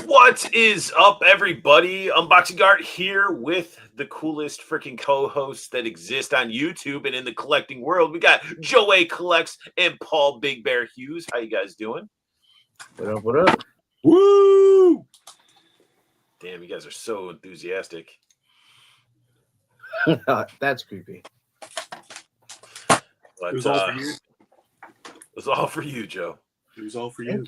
What is up, everybody? Unboxing Art here with the coolest freaking co-hosts that exist on YouTube and in the collecting world. We got Joe A. Collects and Paul Big Bear Hughes. How you guys doing? What up? What up? Woo! Damn, you guys are so enthusiastic. That's creepy. But, it was all for you. It was all for you, Joe. It was all for you.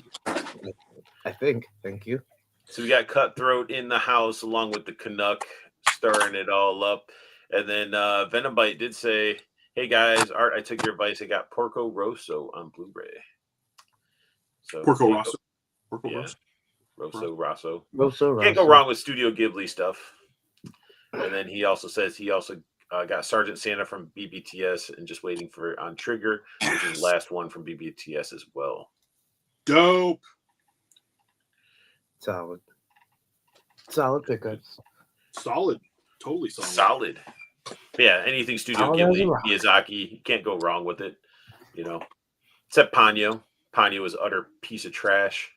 I think. Thank you. So we got Cutthroat in the house along with the Canuck stirring it all up. And then Venom Bite did say, hey guys, Art, I took your advice. I got Porco Rosso on Blu-ray. So Porco Rosso. Porco yeah. Rosso. Rosso. Can't go wrong with Studio Ghibli stuff. And then he also says he also got Sergeant Santa from BBTS and just waiting for on Trigger, which is the last one from BBTS as well. Dope. Solid pickups. Solid. Totally solid. Solid. Yeah, anything Studio Ghibli, Miyazaki, you can't go wrong with it. You know, except Ponyo. Ponyo is utter piece of trash.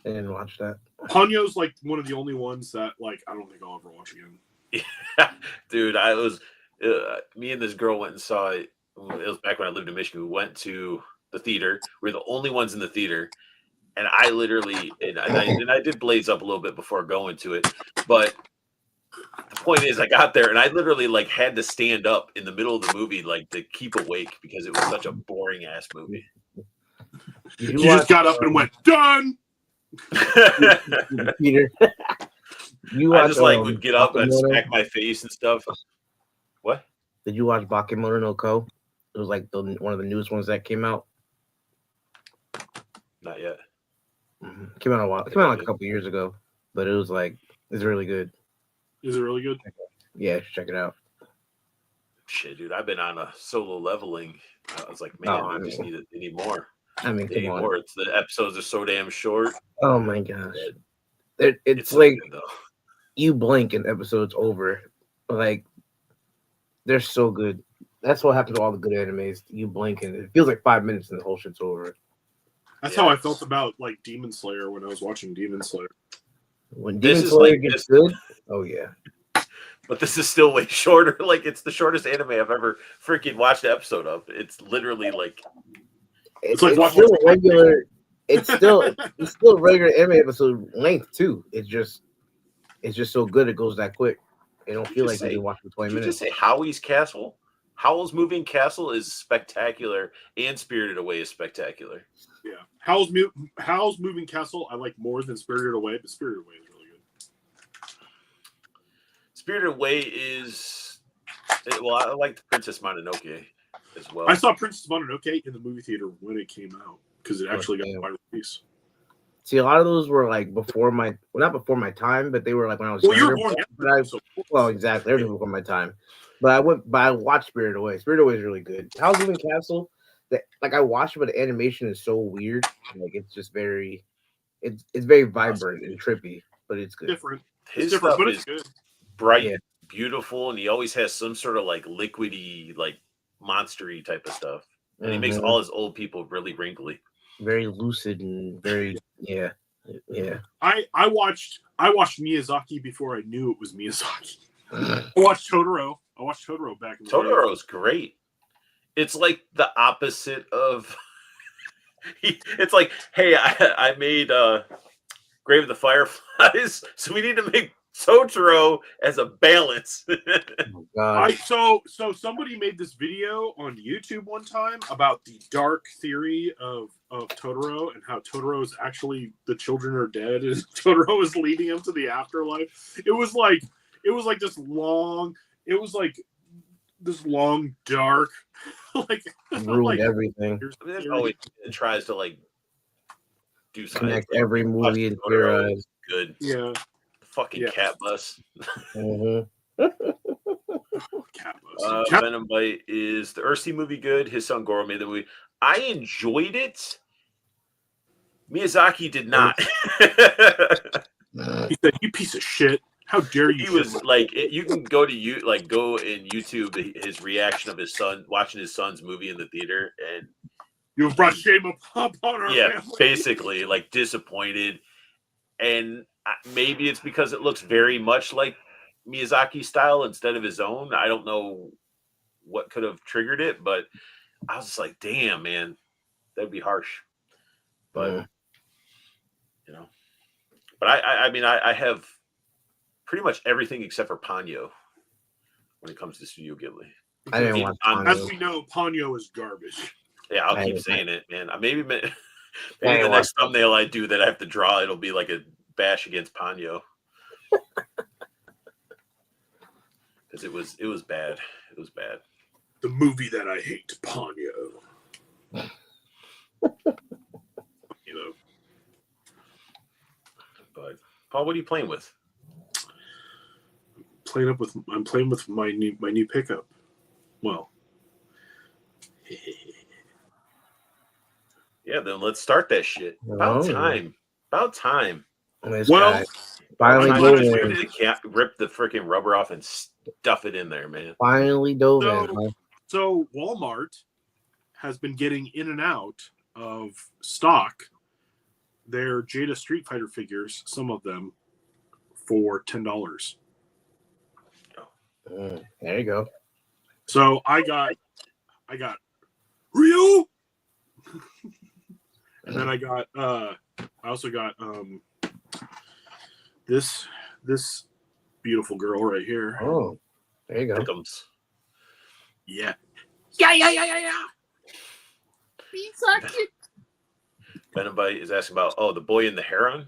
I didn't watch that. Ponyo's like one of the only ones that like I don't think I'll ever watch again. Yeah, dude, I was me and this girl went and saw it. It was back when I lived in Michigan. We went to the theater. We were the only ones in the theater. And I literally, and I did blaze up a little bit before going to it, but the point is, I got there and I literally like had to stand up in the middle of the movie, like to keep awake because it was such a boring ass movie. You just got up and went done. Peter, I just like would get up and smack my face and stuff. What? Did you watch Bakemono no Ko? It was like one of the newest ones that came out. Not yet. Came out a while. It came out like a couple years ago, but it was it's really good. Is it really good? Yeah, check it out. Shit, dude, I've been on a solo leveling. I was like, man, I just need more. I mean, come on. More. It's the episodes are so damn short. Oh my gosh, it's like so you blink and episode's over. Like they're so good. That's what happens to all the good animes. You blink and it feels like 5 minutes and the whole shit's over. That's how I felt about like Demon Slayer when I was watching Demon Slayer. When Demon Slayer gets good, oh yeah. But this is still way shorter. Like it's the shortest anime I've ever freaking watched an episode of. It's literally like it's like still regular. It's still regular anime episode length too. It's just so good. It goes that quick. It don't feel like you watch for 20 minutes. Just say Howie's Castle. Howl's Moving Castle is spectacular, and Spirited Away is spectacular. Yeah, Howl's Moving Castle I like more than Spirited Away, but Spirited Away is really good. Spirited Away is I like Princess Mononoke as well. I saw Princess Mononoke in the movie theater when it came out because it actually got a wide release. See, a lot of those were like not before my time, but they were like when I was younger. You were born. Exactly. Everything before my time. But I watched Spirited Away. Spirited Away is really good. Howl's Moving Castle, I watched it, but the animation is so weird. Like it's just very, it's very vibrant and trippy, but it's good. His stuff but it's good. Bright, beautiful, and he always has some sort of like liquidy, like monstery type of stuff. And he makes all his old people really wrinkly. Very lucid and very yeah. I watched Miyazaki before I knew it was Miyazaki. I watched Totoro. Back in the day. Totoro's great. It's like the opposite of it's like, hey, I made Grave of the Fireflies, so we need to make Totoro as a balance. Oh, God. So somebody made this video on YouTube one time about the dark theory of Totoro and how Totoro is actually the children are dead and Totoro is leading him to the afterlife. It was like this long dark like Ruined everything. There's always tries to like do something. Connect every movie into your Totoro eyes. is good. yeah. Fucking Yeah. cat bus. Mhm. Cat Bus. Venom Bite is the Ursi movie good? His son Goro made the movie. I enjoyed it. Miyazaki did not. He said, "You piece of shit! How dare you?" He was like, you can go in YouTube his reaction of his son watching his son's movie in the theater, and You have brought shame upon our family. basically like disappointed. And maybe it's because it looks very much like Miyazaki style instead of his own. I don't know what could have triggered it, but I was just like, damn, man, that'd be harsh. But you know, but I mean, I have pretty much everything except for Ponyo when it comes to Studio Ghibli. I didn't watch As Ponyo. we know, Ponyo is garbage. Yeah, I'll keep saying it, man. Maybe the next thumbnail I do that I have to draw, it'll be like a bash against Ponyo. Because it was bad. It was bad. The movie that I hate, Ponyo. You know. But Paul, what are you playing with? I'm playing with my new pickup. Well. Yeah, then let's start that shit. About time. About time. Well, finally rip the freaking rubber off and stuff it in there, man. Finally dove in. Huh? So Walmart has been getting in and out of stock their Jada Street Fighter figures, some of them, for $10. There you go. So I got Ryu, and then I also got this beautiful girl right here. Oh, there you go. Pick'ems. Yeah. Venabite is asking about the Boy and the Heron.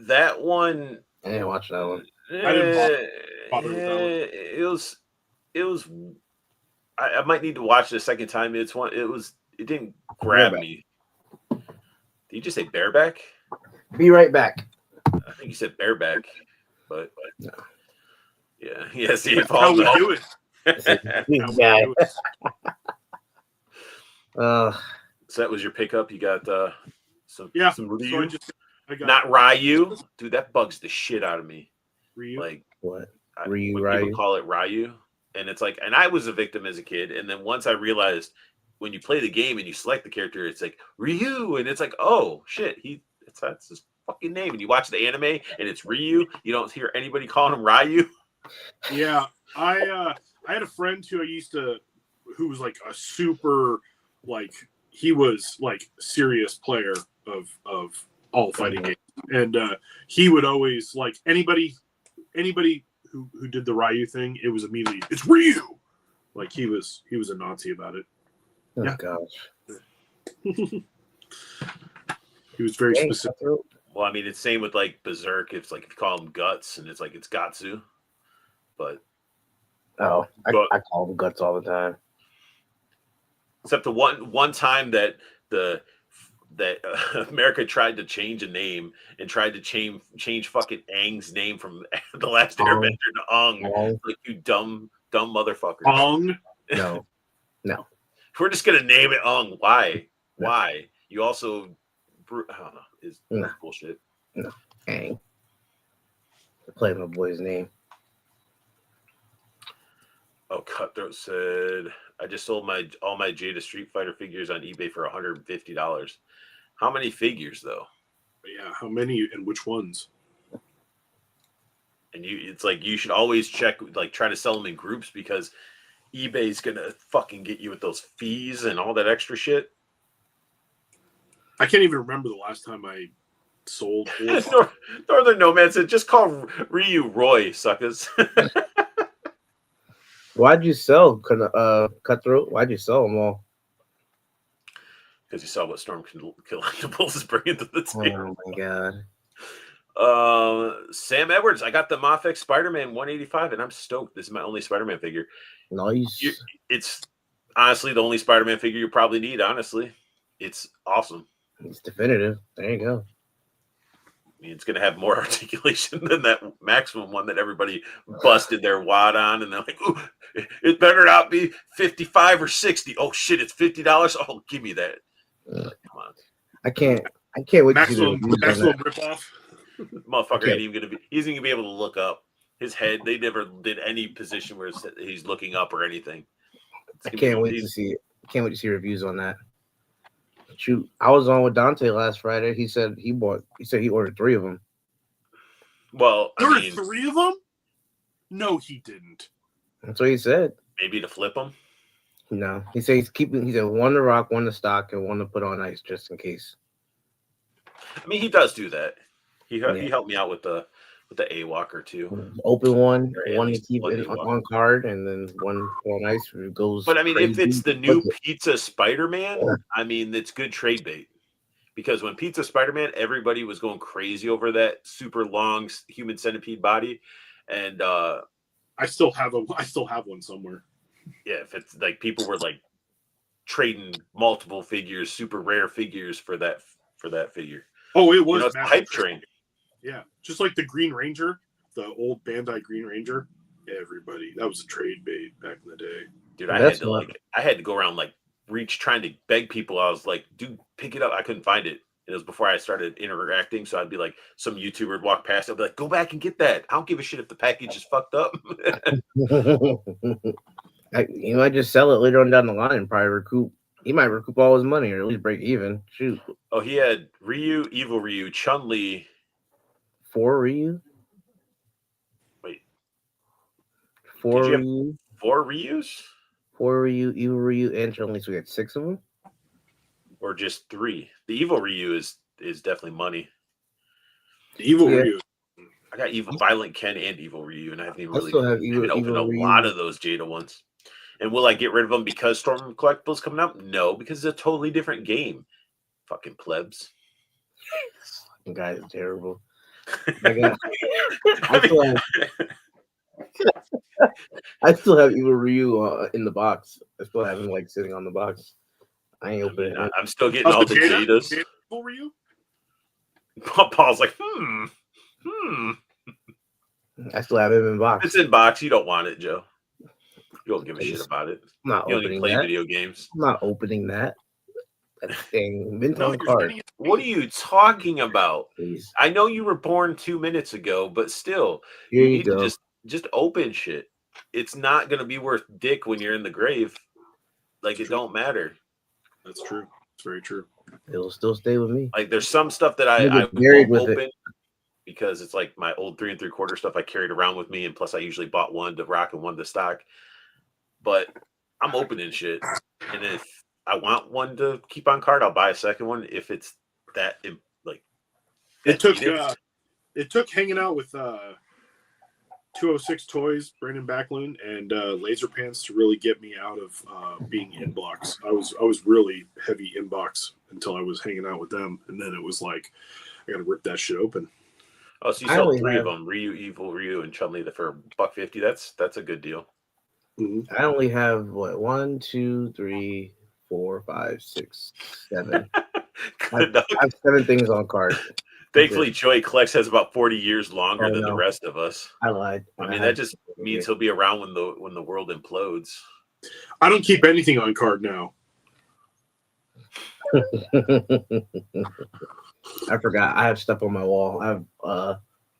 That one. I didn't watch that one. I didn't bother with that one. It was. I might need to watch it a second time. It didn't grab me. Did you just say bareback? Be right back. I think you said bareback, but no. Yeah. See, How we do it. Yeah. So that was your pickup. You got some Ryu. So I got not Ryu, dude. That bugs the shit out of me. Ryu. Like what? Ryu. People call it Ryu, and it's like, and I was a victim as a kid, and then once I realized when you play the game and you select the character, it's like Ryu, and it's like, oh shit, that's his fucking name. And you watch the anime and it's Ryu. You don't hear anybody calling him Ryu. Yeah, I had a friend who was like a super, like, he was like serious player of all fighting games, and he would always, like, anybody who did the Ryu thing, it was immediately, it's Ryu. Like, he was a Nazi about it. Oh yeah. Gosh. He was very specific. Well, I mean, it's same with like Berserk. It's like if you call him Guts, and it's like it's Gatsu. But I call them Guts all the time. Except the one time that America tried to change a name and tried to change fucking Aang's name from the Last Airbender to Ong. Like, you dumb motherfuckers. Ong? No. We're just gonna name it Ong. Why? No. Why? You also, I don't know. Is bullshit. No. Aang. Play my boy's name. Oh, Cutthroat said, I just sold all my Jada Street Fighter figures on eBay for $150. How many figures though? Yeah, how many and which ones? And it's like you should always check, like, try to sell them in groups, because eBay's gonna fucking get you with those fees and all that extra shit. I can't even remember the last time I sold. Northern Nomad said, just call Ryu Roy, suckers. Why'd you sell Cutthroat? Why'd you sell them all? Because you saw what Storm Collectibles is bringing to the table. Oh my god. Sam Edwards, I got the Mafex Spider-Man 185, and I'm stoked. This is my only Spider-Man figure. Nice. It's honestly the only Spider-Man figure you probably need. Honestly, it's awesome. It's definitive. There you go. I mean, it's going to have more articulation than that Maximum one that everybody busted their wad on, and they're like, "Ooh, it better not be 55 or 60. Oh shit, it's $50. Oh, give me that." Come on. I can't wait Maximum to see the ripoff. Motherfucker ain't even gonna be. He's gonna be able to look up. His head. They never did any position where he's looking up or anything. I can't wait to see it. Can't wait to see reviews on that. Shoot, I was on with Dante last Friday. He said he ordered 3 of them. Well, There I were mean, 3 of them. No, he didn't. That's what he said. maybe to flip them. No, he said he's keeping. He said 1 to rock, 1 to stock, and 1 to put on ice just in case. I mean, he does do that. He helped me out with the AWOC or 2. Open one, Or 1 to least keep one it Ewok. on card, and then 1 on ice goes. But I mean, if crazy. it's the new Pizza Spider-Man, I mean, it's good trade bait. Because when Pizza Spider-Man, everybody was going crazy over that super long human centipede body, and I still have one somewhere. yeah, if it's like people were like trading multiple figures, super rare figures for that figure. Oh, it was It's a massive. hype train. Yeah, just like the Green Ranger, the old Bandai Green Ranger. Everybody, that was a trade bait back in the day. Dude, I had to go around like trying to beg people. I was like, dude, pick it up. I couldn't find it. It was before I started interacting, so I'd be like, some YouTuber would walk past. I'd be like, go back and get that. I don't give a shit if the package is fucked up. He might just sell it later on down the line and probably recoup. He might recoup all his money or at least break even. Shoot, Oh, he had Ryu, Evil Ryu, Chun-Li. 4 Ryu. Wait, 4 Did you have- Ryu. 4 Ryus? 4 Ryu, Evil Ryu, and Chun-Li. So we got 6 of them. Or just 3? The Evil Ryu is definitely money. The Evil Yeah. Ryu. I got Violent Ken and Evil Ryu, and I haven't even I really still have even opened Evil a Ryu. lot of those Jada ones. And will I get rid of them because Storm Collectibles coming out? No, because it's a totally different game. Fucking plebs. Fucking guy is terrible. I I still have Evil Ryu in the box. I still have him like sitting on the box. I ain't opening it. I'm still getting all the Jada? Jadas. Evil Ryu? Paul's like, I still have him in box. It's in box. You don't want it, Joe. You don't give a shit about it. I'm not You don't even opening play that. video games. I'm not opening that. That thing mint No, on you're card. getting it. What are you talking about? Please. I know you were born 2 minutes ago, but still, Here you you need go. to just open shit. It's not gonna be worth dick when you're in the grave. Like it don't matter. That's true. It's very true. It'll still stay with me. Like there's some stuff that I You'll get won't married with it. open because it's like my old 3 3/4 stuff I carried around with me, and plus I usually bought 1 to rock and 1 to stock. But I'm opening shit, and if I want 1 to keep on card, I'll buy a second one if it's that like. It took needed. it took hanging out with 206 Toys, Brandon Backlund, and Laser Pants to really get me out of being inbox. I was really heavy inbox until I was hanging out with them, and then it was like I got to rip that shit open. Oh, so you I sold only 3 have- of them: Ryu, Evil Ryu, and Chun-Li for $150. That's a good deal. Mhm. I only have what 1, 2, 3, 4, 5, 6, 7. Good enough. I have 7 things on card. Thankfully, Joey Klex has about 40 years longer Oh, than the no. rest of us. I lied. I mean, that just means he'll be around when the world implodes. I don't keep anything on card now. I forgot. I have stuff on my wall. I have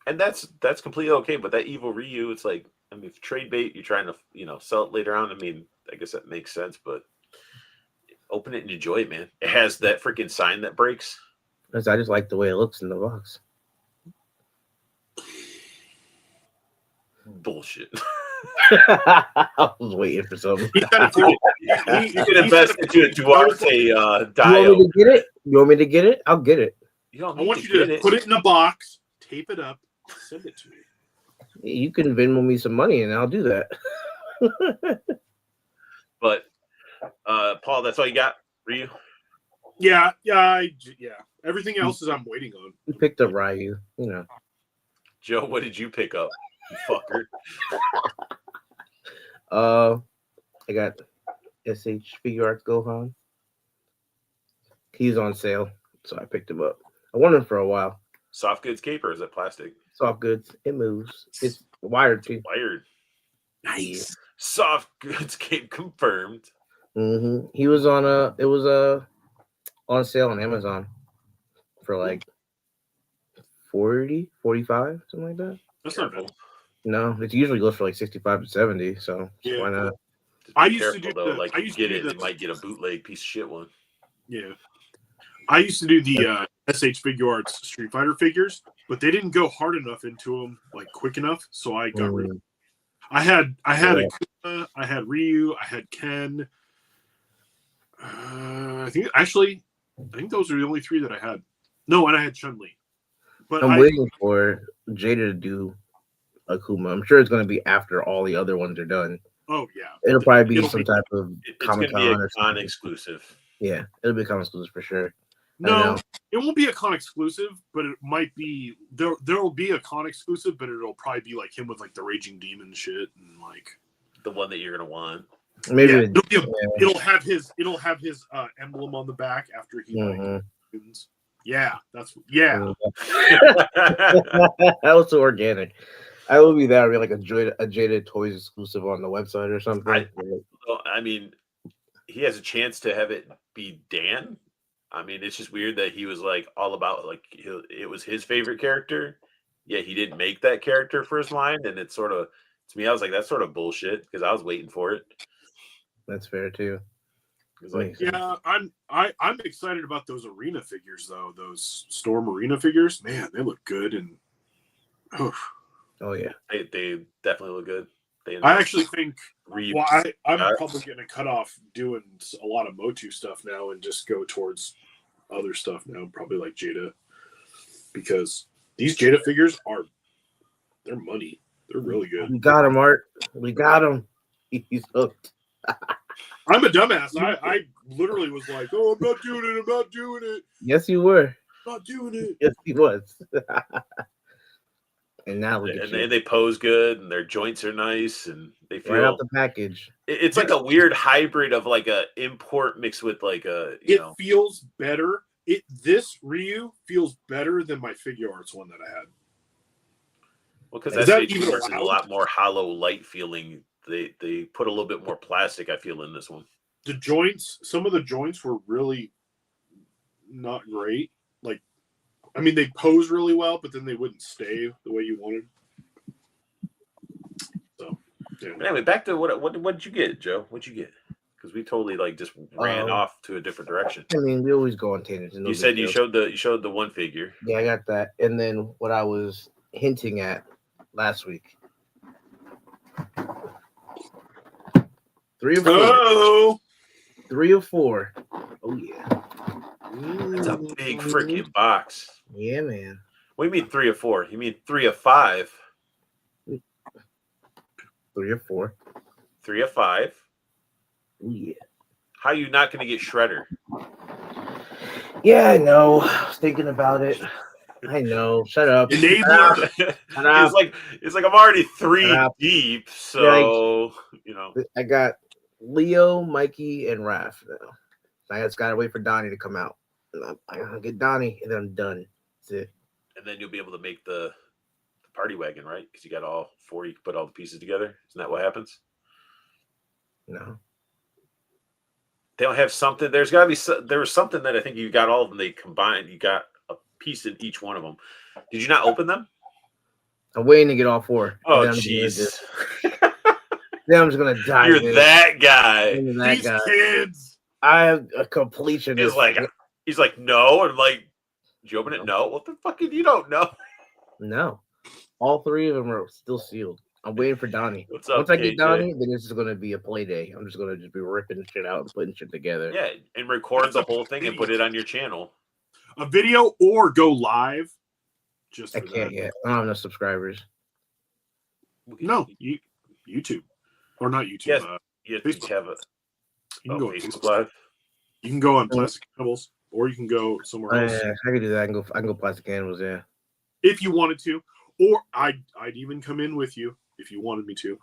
And that's completely okay. But that Evil Ryu, it's like, I mean, if trade bait, you're trying to sell it later on. I mean, I guess that makes sense. But open it and enjoy it, man. It has that freaking sign that breaks. because I just like the way it looks in the box. Bullshit. I was waiting for something. He said it too. You can invest into a Duarte You want dial. me to get it? You want me to get it? I'll get it. You don't I need want to you get to it. put it in a box, tape it up, send it to me. You can Venmo me some money, and I'll do that. But Paul, that's all you got, Ryu? Yeah. Everything else is I'm waiting on. You picked up Ryu, you know. Joe, what did you pick up? You fucker. I got SH Figure Arts Gohan. He's on sale, so I picked him up. I wanted him for a while. Soft goods cape or is it plastic? Soft goods. It moves. It's wired too. Wired. Nice. Soft goods cape confirmed. He was on it was on sale on Amazon for like 40, 45, something like that. That's not bad. No, it usually goes for like 65 to 70, so Yeah. why not? Just I be used to careful, do though. the- Like I you used to get do it, the- you might get a bootleg piece of shit one. Yeah. I used to do the SH Figure Arts Street Fighter figures, but they didn't go hard enough into them, like quick enough, so I got rid of them. I had Yeah. Akuma, I had Ryu, I had Ken. I think those are the only three that I had. No, and I had Chun-Li. But I'm waiting for Jada to do Akuma. I'm sure it's going to be after all the other ones are done. Oh yeah. It'll probably be It'll some be- type of It's going Comic to be Con a or con something. exclusive. Yeah, it'll be Comic exclusive for sure. I No, know. it won't be a con exclusive, but it might be there will be a con exclusive, but it'll probably be like him with like the Raging Demon shit and like The one that you're going to want. Maybe yeah, it- it'll have his emblem on the back after he like Mhm. wins. Yeah, yeah. That was so organic. I will be there. Be like a Jada Toys exclusive on the website or something. Well, I mean, he has a chance to have it be Dan. I mean, it's just weird that he was like all about like it was his favorite character, yet he didn't make that character for his line, and it's sort of to me, I was like, that's sort of bullshit because I was waiting for it. That's fair too. It was like, Makes sense. Yeah, I'm excited about those arena figures though. Those Storm arena figures, man, they look good and Oh yeah. they definitely look good. I actually think Reeves. well, I'm Yeah. probably going to cut off doing a lot of Motu stuff now and just go towards other stuff now, probably like Jada, because these Jada figures they're money. They're really good. We got him, Art. We got him. He's hooked. I'm a dumbass. I literally was like, oh, I'm not doing it. I'm not doing it. Yes, you were. I'm not doing it. Yes, he was. And now look at and you. they pose good, and their joints are nice, and they feel Right out the package. it's like a weird hybrid of like a import mixed with like a It feels better. This Ryu feels better than my Figure Arts one that I had. well, because Is that that even is a allowed? lot more hollow, light feeling. They put a little bit more plastic. I feel in this one. The joints, some of the joints were really not great. Like, I mean, they pose really well, but then they wouldn't stay the way you wanted. So, yeah. But anyway, back to what did you get, Joe? What'd you get? Because we totally like just ran off to a different direction. I mean, we always go on tangents. No You big said you deal. showed the one figure. Yeah, I got that. And then what I was hinting at last week. 3 or 4. Oh, 3 or 4. Oh yeah. It's a big freaking box. Yeah, man. What do you mean 3 or 4? You mean 3 of 5? 3 or 4. 3 of 5. Oh yeah. How you not going to get Shredder? Yeah, I know. I was thinking about it. I know. Shut up. enabler. Shut up. it's like I'm already 3 Shut up. deep, so you know. I got Leo, Mikey, and Raph now. I just gotta wait for Donnie to come out. And I'm gonna get Donnie, and then I'm done. That's it. And then you'll be able to make the party wagon, right? Because you got all 4. You can put all the pieces together. Isn't that what happens? No. They don't have something. There's got to be. There was something that I think you got all of them. They combined. You got a piece in each one of them. Did you not open them? I'm waiting to get all 4. Oh, And then I'm gonna jeez. just- Then I'm just gonna die. You're that guy. That These guy. kids. I have a completion. He's like, no. And I'm like, did you open it? No. What the fuck? You don't know. No. All 3 of them are still sealed. I'm waiting for Donnie. What's up, Once I get KJ? Donnie, then this is gonna be a play day. I'm just gonna be ripping shit out and putting shit together. Yeah, and record the whole thing and put it on your channel. a video or go live. Just I for can't that. yet. I don't have enough subscribers. No, YouTube or not YouTube. Yes. You Facebook. have a You can go on Facebook Facebook. Live. You can go on Plastic Cannibals, or you can go somewhere else Yeah, I can do that. I can go Plastic Animals. Yeah. if you wanted to, or I'd even come in with you if you wanted me to.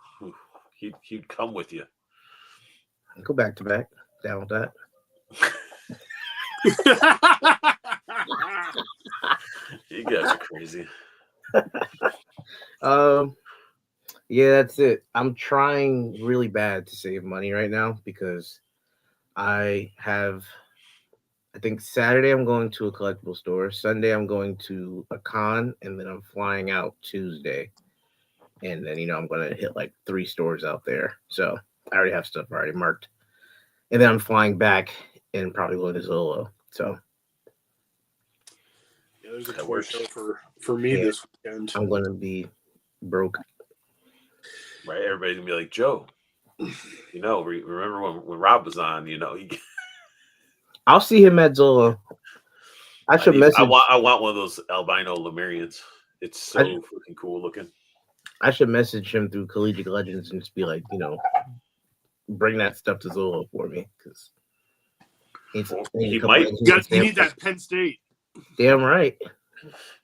He'd come with you. Go back to back. Down with that. You guys are crazy. Yeah, that's it. I'm trying really bad to save money right now because I think Saturday I'm going to a collectible store. Sunday I'm going to a con, and then I'm flying out Tuesday. And then I'm gonna hit like 3 stores out there. So I already have stuff already marked. And then I'm flying back and probably going to Zolo. So Yeah, there's a That toy works. show for me Yeah. this weekend. I'm gonna be broke. Right? Everybody's gonna be like, Joe, remember when Rob was on, I'll see him at Zolo. I should message. I want one of those albino Lemurians. It's so freaking cool looking. I should message him through Collegiate Legends and just be like, bring that stuff to Zolo for me because He might. You need that Penn State. Damn right.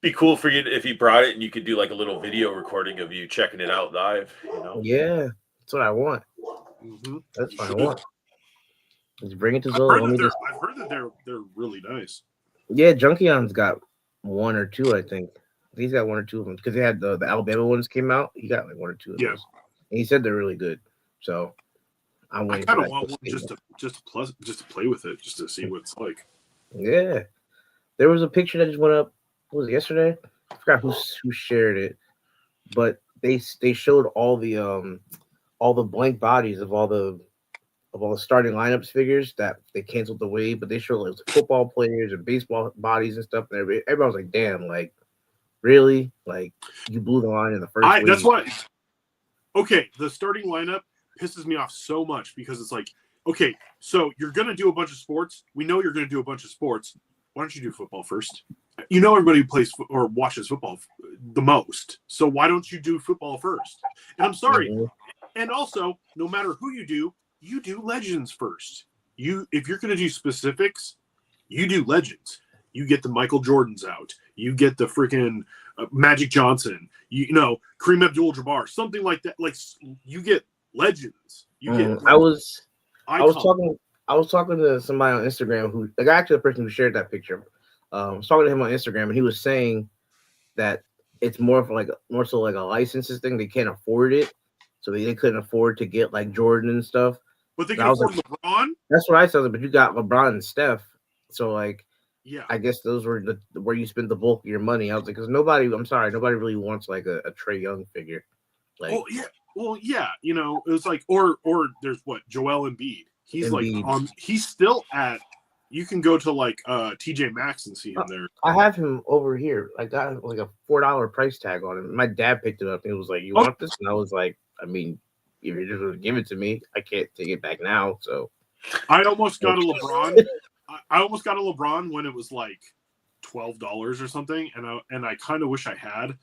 Be cool for you if you brought it and you could do like a little video recording of you checking it out live. Yeah, that's what I want. Mm-hmm. That's what I want. Just bring it to I've Zolo. heard that they're really nice. Yeah, Junkion's got 1 or 2, I think. He's got 1 or 2 of them because they had the Alabama ones came out. He got like 1 or 2 of those. And he said they're really good. So I'm I waiting. kind of want one just to play with it, just to see what it's like. Yeah, there was a picture that just went up. Was it yesterday? I forgot who shared it, but they showed all the blank bodies of all the starting lineups figures that they canceled the wave, but they showed like football players and baseball bodies and stuff. And everybody was like, "Damn, like really? Like you blew the line in the first wave." That's what. Okay, the starting lineup pisses me off so much because it's like, okay, so you're gonna do a bunch of sports. We know you're gonna do a bunch of sports. Why don't you do football first? Everybody plays or watches football the most. So why don't you do football first? And I'm sorry. Mm-hmm. And also, no matter who you do legends first. If you're going to do specifics, you do legends. You get the Michael Jordans out. You get the freaking Magic Johnson. Kareem Abdul-Jabbar, something like that. Like you get legends. You get. I was icons. I was talking to somebody on Instagram the person who shared that picture. I was talking to him on Instagram, and he was saying that it's more so like a licenses thing. They can't afford it, so they couldn't afford to get like Jordan and stuff. But they can afford LeBron. That's what I said. But you got LeBron and Steph, so like, yeah, I guess those were where you spend the bulk of your money. I was like, because nobody really wants like a Trae Young figure. Like, well, yeah, it was like, or there's Joel Embiid. He's Embiid. He's still at. You can go to like TJ Maxx and see him there. I have him over here. I got like a $4 price tag on him. My dad picked it up and he was like, "You want this?" And I was like, "I mean, if you're just gonna give it to me, I can't take it back now." So I almost got a LeBron. I almost got a LeBron when it was like $12 or something, and I kind of wish I had,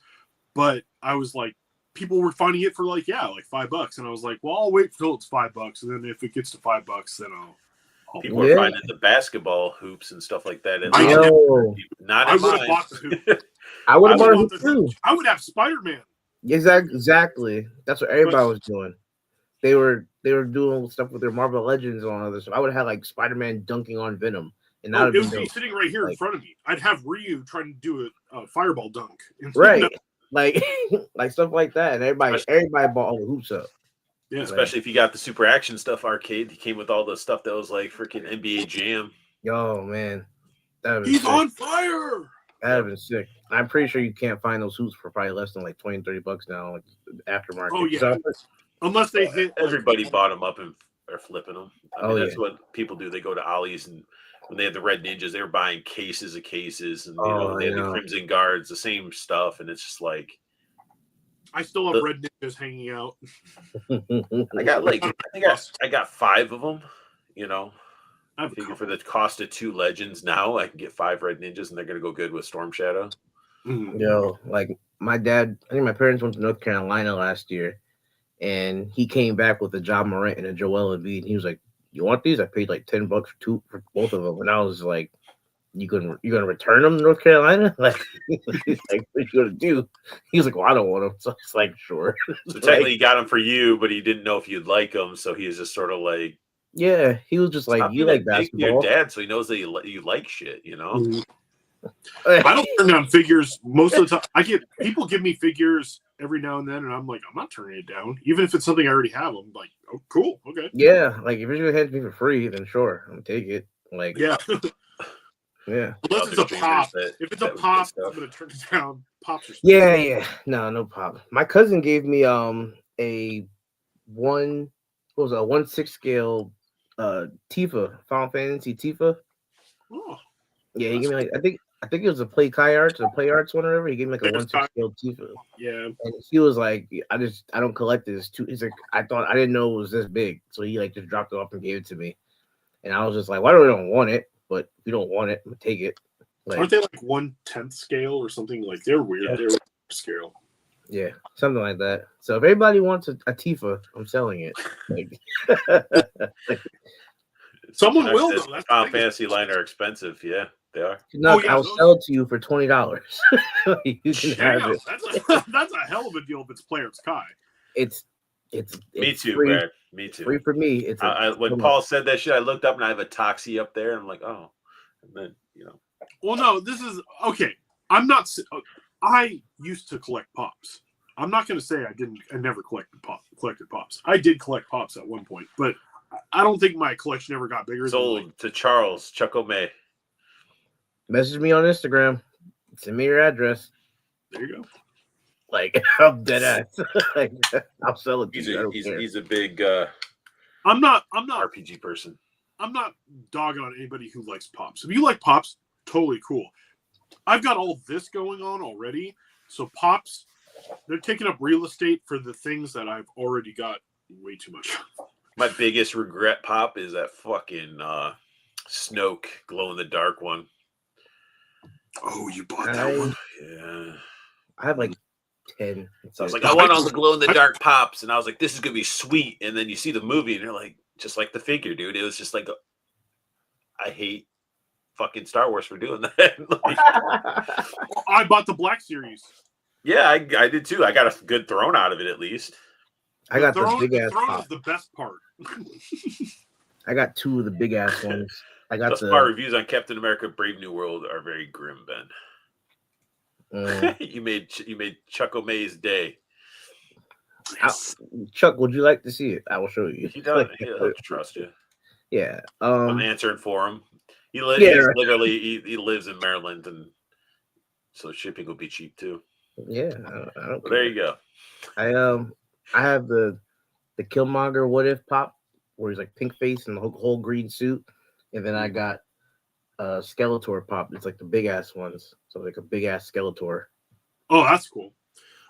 but I was like, people were finding it for like $5, and I was like, well, I'll wait till it's $5, and then if it gets to $5, then I'll People are finding the basketball hoops and stuff like that. I know. Not in mine. I would have bought a hoop too. I would have Spider-Man. Exactly. That's what everybody was doing. They were doing stuff with their Marvel Legends and all other stuff. I would have had like Spider-Man dunking on Venom, and that it would be sitting right here in front of me. I'd have Ryu trying to do a fireball dunk. Right. Like like stuff like that, and everybody bought all the hoops up. Yeah, especially if you got the Super Action Stuff arcade. He came with all the stuff that was like freaking NBA Jam. Yo, man, he's on fire. That'd have been sick. I'm pretty sure you can't find those hoops for probably less than like $20-$30 now, like aftermarket. Oh yeah, unless they hit. Everybody bought them up and are flipping them. I mean, that's what people do. They go to Ollie's, and when they had the Red Ninjas, they were buying cases of cases, and they had the Crimson Guards, the same stuff, and it's just like. I still have Red Ninjas hanging out. I got I got 5 of them, I have a figure couple. for the cost of 2 legends now, I can get 5 red ninjas, and they're gonna go good with Storm Shadow. Mhm. Yo, like my dad, I think my parents went to North Carolina last year, and he came back with a John Morant and a Joel Embiid. And he was like, "You want these?" I paid like $10 for both of them, and I was like, "You gonna return them to North Carolina?" Like, he's like, "What you gonna do?" He was like, "Well, I don't want them." So it's like, "Sure." So technically, he got them for you, but he didn't know if you'd like them, so he was just sort of like, Yeah, he was just like, "Stop "You being like that dick to your basketball?" dad, so he knows that you like shit." You know? Mhm. I don't turn down figures most of the time. I get people give me figures every now and then, and I'm like, I'm not turning it down, even if it's something I already have. I'm like, oh, cool, okay, Yeah, like if you're gonna hand it to me for free, then sure, I'm gonna take it. Like, yeah. yeah, Unless it's a Other pop. streamers If it's that a would get pop, stuff. I'm gonna turn it down. Pops are yeah. No problem. My cousin gave me a one what was it, a 1/6 scale Tifa, Final Fantasy Tifa. Oh, Yeah, he that's gave me like I think it was a Play Kai Arts or Play Arts one or whatever. He gave me like a There's 1/6 Kai. scale Tifa. Yeah. And he was like, I don't collect this too. He's like, I didn't know it was this big. So he like just dropped it off and gave it to me. And I was just like, well, I really don't want it, but if you don't want it, I'm gonna take it. Like, Aren't they like 1/10 scale or something? Like they're weird. Yeah. They're weird scale. yeah, something like that. So if anybody wants a Tifa, I'm selling it. Like, Someone Final will, Fantasy- though. That's the Final thing. Fantasy line are expensive. Yeah, they are. no, yeah, I'll those- sell it to you for $20. You can have Damn, it. that's a hell of a deal if it's Players Kai. It's Me too, free, Brad. Me too. free for me. It's When Paul said that shit, I looked up and I have a Toxie up there, and I'm like, oh, and then Well, no, this is okay. I'm not. I used to collect pops. I'm not going to say I never collected pops. I did collect pops at one point, but I don't think my collection ever got bigger. sold Than to Charles Chuck O'May. message me on Instagram. Send me your address. there you go. Like, I'm dead ass. Like, I'll sell it to He's you. I a don't he's, care. he's a big I'm not RPG person. I'm not dogging on anybody who likes pops. If you like pops, totally cool. I've got all this going on already, so pops, they're taking up real estate for the things that I've already got way too much. My biggest regret pop is that fucking Snoke glow in the dark one. Oh, you bought that one? Yeah. I have like 10. So I was like, I want all the glow in the dark pops, and I was like, this is gonna be sweet. And then you see the movie, and you're like, just like the figure, dude. It was just like, I hate fucking Star Wars for doing that. Like, I bought the Black Series. yeah, I did too. I got a good throne out of it at least. I got throne, the big ass throne pop. is the best part. I got 2 of the big ass ones. I got Thus the far, reviews on Captain America: Brave New World are very grim, Ben. you made Chuck O'May's day. Chuck, would you like to see it? I will show you. He does. He'll trust you. Yeah. I'm answering for him. He lives. Yeah, He's right. literally he lives in Maryland, and so shipping will be cheap too. Yeah. I don't But there you go. I have the Killmonger What If pop where he's like pink face and the whole green suit, and then I got Skeletor pop. It's like the big ass ones, so like a big ass Skeletor. Oh, that's cool.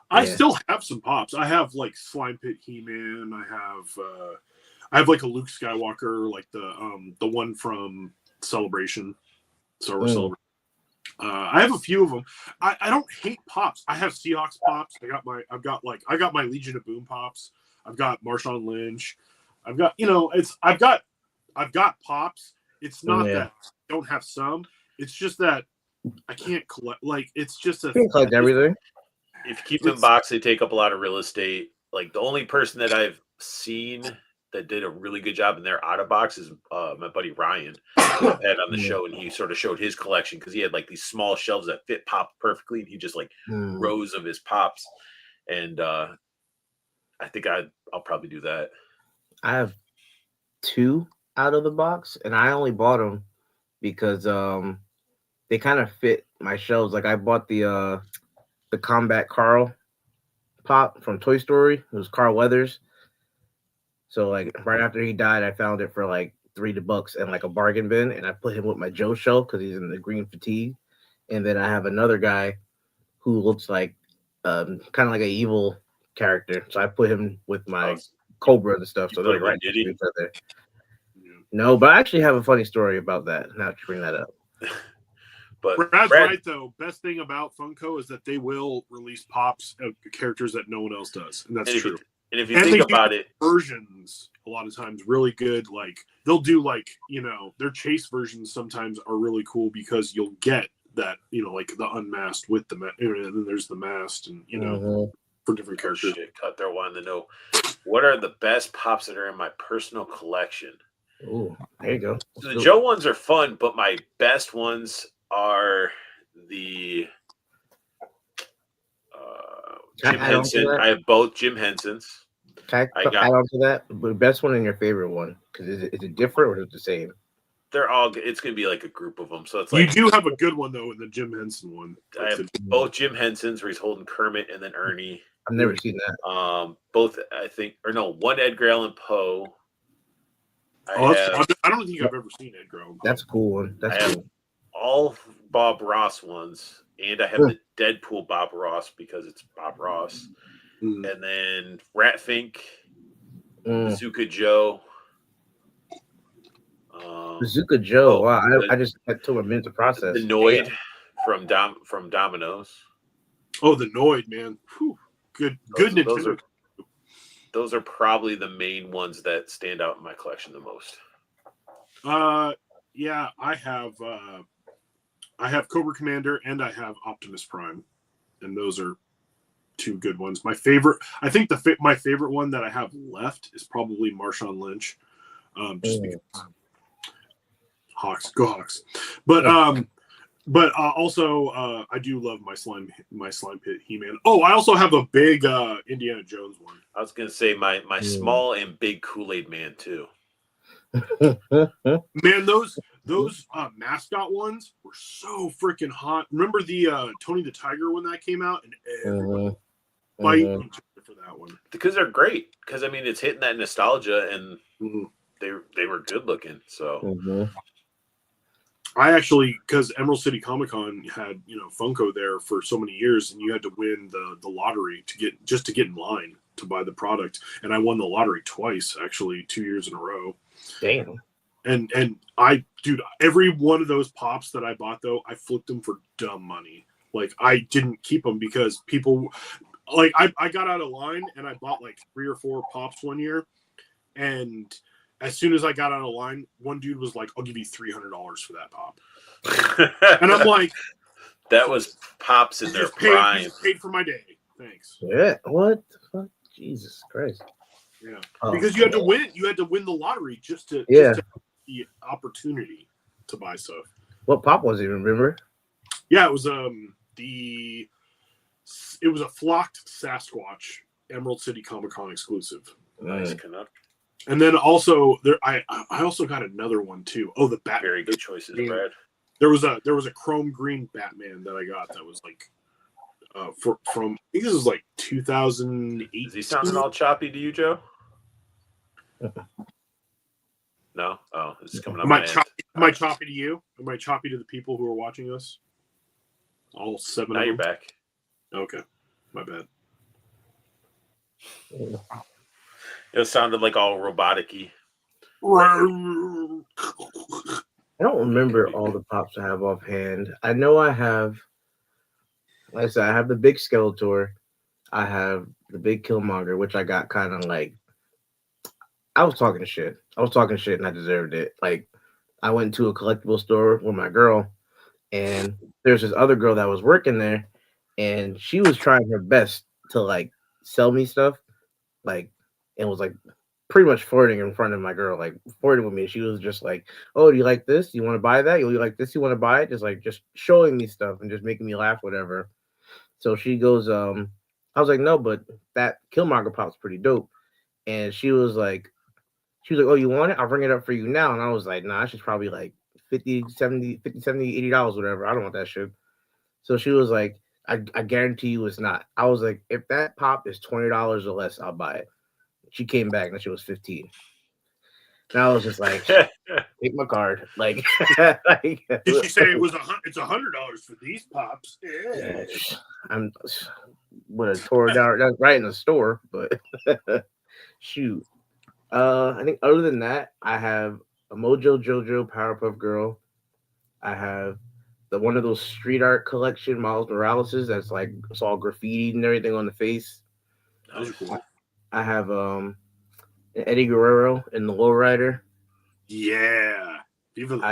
I Yeah. still have some pops. I have like Slime Pit He-Man. I have like a Luke Skywalker, like the one from Celebration, Star Wars Celebration. I have a few of them. I don't hate pops. I have Seahawks pops. I got my Legion of Boom pops. I've got Marshawn Lynch. I've got I've got pops. It's not that I don't have some. It's just that I can't collect. Like it's just a. You can collect everything. If you keep them in box, they take up a lot of real estate. Like the only person that I've seen that did a really good job in their out of box is my buddy Ryan, who I've had on the show, and he sort of showed his collection because he had like these small shelves that fit pop perfectly, and he just like rows of his pops. And I think I'll probably do that. I have 2 out of the box, and I only bought them because they kind of fit my shelves. Like I bought the Combat Carl pop from Toy Story. It was Carl Weathers. So like right after he died, I found it for like $3 and like a bargain bin, and I put him with my Joe shelf because he's in the green fatigue. And then I have another guy who looks like kind of like an evil character, so I put him with my Cobra and stuff. So they're like right next to each other. No, but I actually have a funny story about that. Now that you bring that up. But Brad's Brad, right though. Best thing about Funko is that they will release pops of characters that no one else does, and that's and if true. you, and if you And they think do about it, versions a lot of times really good. Like they'll do like their chase versions sometimes are really cool because you'll get that like the unmasked with the and then there's the masked and Mhm. for different oh characters. shit, cut there wanting to know what are the best pops that are in my personal collection. Ooh, there you go. So the Joe ones are fun, but my best ones are the Can Jim I add on to Henson. that? I have both Jim Hensons. Can I I got add on to that? The best one and your favorite one? Because is it different or is it the same? they're all. It's gonna be like a group of them. So it's You like do have a good one though in the Jim Henson one. I Like have both Jim Hensons where he's holding Kermit and then Ernie. I've never seen that. Both I think or no, one Edgar Allan Poe. I don't think I've ever seen Edgar Allan Poe. That's a cool one. I That's have cool. all Bob Ross ones, and I have the Deadpool Bob Ross because it's Bob Ross, Mm. and then Ratfink, Mm. Bazooka Joe. Bazooka Joe. oh, Wow, the- I just had took a minute to process. The Noid from Domino's. Oh, the Noid, man. Whew. Good Nintendo. Those are probably the main ones that stand out in my collection the most. Yeah, I have Cobra Commander and I have Optimus Prime, and those are two good ones. My favorite, I think my favorite one that I have left is probably Marshawn Lynch, just because Hawks, go Hawks. But also I do love my slime pit He-Man. Oh, I also have a big Indiana Jones one. I was gonna say my small and big Kool-Aid Man too. Man, those mascot ones were so freaking hot. Remember the Tony the Tiger when that came out, and everybody fighting each other for that one because they're great. Because I mean, it's hitting that nostalgia, and Mm-hmm. they were good looking. So I actually, because Emerald City Comic Con had Funko there for so many years, and you had to win the lottery to get in line to buy the product, and I won the lottery twice, actually 2 years in a row. Damn. And dude, every one of those pops that I bought though, I flipped them for dumb money. Like I didn't keep them because people, like I got out of line and I bought like 3 or 4 pops one year, and as soon as I got out of line, one dude was like, "I'll give you $300 for that pop," and I'm like, that was pops in their just prime. paid for my day. Thanks. Yeah. What the fuck? Jesus Christ. Yeah. Oh, Because you had to win. You had to win the lottery just to have the opportunity to buy stuff. What pop was it? Remember? Yeah, it was it was a flocked Sasquatch Emerald City Comic Con exclusive. Nice Canuck. And then also there I also got another one too. Oh, the Batman. Very good choices, Brad. There was a chrome green Batman that I got that was like from I think this was like 2008. Is he sounding all choppy to you, Joe? No? Oh, this is coming up. Am I choppy to you? Am I choppy to the people who are watching us? All 7 Now of you're them? back. Okay. My bad. It sounded like all robotic-y. I don't remember all the pops I have offhand. I know I have, like I said, I have the big Skeletor. I have the big Killmonger, which I got kind of like, I was talking shit and I deserved it. Like, I went to a collectible store with my girl, and there's this other girl that was working there, and she was trying her best to like sell me stuff, like, and was like pretty much flirting in front of my girl, like flirting with me. She was just like, "Oh, do you like this? You want to buy that? You like this? You want to buy it?" Just showing me stuff and just making me laugh, whatever. So she goes, I was like, "No, but that Killmonger pop's pretty dope." And she was like, "Oh, you want it? I'll bring it up for you now." And I was like, "Nah, she's probably like 50, 70, $80, whatever. I don't want that shit." So she was like, I guarantee you it's not. I was like, if that pop is $20 or less, I'll buy it. She came back and she was 15. And I was just like, take my card. Like, Did she say it's $100 for these pops? Yeah. I'm would have tore it down right in the store, but shoot. I think other than that, I have a Mojo Jojo Powerpuff Girl. I have the one of those street art collection Miles Morales that's like it's all graffiti and everything on the face. Those are cool. I have an Eddie Guerrero in the Lowrider. Yeah. Viva la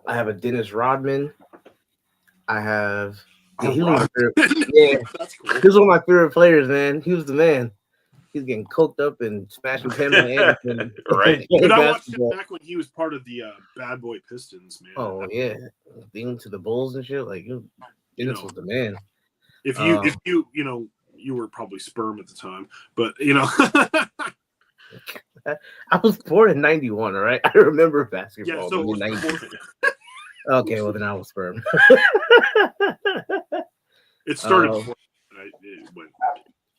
I have a Dennis Rodman. I have yeah, he was yeah, That's cool. he was one of my favorite players, man. He was the man. He's getting coked up and smashing Pamela Anderson. Right. But I watched him back when he was part of the Bad Boy Pistons, man. Oh yeah, being to the Bulls and shit. Like Dennis was the man. If you you were probably sperm at the time, but I was born in '91. All right, I remember basketball. yeah. So it was 90. Okay, well then I was sperm. it started. Oh. Before it went.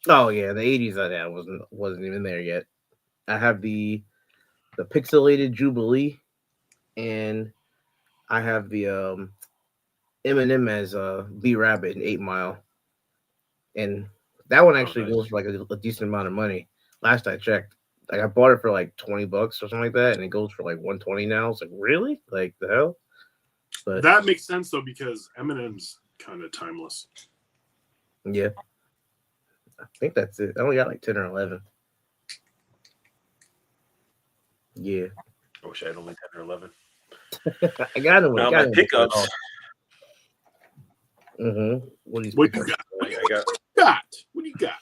Oh yeah, the '80s. I wasn't even there yet. I have the pixelated Jubilee, and I have the Eminem as B Rabbit in 8 Mile, and that one actually nice. goes for like a decent amount of money. Last I checked, like I bought it for like $20 or something like that, and it goes for like 120 now. It's like really, like the hell. But That makes sense though because Eminem's kind of timeless. yeah, I think that's it. I only got like 10 or 11. Yeah, I wish I had only 10 or 11. I got him. Now my pickups. Mm-hmm. What do you What you got? I got What do you got?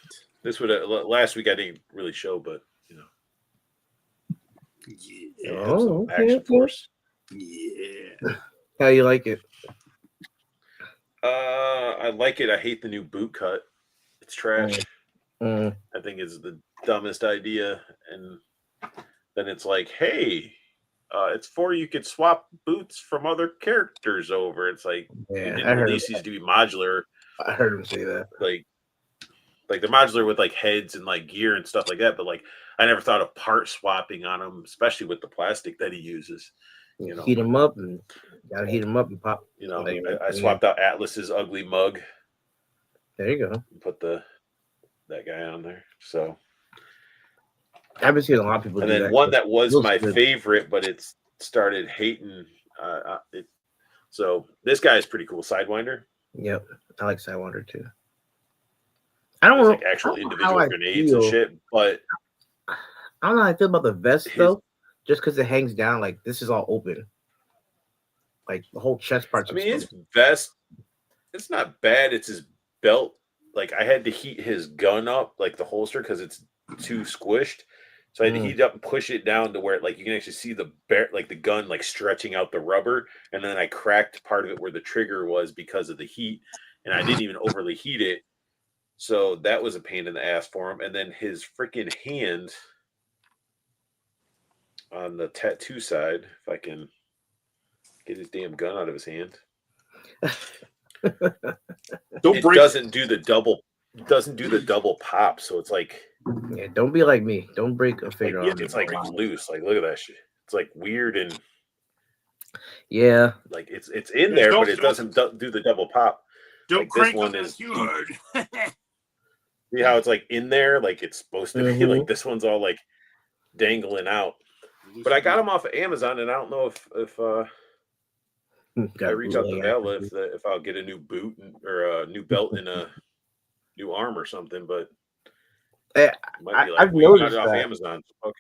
this would last week I didn't really show, but Yeah. Oh, Action okay. Force. Yeah. How you like it? I like it. I hate the new boot cut. It's trash. Mm. I think it's the dumbest idea. And then it's like, hey, it's for you could swap boots from other characters over. It's like Yeah, you I didn't heard release these to be modular. I heard him say that. Like they're modular with like heads and like gear and stuff like that. But like I never thought of part swapping on them, especially with the plastic that he uses. You know, Heat him up and gotta heat him up and pop. you know, Like, I swapped out Atlas's ugly mug. There you go. And put that guy on there. So I've been seeing a lot of people. and do then that. one that was Looks my good. favorite, but it's started hating. So this guy is pretty cool. Sidewinder. Yep, I like Sidewinder too. I don't There's know like actual I don't know individual how I grenades feel. and shit. But I don't know how I feel about the vest His- though. Just because it hangs down, like this is all open. Like the whole chest part's I mean, his exposed. vest, it's not bad. It's his belt. Like I had to heat his gun up, like the holster, because it's too squished. So I had to heat it up and push it down to where like you can actually see the the gun like stretching out the rubber. And then I cracked part of it where the trigger was because of the heat, and I didn't even overly heat it. So that was a pain in the ass for him. And then his freaking hand on the tattoo side, if I can get his damn gun out of his hand. Don't It break. doesn't do the double pop, so it's like Yeah, don't be like me. Don't break a finger on me. it's like loose. Like look at that shit. It's like weird and Yeah, like it's in there, Don't- but it doesn't do the double pop. Don't like, this crank one on that is- too hard. See how it's like in there, like it's supposed to be. Mhm. Like this one's all like dangling out. But I got them off of Amazon, and I don't know if I reach out to Vela if I'll get a new boot or a new belt and a new arm or something. But Eh, it might be like I've we got noticed it off that. Amazon. Okay.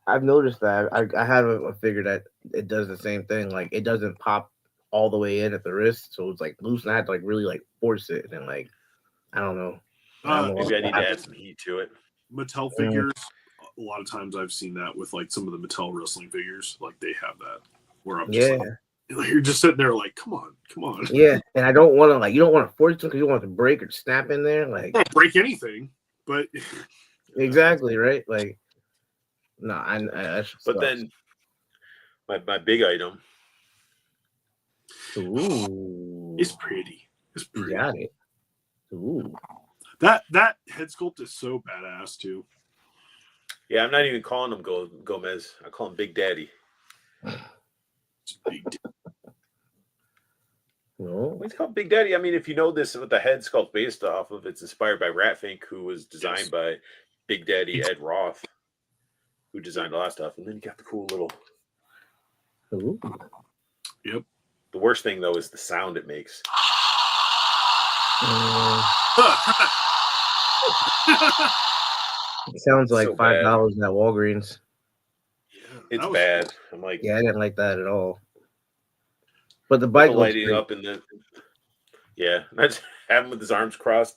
I've noticed that. I have a figure that it does the same thing. Like it doesn't pop all the way in at the wrist, so it's like loose, and I had to like really like force it, and like I don't know. Maybe I need to add some heat to it. Mattel figures. A lot of times I've seen that with like some of the Mattel wrestling figures. Like they have that where I'm just Yeah, like, you're just sitting there like, come on. yeah, and I don't want to like you don't want to force it because you don't want it to break or snap in there. Like Don't break anything, but exactly right. Like no, I But then my big item. ooh, it's pretty. It's you pretty. got it. Ooh, That head sculpt is so badass too. Yeah, I'm not even calling him Gomez. I call him Big Daddy. It's big deal. no, It's called Big Daddy. I mean, if you know this, what the head sculpt based off of, it's inspired by Ratfink, who was designed by Big Daddy Ed Roth, who designed a lot of stuff. And then you got the cool little Ooh. The worst thing though is the sound it makes. It sounds like So bad. $5 at Walgreens. It's that was bad. I'm like, Yeah, I didn't like that at all. But the with bike the looks lighting great. up in the that's have him with his arms crossed.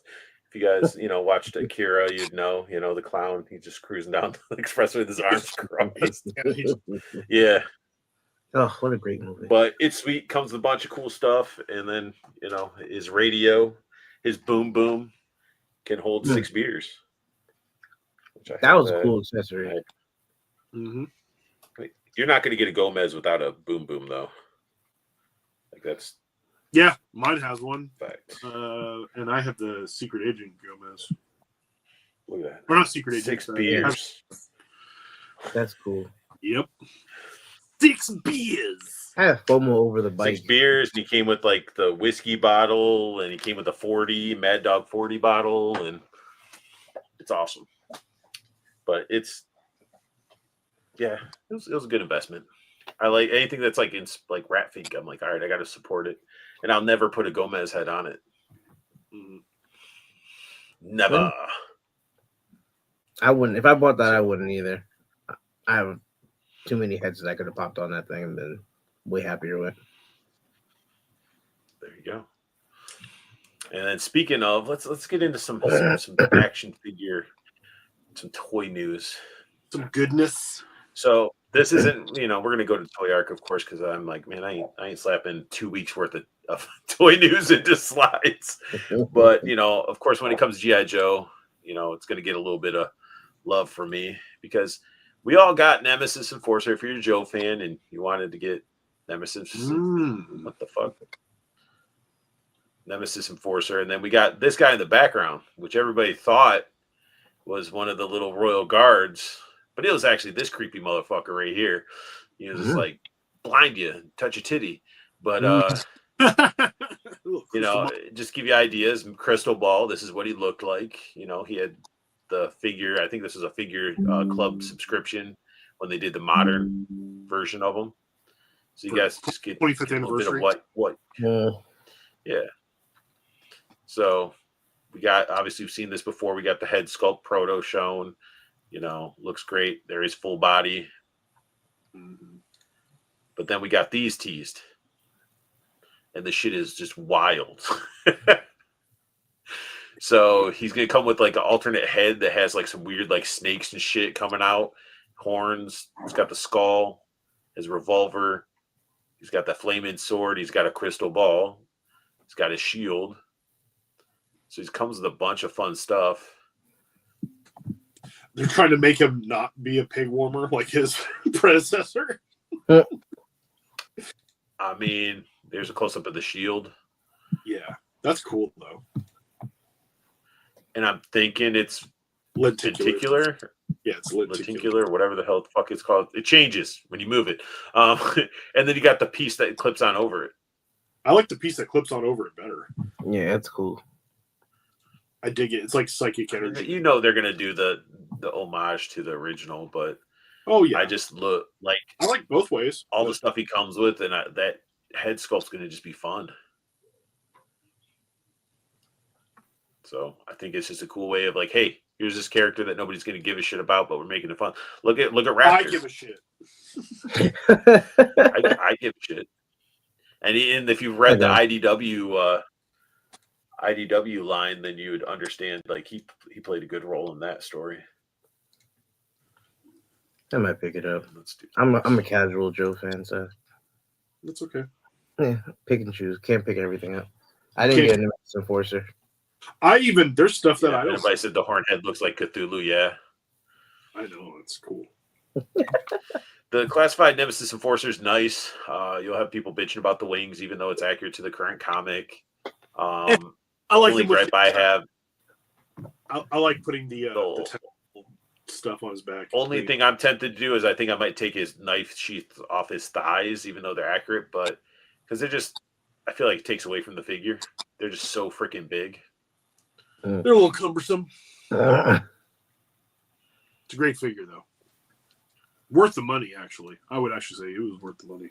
If you guys, watched Akira, you'd know, the clown, he's just cruising down the expressway with his arms crossed. Yeah. Oh, what a great movie. But it's sweet, comes with a bunch of cool stuff, and then, his radio, his boom boom can hold 6 beers. Which I That have was a cool accessory. Mm-hmm. You're not going to get a Gomez without a boom boom, though. Like, that's Yeah, mine has one. fact. And I have the Secret Agent Gomez. Look at that. Or not Secret Agent. 6 beers. That's cool. Yep. 6 beers. I have FOMO over the bike. 6 beers, and he came with like the whiskey bottle, and he came with a 40 Mad Dog 40 bottle, and it's awesome. But it was a good investment. I like anything that's like in like rat fink. I'm like, all right, I got to support it, and I'll never put a Gomez head on it. Mm-hmm. Never. I wouldn't. If I bought that, I wouldn't either. I have too many heads that I could have popped on that thing and been way happier with. There you go. And then speaking of, let's get into some action figure, some toy news. Some goodness. So this isn't, we're gonna go to Toy Arc, of course, because I'm like, man, I ain't slapping 2 weeks worth of toy news into slides. But of course, when it comes to G.I. Joe, it's gonna get a little bit of love for me because we all got Nemesis Enforcer. If you're a Joe fan and you wanted to get Nemesis, what the fuck? Nemesis Enforcer, and then we got this guy in the background, which everybody thought was one of the little royal guards, but it was actually this creepy motherfucker right here. Just like blind you, touch a titty, but just give you ideas. Crystal Ball. This is what he looked like. He had the figure. I think this was a figure club subscription when they did the modern version of them. So you guys just get 25th a little bit anniversary. of what. Yeah. So we got, obviously we've seen this before. We got the head sculpt proto shown, looks great. There is full body. But then we got these teased. And the shit is just wild. So he's going to come with like an alternate head that has like some weird like snakes and shit coming out. Horns. He's got the skull, his revolver. He's got the flaming sword. He's got a crystal ball. He's got his shield. So he comes with a bunch of fun stuff. They're trying to make him not be a pig warmer like his predecessor. I mean, there's a close-up of the shield. Yeah, that's cool, though. And I'm thinking it's lenticular. lenticular. Yeah, it's lenticular, whatever the hell the fuck it's called. It changes when you move it. And then you got the piece that clips on over it. I like the piece that clips on over it better. Yeah, that's cool. I dig it. It's like psychic energy. They're gonna do the homage to the original, but oh yeah, I just look like I like both ways. All the stuff he comes with, and that head sculpt's gonna just be fun. So I think it's just a cool way of like, hey, here's this character that nobody's gonna give a shit about, but we're making it fun. Look at Raptor. I give a shit. I give a shit. And if you've read the IDW line, then you would understand like he played a good role in that story. I might pick it up. I'm a casual Joe fan, so that's okay. Yeah, pick and choose. Can't pick everything up. I didn't get a Nemesis Enforcer. There's stuff that I don't. Everybody said the Hornhead looks like Cthulhu. Yeah, I know, it's cool. The classified Nemesis Enforcer is nice. You'll have people bitching about the wings, even though it's accurate to the current comic. I like only gripe I have. I like putting the stuff on his back. Only thing I'm tempted to do is I think I might take his knife sheath off his thighs, even though they're accurate, but because I feel like it takes away from the figure. They're just so freaking big. They're a little cumbersome. It's a great figure, though. Worth the money, actually. I would actually say it was worth the money.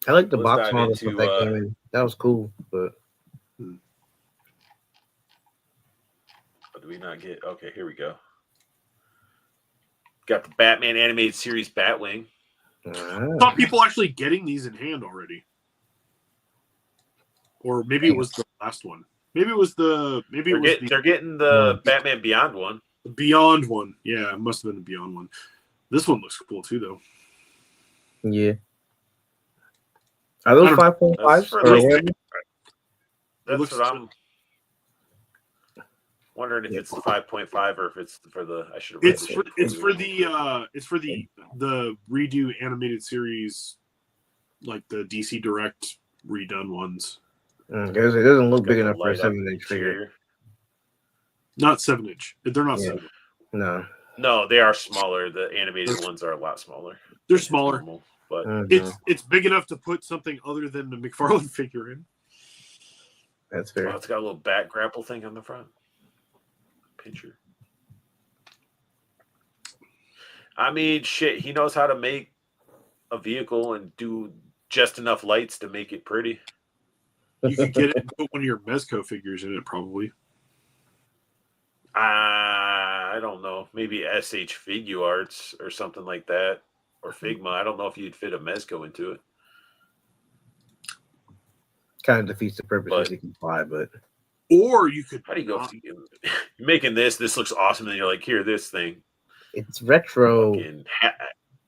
I like the Let's box dive model into, stuff that came in. That was cool, but What did we not get? Okay, here we go. Got the Batman animated series Batwing. I thought people actually getting these in hand already. Or maybe it was the last one. Maybe it was the They're getting the Batman Beyond one. Beyond one. Yeah, it must have been the Beyond one. This one looks cool too, though. yeah. Are those 5.5s? That's looks- what I'm wondering if it's the 5.5 or if it's for the. I should have. It's for the redo animated series, like the DC Direct redone ones. It doesn't look big enough for a 7-inch figure. Not 7-inch. They're not 7. No. No, they are smaller. The animated ones are a lot smaller. They're smaller. Normal, but It's big enough to put something other than the McFarlane figure in. That's fair. it's got a little bat grapple thing on the front. Picture. I mean, shit. He knows how to make a vehicle and do just enough lights to make it pretty. You could get it and put one of your Mezco figures in it, probably. I don't know. Maybe SH Figuarts or something like that, or Figma. I don't know if you'd fit a Mezco into it. Kind of defeats the purpose as you can fly, but or you could. How do you go? You're making this. This looks awesome, and you're like, here, this thing. it's retro.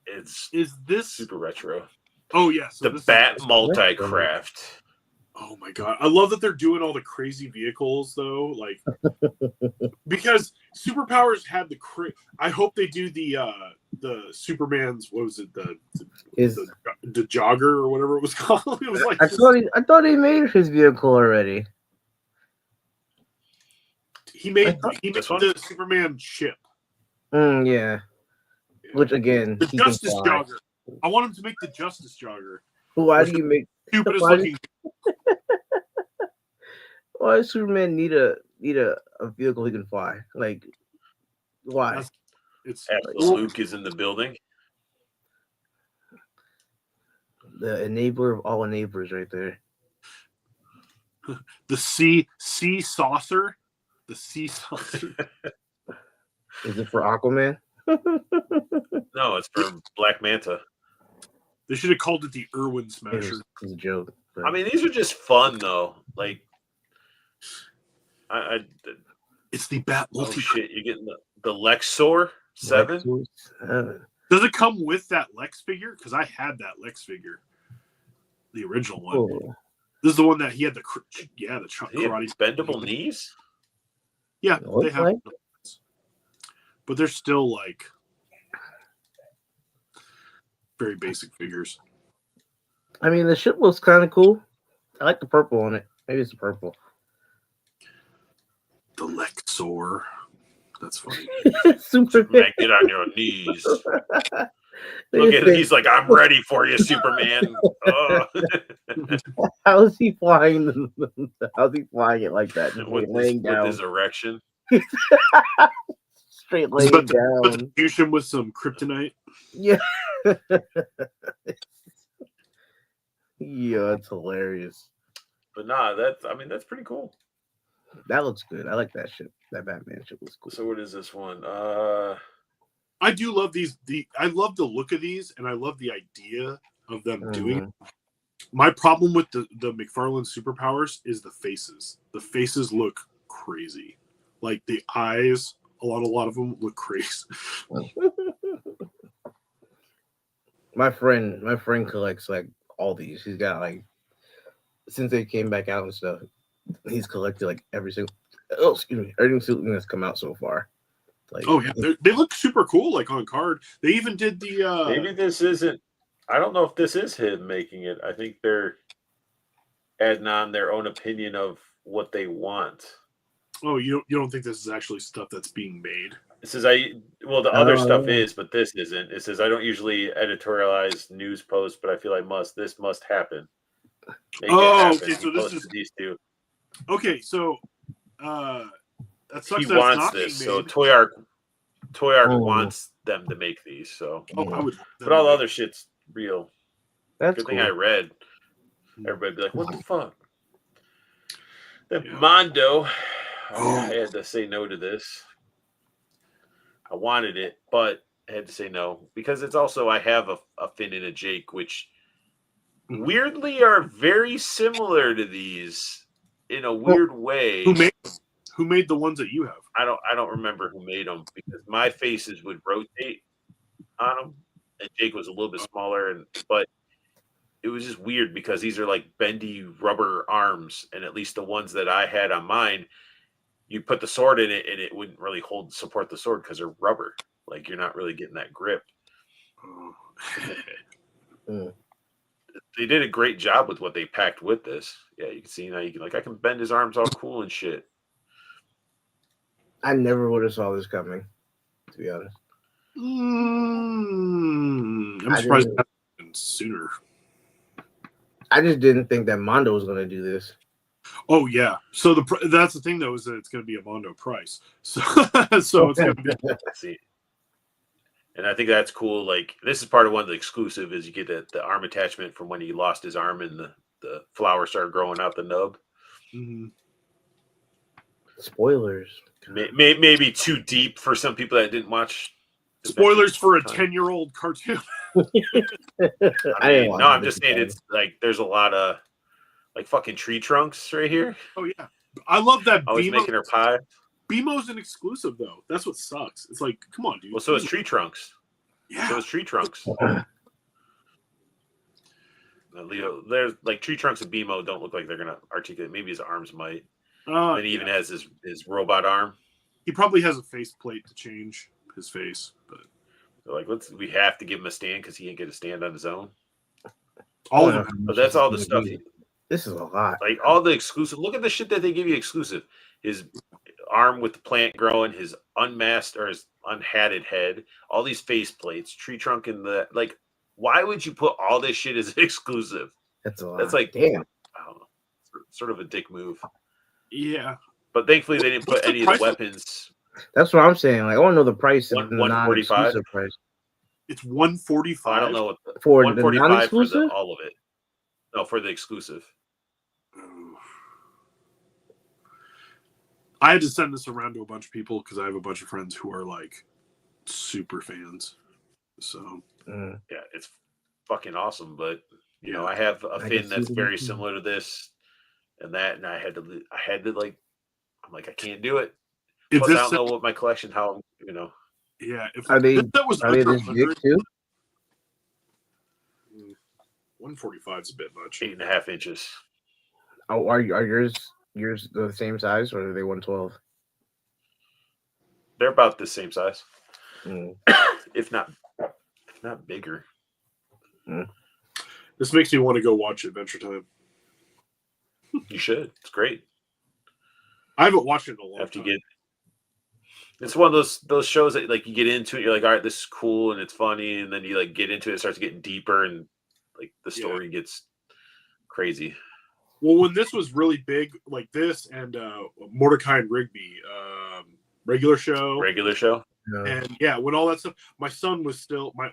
Is this super retro? Oh yeah, so the Bat Multi-Craft. Oh my god, I love that they're doing all the crazy vehicles though, like because Superpowers had the I hope they do the Superman's what was it the jogger or whatever it was called. It was like I thought he made his vehicle already. He made the Superman ship. Yeah. Which again, the Justice Jogger. I want him to make the Justice Jogger. Why do you make stupidest looking? Why does Superman need a vehicle he can fly? Like, why? It's Luke is in the building. The enabler of all enablers, right there. The sea saucer. The sea saucer. Is it for Aquaman? No, it's for Black Manta. They should have called it the Irwin Smasher. It's a joke. But... I mean, these are just fun though. Like, it's the Bat multi. Oh shit! You're getting the Lexor 7. Does it come with that Lex figure? Because I had that Lex figure, the original one. Oh. This is the one that he had the karate bendable knees. Yeah, they have, but they're still like very basic figures. I mean, the ship looks kind of cool. I like the purple on it. Maybe it's the purple. The Lexor. That's funny. Superman, get on your knees. Look at it. He's like, I'm ready for you, Superman. How is he flying? How's he flying it like that? With his erection. Straight laying down. But to douche him with some kryptonite. Yeah. Yeah, it's hilarious. But nah, that's pretty cool. That looks good. I like that shit. That Batman shit was cool. So what is this one? I do love these. I love the look of these, and I love the idea of them doing it. My problem with the McFarlane Superpowers is the faces. The faces look crazy. Like the eyes, a lot of them look crazy. My friend collects like all these. He's got like since they came back out and stuff. He's collected like every single that's come out so far. Like, oh yeah, they look super cool. Like on card, they even did the. Maybe this isn't. I don't know if this is him making it. I think they're adding on their own opinion of what they want. Oh, you don't think this is actually stuff that's being made? It says the other stuff is, but this isn't. It says I don't usually editorialize news posts, but I feel I must. This must happen. Okay, so this is these two. Okay, so that sucks. He wants this. So Toy Arc Toy Ark Oh. wants them to make these, so Oh, I would. but all the other shit's real. That's Good cool. thing I read. Everybody'd be like, "What the fuck?" The Yeah. Mondo. Oh. I had to say no to this. I wanted it, but I had to say no because it's also I have a Finn and a Jake, which weirdly are very similar to these in a weird way. Who made the ones that you have? I don't remember who made them because my faces would rotate on them, and Jake was a little bit smaller, but it was just weird because these are like bendy rubber arms, and at least the ones that I had on mine, you put the sword in it and it wouldn't really support the sword because they're rubber. Like you're not really getting that grip. They did a great job with what they packed with this. Yeah, you can see now I can bend his arms all cool and shit. I never would have saw this coming, to be honest. I'm surprised it happened sooner. I just didn't think that Mondo was going to do this. Oh yeah. So that's the thing though, is that it's going to be a Mondo price. So it's going to be. See, and I think that's cool. Like this is part of one of the exclusive is you get the arm attachment from when he lost his arm and the flower started growing out the nub. Mm-hmm. Spoilers. Maybe too deep for some people that didn't watch. Spoilers for a 10-year-old cartoon. I'm just saying it's like there's a lot of like fucking tree trunks right here. Oh yeah, I love that. Always making her pie. BMO's an exclusive though. That's what sucks. It's like, come on, dude. Well, so is tree trunks. Yeah. So is tree trunks. Leo, there's like tree trunks and BMO don't look like they're gonna articulate. Maybe his arms might. And he even has his robot arm. He probably has a faceplate to change his face, but like we have to give him a stand because he ain't get a stand on his own. All of them. But that's all the stuff. This is a lot. Like all the exclusive. Look at the shit that they give you exclusive. His arm with the plant growing, his unmasked or his unhatted head, all these face plates, tree trunk, and the like. Why would you put all this shit as exclusive? That's a lot. That's like damn. I don't know, sort of a dick move. Yeah. But thankfully they didn't put any of the weapons. That's what I'm saying. Like I want to know the price. $145. Price. It's $145. I don't know what for the $145 non-exclusive. For all of it. No, for the exclusive. I had to send this around to a bunch of people because I have a bunch of friends who are like super fans. So yeah, it's fucking awesome. But you know, I have a Finn that's very similar to this and that, and I had to like, I'm like, I can't do it. Plus, I don't know what my collection, how you know. Yeah, if are they this big too? 145 is a bit much. 8.5 inches. Oh, are yours the same size or are they 112? They're about the same size, if not bigger. This makes me want to go watch Adventure Time. You should. It's great. I haven't watched it in a long time. It's one of those shows that like you get into it, you're like, all right, this is cool and it's funny, and then you like get into it, it starts getting deeper, and like the story gets crazy. Well, when this was really big, like this and Mordecai and Rigby, regular show, and when all that stuff, my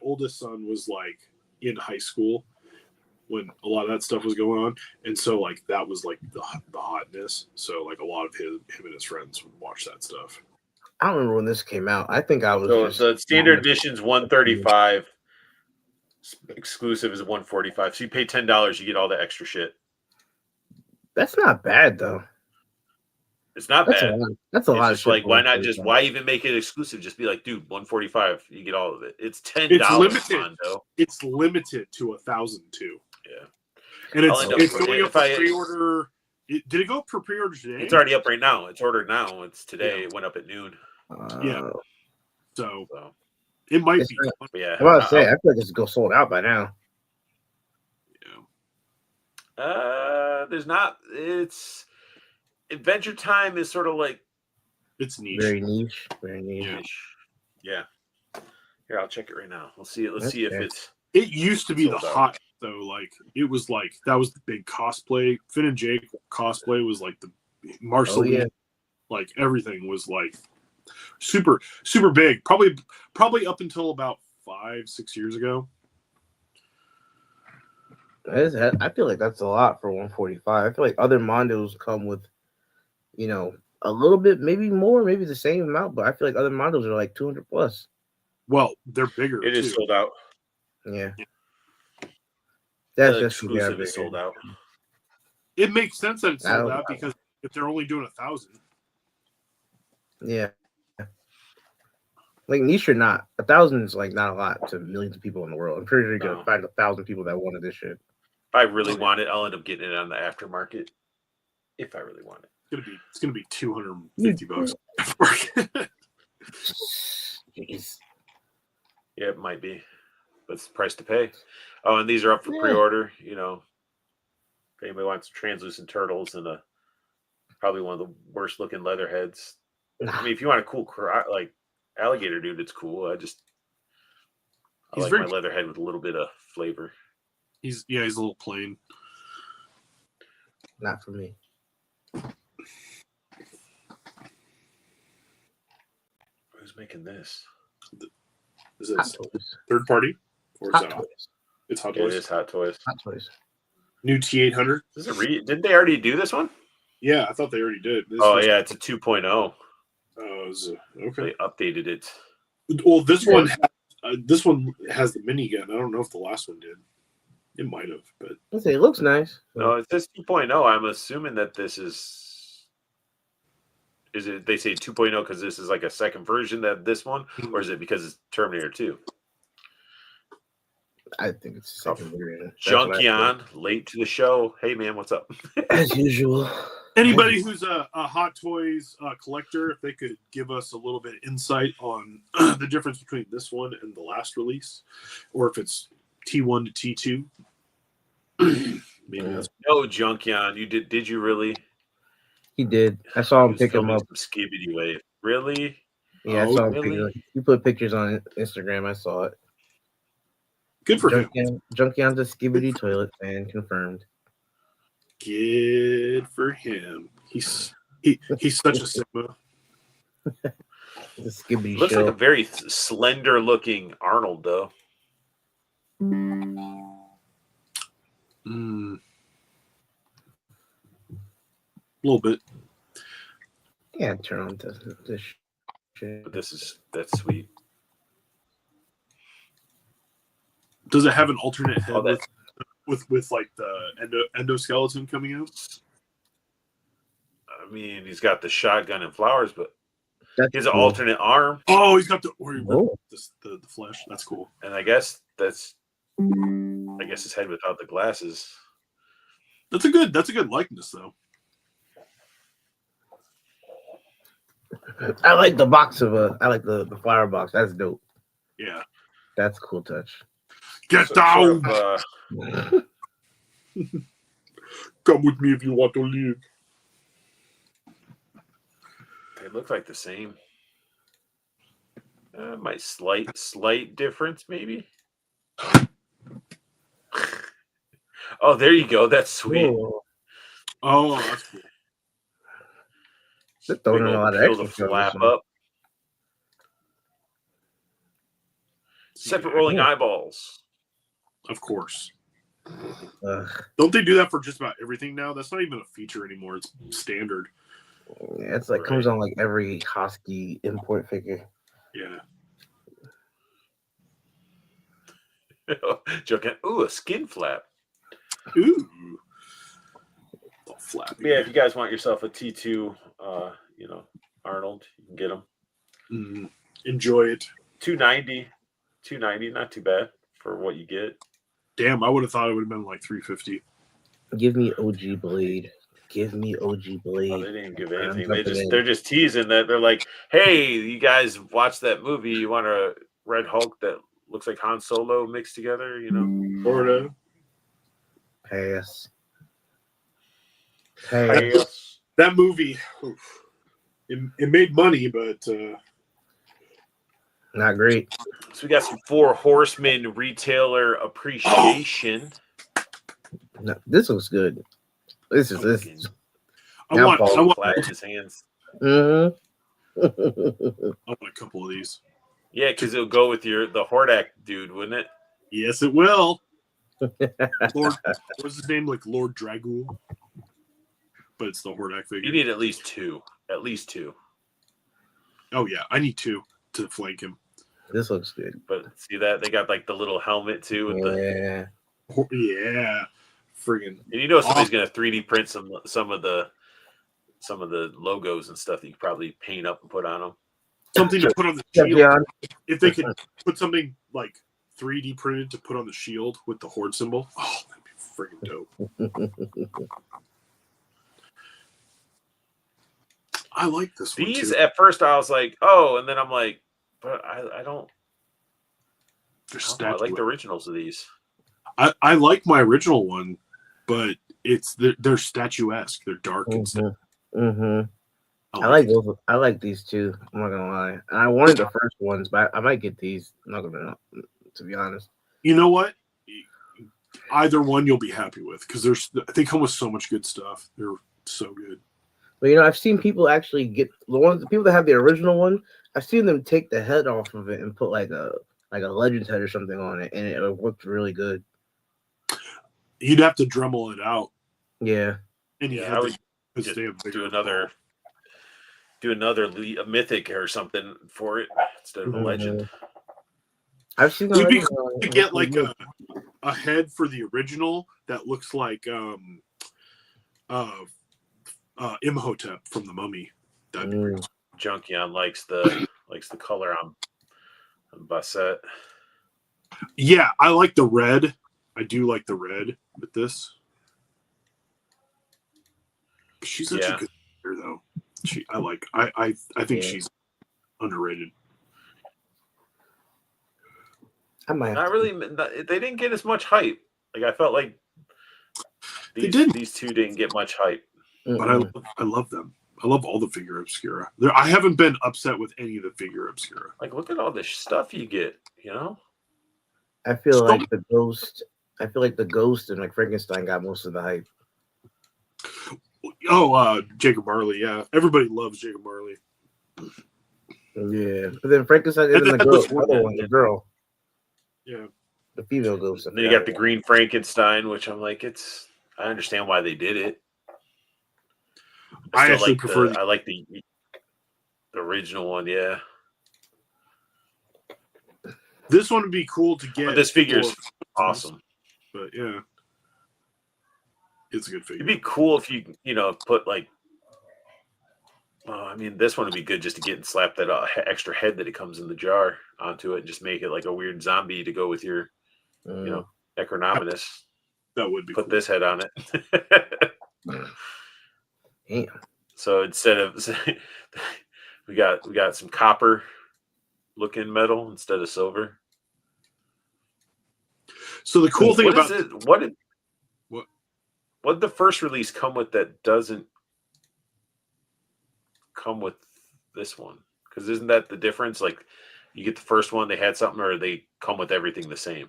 oldest son was like in high school when a lot of that stuff was going on, and so like that was like the hotness. So like a lot of him and his friends would watch that stuff. I don't remember when this came out. I think I was. So the standard edition's $135. Exclusive is $145. So you pay $10, you get all the extra shit. That's not bad though. It's not bad. That's a lot. It's just like why even make it exclusive? Just be like, dude, $145, you get all of it. It's $10. It's limited. It's limited to 1,000 too. Yeah, and it's going up for pre-order. Did it go up for pre-order today? It's already up right now. It's ordered now. It's today. Yeah. It went up at noon. So it might be. Yeah, I was about to say, I feel like it's go sold out by now. Yeah. There's not. It's Adventure Time is sort of like it's niche. Very niche. Very niche. Yeah. Here, I'll check it right now. Let's see it. Let's see if it's. It used to be the hot though. Like it was like that was the big cosplay. Finn and Jake cosplay was like the Marceline. Like everything was like super big. Probably up until about 5-6 years ago. I feel like that's a lot for 145. I feel like other Mondos come with, a little bit, maybe more, maybe the same amount, but I feel like other Mondos are like 200 plus. Well, they're bigger. It is too. sold out. Yeah. The exclusive is sold out. It makes sense that it's sold Oh. out because if they're only doing 1,000. Yeah. Like niche or not, 1,000 is like not a lot to millions of people in the world. I'm pretty sure you're gonna find 1,000 people that wanted this shit. If I really want it, I'll end up getting it on the aftermarket. If I really want it. It's gonna be $250. Jeez. Yeah, it might be. But it's the price to pay. Oh, and these are up for pre-order. If anybody wants translucent turtles and probably one of the worst looking leather heads. I mean, if you want a cool like alligator dude, it's cool. I like my leather head with a little bit of flavor. He's a little plain. Not for me. Who's making this? Is this third party? Or is that it's Hot Toys? It is Hot Toys. Hot Toys. New T800. Didn't they already do this one? Yeah, I thought they already did. Yeah, it's a 2.0. Oh, okay. They updated it. Well, this one has the minigun. I don't know if the last one did. It might have, but It looks nice. No, it says 2.0. I'm assuming that this is it? They say 2.0 because this is like a second version of this one, or is it because it's Terminator 2? I think it's the second version. Junkion, late to the show. Hey man, what's up? As usual. anybody who's a Hot Toys collector, if they could give us a little bit of insight on the difference between this one and the last release, or if it's T1 to T2. Maybe that's No, Junkion. You did you really? He did. I saw him pick him up. Some Skibidi Wave. Really? Yeah, I saw him really? You put pictures on Instagram. I saw it. good for him. Junkion's a Skibidi toilet fan, confirmed. Good for him. He's such a Sigma. The Skibidi Looks show. like a very slender looking Arnold though. A little bit. Yeah, turn on this shit. But that's sweet. Does it have an alternate head Oh, with like the endoskeleton coming out? I mean, he's got the shotgun and flowers, but That's he has an cool. alternate arm. Oh, he's got the Oh. the flesh. That's cool. And I guess his head without the glasses. That's a good likeness though. I like the box I like the flower box. That's dope. Yeah. That's a cool touch. Get So, down. sort of, Come with me if you want to live. they look like the same. My slight difference, maybe. Oh, there you go. That's sweet. Cool. Oh, that's cool. They're throwing in a lot of extra to stuff flap this one. up. Separate rolling eyeballs. Of course. Ugh. Don't they do that for just about everything now? That's not even a feature anymore. It's standard. Yeah, it's like comes on like every Hosky import figure. Yeah. Joking. Ooh, a skin flap. Ooh. All flappy. Yeah, if you guys want yourself a T2, Arnold, you can get them. Enjoy it. $290, not too bad for what you get. Damn, I would have thought it would have been like $350. Give me OG Blade. Give me OG Blade. Oh, they didn't give I'm anything. jumping in. They're just teasing that. They're like, hey, you guys watch that movie? You want a Red Hulk that looks like Han Solo mixed together? Florida. Pass. That movie, it made money, but Not great. So we got some Four Horsemen retailer appreciation. No, this looks good. This. I Now want Flat in his hands. Mm-hmm. want a couple of these. Yeah, because it'll go with the Hordak dude, wouldn't it? Yes, it will. Lord, what's his name? Like Lord Dragul, but it's the Hordak figure. You need at least two. At least two. Oh yeah, I need two to flank him. This looks good. But see that they got like the little helmet too with Yeah. Yeah, friggin'. And you know somebody's gonna 3D print some of the logos and stuff that you probably paint up and put on them. Something to put on the Yeah, shield. yeah. If they could put something like 3D printed to put on the shield with the Horde symbol, oh, that'd be friggin' dope. I like this one These too. at first I was like, oh, and then I'm like, but I don't They're know. I like statuette. the originals of these. I like my original one, but they're statuesque. They're dark and stuff. Mm-hmm. I like those. I like these too. I'm not gonna lie. And I wanted the first ones, but I might get these. I'm not gonna, to be honest. You know what? Either one you'll be happy with because they come with so much good stuff. They're so good. But I've seen people actually get the people that have the original one. I've seen them take the head off of it and put like a Legends head or something on it, and it worked really good. You'd have to Dremel it out, Yeah. and Yeah, I would just they have do another mythic or something for it instead of a legend. I've seen It'd be the cool to get like a head for the original that looks like Imhotep from the Mummy. That'd be pretty cool. Junkion likes the color on Basset. Yeah, I like the red. I do like the red with this. She's such a good player, though. I think she's underrated. I might. Not really. They didn't get as much hype. Like I felt like these two didn't get much hype. But I love them. I love all the Figure Obscura. I haven't been upset with any of the Figure Obscura. Like, look at all this stuff you get. I feel like the Ghost. I feel like the Ghost and like Frankenstein got most of the hype. Oh, Jacob Marley. Yeah, everybody loves Jacob Marley. Yeah, but then Frankenstein is the girl. Yeah, the female Ghost. Then you got the Green Frankenstein, which I'm like, I understand why they did it. I actually prefer. I like the original one. Yeah, this one would be cool to get. But this figure is awesome. But yeah, it's a good figure. It'd be cool if you put like. I mean, this one would be good just to get and slap that extra head that it comes in the jar onto it, and just make it like a weird zombie to go with your, Necronominus. That would be put cool. this head on it. Damn. So instead of we got some copper looking metal instead of silver. So the cool thing about what did the first release come with that doesn't come with this one? Because isn't that the difference? Like you get the first one, they had something, or they come with everything the same?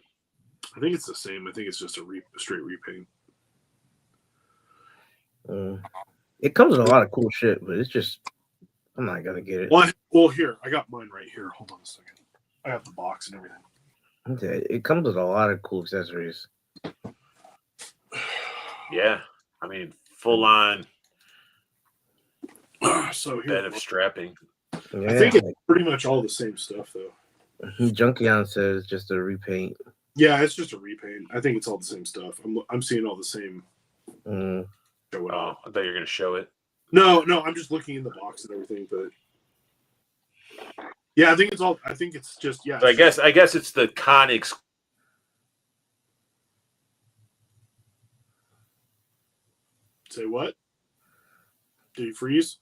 I think it's the same. I think it's just a straight repaint. It comes with a lot of cool shit, but it's just I'm not gonna get it. Well, here I got mine right here. Hold on a second. I have the box and everything. Okay, it comes with a lot of cool accessories. Yeah, I mean, full on So bed of strapping. Yeah. I think it's pretty much all the same stuff, though. Junkion says just a repaint. Yeah, it's just a repaint. I think it's all the same stuff. I'm seeing all the same. Oh, I thought you were gonna show it. No, I'm just looking in the box and everything, but yeah, I think it's all. I think it's just So I guess it's the Conix. Say what? Did you freeze?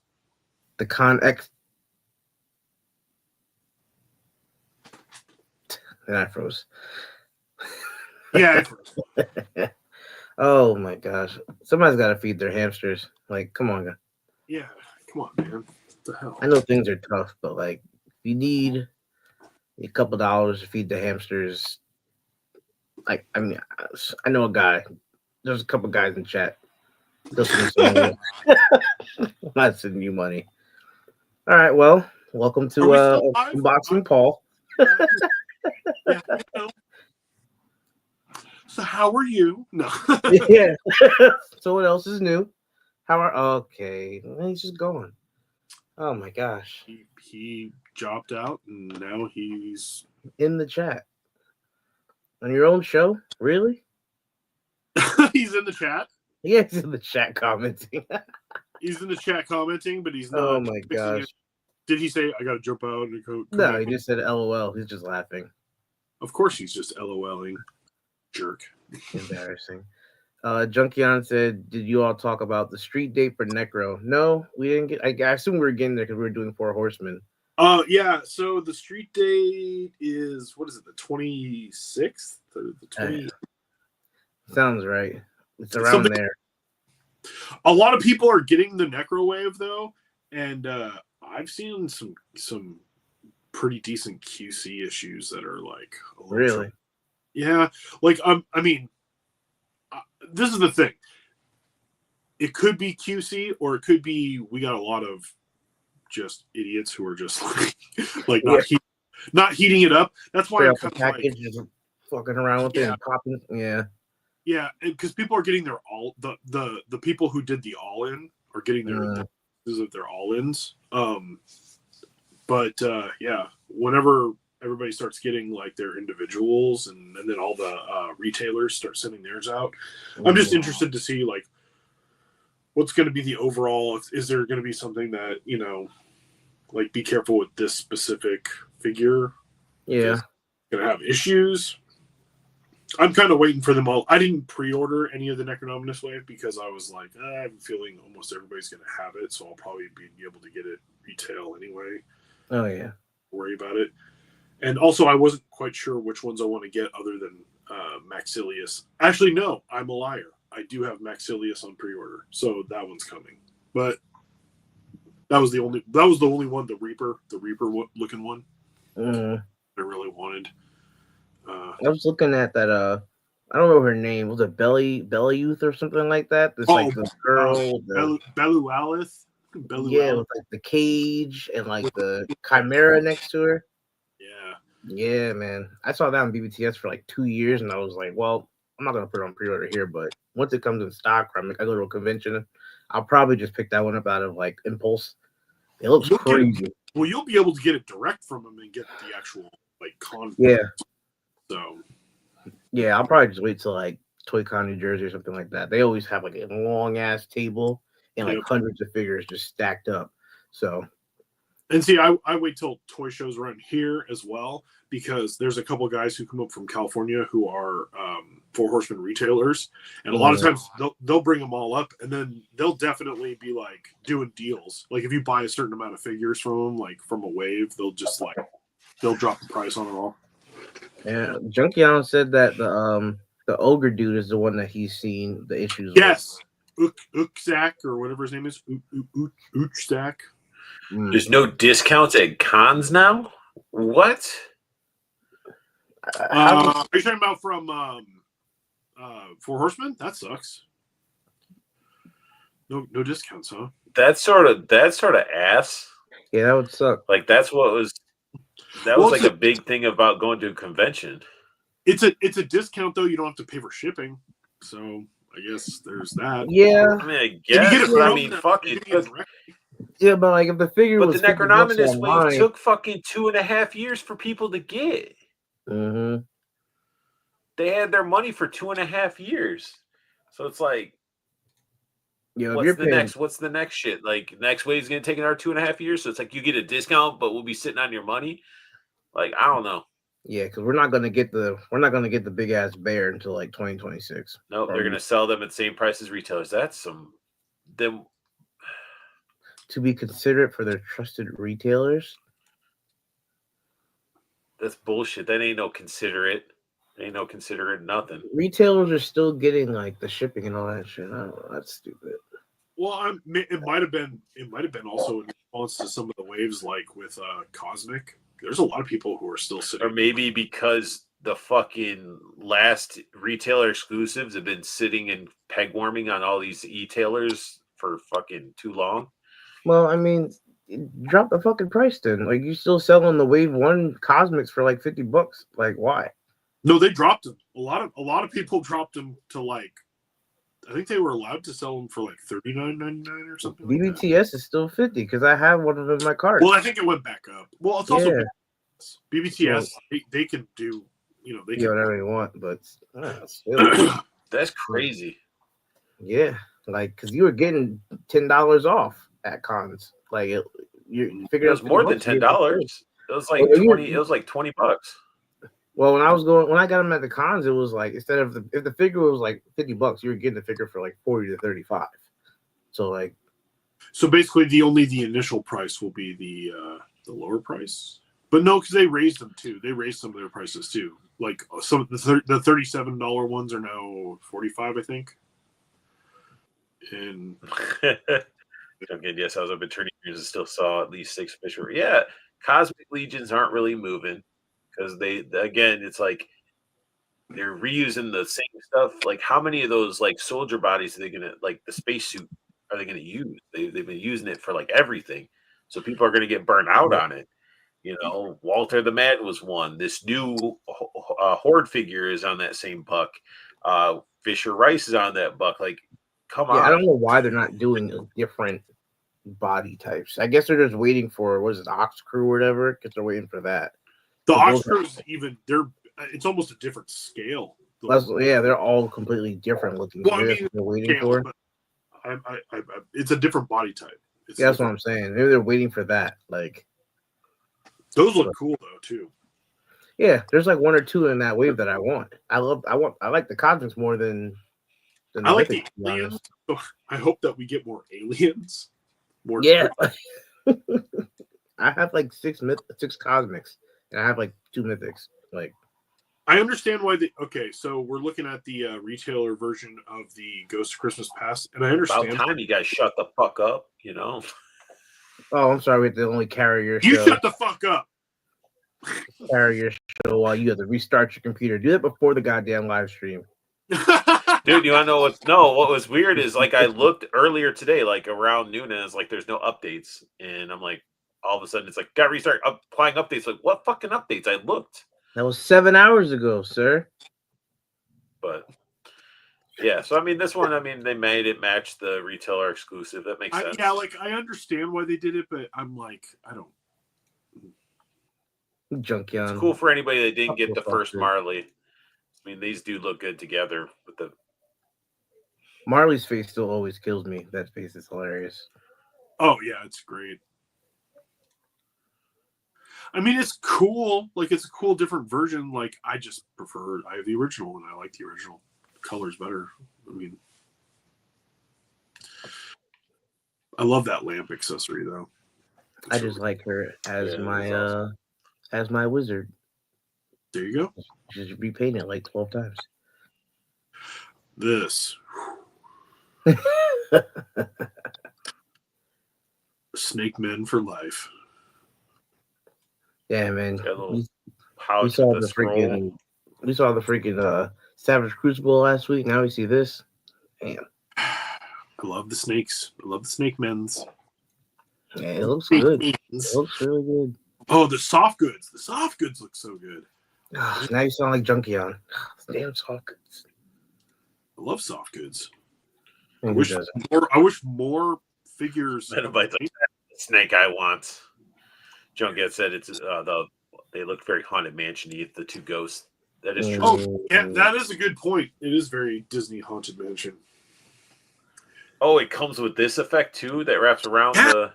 The Con X. And I froze. Yeah, I froze. Oh my gosh. Somebody's got to feed their hamsters. Like, come on, guys. Yeah, come on, man. What the hell? I know things are tough, but like, if you need a couple dollars to feed the hamsters, like, I mean, I know a guy. There's a couple guys in chat. I'm not sending you money. All right, well, welcome Are to we still live? Unboxing Paul. Yeah, you know. So how are you? No. Yeah. So what else is new? How are okay? He's just gone. Oh my gosh. he dropped out and now he's In the chat. On your own show? Really? he's in the chat. Yeah, he's in the chat commenting. He's in the chat commenting, but he's not Oh my fixing gosh. it. Did he say I gotta jump out and go? Come No, back? he just said LOL. He's just laughing. Of course he's just LOLing. Jerk. Embarrassing. Junkion said, "Did you all talk about the street date for Necro?" No, we didn't get. I assume we were getting there because we were doing Four Horsemen. Yeah, so the street date is what is it, the 26th? Or the 20 Sounds right. It's around something. there. A lot of people are getting the Necro Wave though, and I've seen some pretty decent QC issues that are like a little Really? yeah, like I mean, this is the thing. It could be QC or it could be we got a lot of just idiots who are just like not heating it up. That's why I'm The kind of like, package just fucking around with it and popping. Yeah. yeah, because people are getting their all the people who did the all in are getting their their all ins. But yeah, whenever everybody starts getting like their individuals and then all the retailers start sending theirs out, I'm just interested to see like what's going to be the overall. Is there going to be something that like be careful with this specific figure? Yeah. Going to have issues. I'm kind of waiting for them all. I didn't pre-order any of the Necronominus Wave because I was like, I have a feeling almost everybody's going to have it, so I'll probably be able to get it retail anyway. Oh yeah. Worry about it. And also, I wasn't quite sure which ones I want to get other than Maxilius. Actually, no, I'm a liar. I do have Maxilius on pre-order, so that one's coming. But that was the only one, the Reaper looking one. I really wanted. I was looking at that. I don't know her name. Was it Belly Youth or something like that? This like the girl, Belualis. Yeah, with like the cage and like the chimera next to her. Yeah. Yeah, man. I saw that on BBTS for like 2 years, and I was like, well, I'm not gonna put it on pre-order here, but once it comes in stock, or I go to a convention, I'll probably just pick that one up out of like impulse. It looks crazy. You'll be able to get it direct from them and get the actual like con. Yeah. So. Yeah, I'll probably just wait till like ToyCon New Jersey or something like that. They always have like a long ass table and like hundreds of figures just stacked up. So. And see, I wait till toy shows around here as well because there's a couple of guys who come up from California who are Four Horsemen retailers, and a lot of times they'll bring them all up, and then they'll definitely be like doing deals. Like if you buy a certain amount of figures from them, like from a wave, they'll drop the price on it all. Yeah, Junkion said that the ogre dude is the one that he's seen the issues. Yes, Ukzak or whatever his name is, Uchzak. There's no discounts at cons now? What? Are you talking about from Four Horsemen? That sucks. No discounts, huh? That's sort of ass. Yeah, that would suck. Like that's what was was like a big thing about going to a convention. It's a discount though. You don't have to pay for shipping, so I guess there's that. Yeah, I mean, I guess, but I mean, fuck it. Yeah, but like if the figure but was the Necronominus Wave took fucking 2.5 years for people to get. Mm-hmm. They had their money for 2.5 years, so it's like, yeah, what's the next shit? Like next wave's gonna take another 2.5 years, so it's like you get a discount, but we'll be sitting on your money. Like I don't know. Yeah, because we're not gonna get the big ass bear until like 2026. No, they're gonna sell them at the same price as retailers. That's some them. To be considerate for their trusted retailers. That's bullshit. That ain't no considerate. Ain't no considerate nothing. Retailers are still getting like the shipping and all that shit. I don't know. That's stupid. Well, it might have been also in response to some of the waves, like with Cosmic. There's a lot of people who are still sitting. Or maybe because the fucking last retailer exclusives have been sitting and peg warming on all these e-tailers for fucking too long. Well, I mean, drop the fucking price then. Like you still selling the Wave 1 Cosmics for like $50. Like why? No, they dropped them. A lot of people dropped them to like. I think they were allowed to sell them for like $39.99 or something like that. BBTS is still 50 because I have one of them in my cart. Well, I think it went back up. Well, it's also Yeah. BBTS. They can do, they Yeah, can. whatever you want, but still, That's crazy. yeah, like because you were getting $10 off at cons. Like you It figured was more than $10. It was like Oh, you- 20. It was like $20. Well, when I got them at the cons, it was like instead of if the figure was like $50, you were getting the figure for like 40 to 35. So like, So basically, the initial price will be the lower price. But no, because they raised them too. They raised some of their prices too. Like some of the $37 ones are now 45, I think. And Okay, yes, I was up at Turning News and still saw at least 6 official. Yeah, Cosmic Legions aren't really moving because again, it's like they're reusing the same stuff. Like, how many of those like soldier bodies are they gonna like the spacesuit are they gonna use? They've been using it for like everything, so people are gonna get burnt out on it. Walter the Man was one. This new Horde figure is on that same buck. Fisher Rice is on that buck. Like, come on. I don't know why they're not doing different body types. I guess they're just waiting for Ox Crew or whatever because they're waiting for that. the So Ox those Crews it's almost a different scale. they're all completely different looking. Well, I That's mean, what they're waiting scale, for. but it's a different body type. Yeah, that's what I'm saying. Maybe they're waiting for that. Like, Those look cool though too. yeah, there's like one or two in that wave that I want. I like the Cosmics more than I like the Mythics, to be aliens. honest. So I hope that we get more aliens. More Yeah. I have like six Cosmics and I have like 2 Mythics. Like, I understand why so we're looking at the retailer version of the Ghost of Christmas Past, and I understand. About time you guys shut the fuck up, oh, I'm sorry, we have to only carry your You show. shut the fuck up. Carry your show while you have to restart your computer. Do that before the goddamn live stream. Dude, you want to know what was weird is like I looked earlier today, like around noon, and it's like there's no updates, and I'm like, all of a sudden it's like got restart applying updates. Like, what fucking updates? I looked, That was 7 hours ago, sir. but yeah. So I mean, this one, they made it match the retailer exclusive. That makes sense. Yeah, like I understand why they did it, but I'm like, I don't. Junkion. It's cool for anybody that didn't get the Fuck first you. Marley. I mean, these do look good together with the. Marley's face still always kills me. That face is hilarious. Oh yeah, it's great. I mean, it's cool. Like, it's a cool, different version. Like, I have the original, and I like the original. The color's better. I mean, I love that lamp accessory though. I just like her as awesome. as my wizard. There you go. Just repaint it like 12 times. This Snake Men for life. Yeah, man. We saw the freaking Savage Crucible last week. Now we see this. Damn. I love the snakes. I love the Snake Men's. Yeah, it looks good. It looks really good. Oh, the soft goods. The soft goods look so good. Now you sound like Junkion. Damn soft goods. I love soft goods. I wish more figures. Metabytes like that snake I want. Junket said it's they look very Haunted Mansion-y, the 2 ghosts. That is true. Oh, yeah, that is a good point. It is very Disney Haunted Mansion. Oh, it comes with this effect too that wraps around the.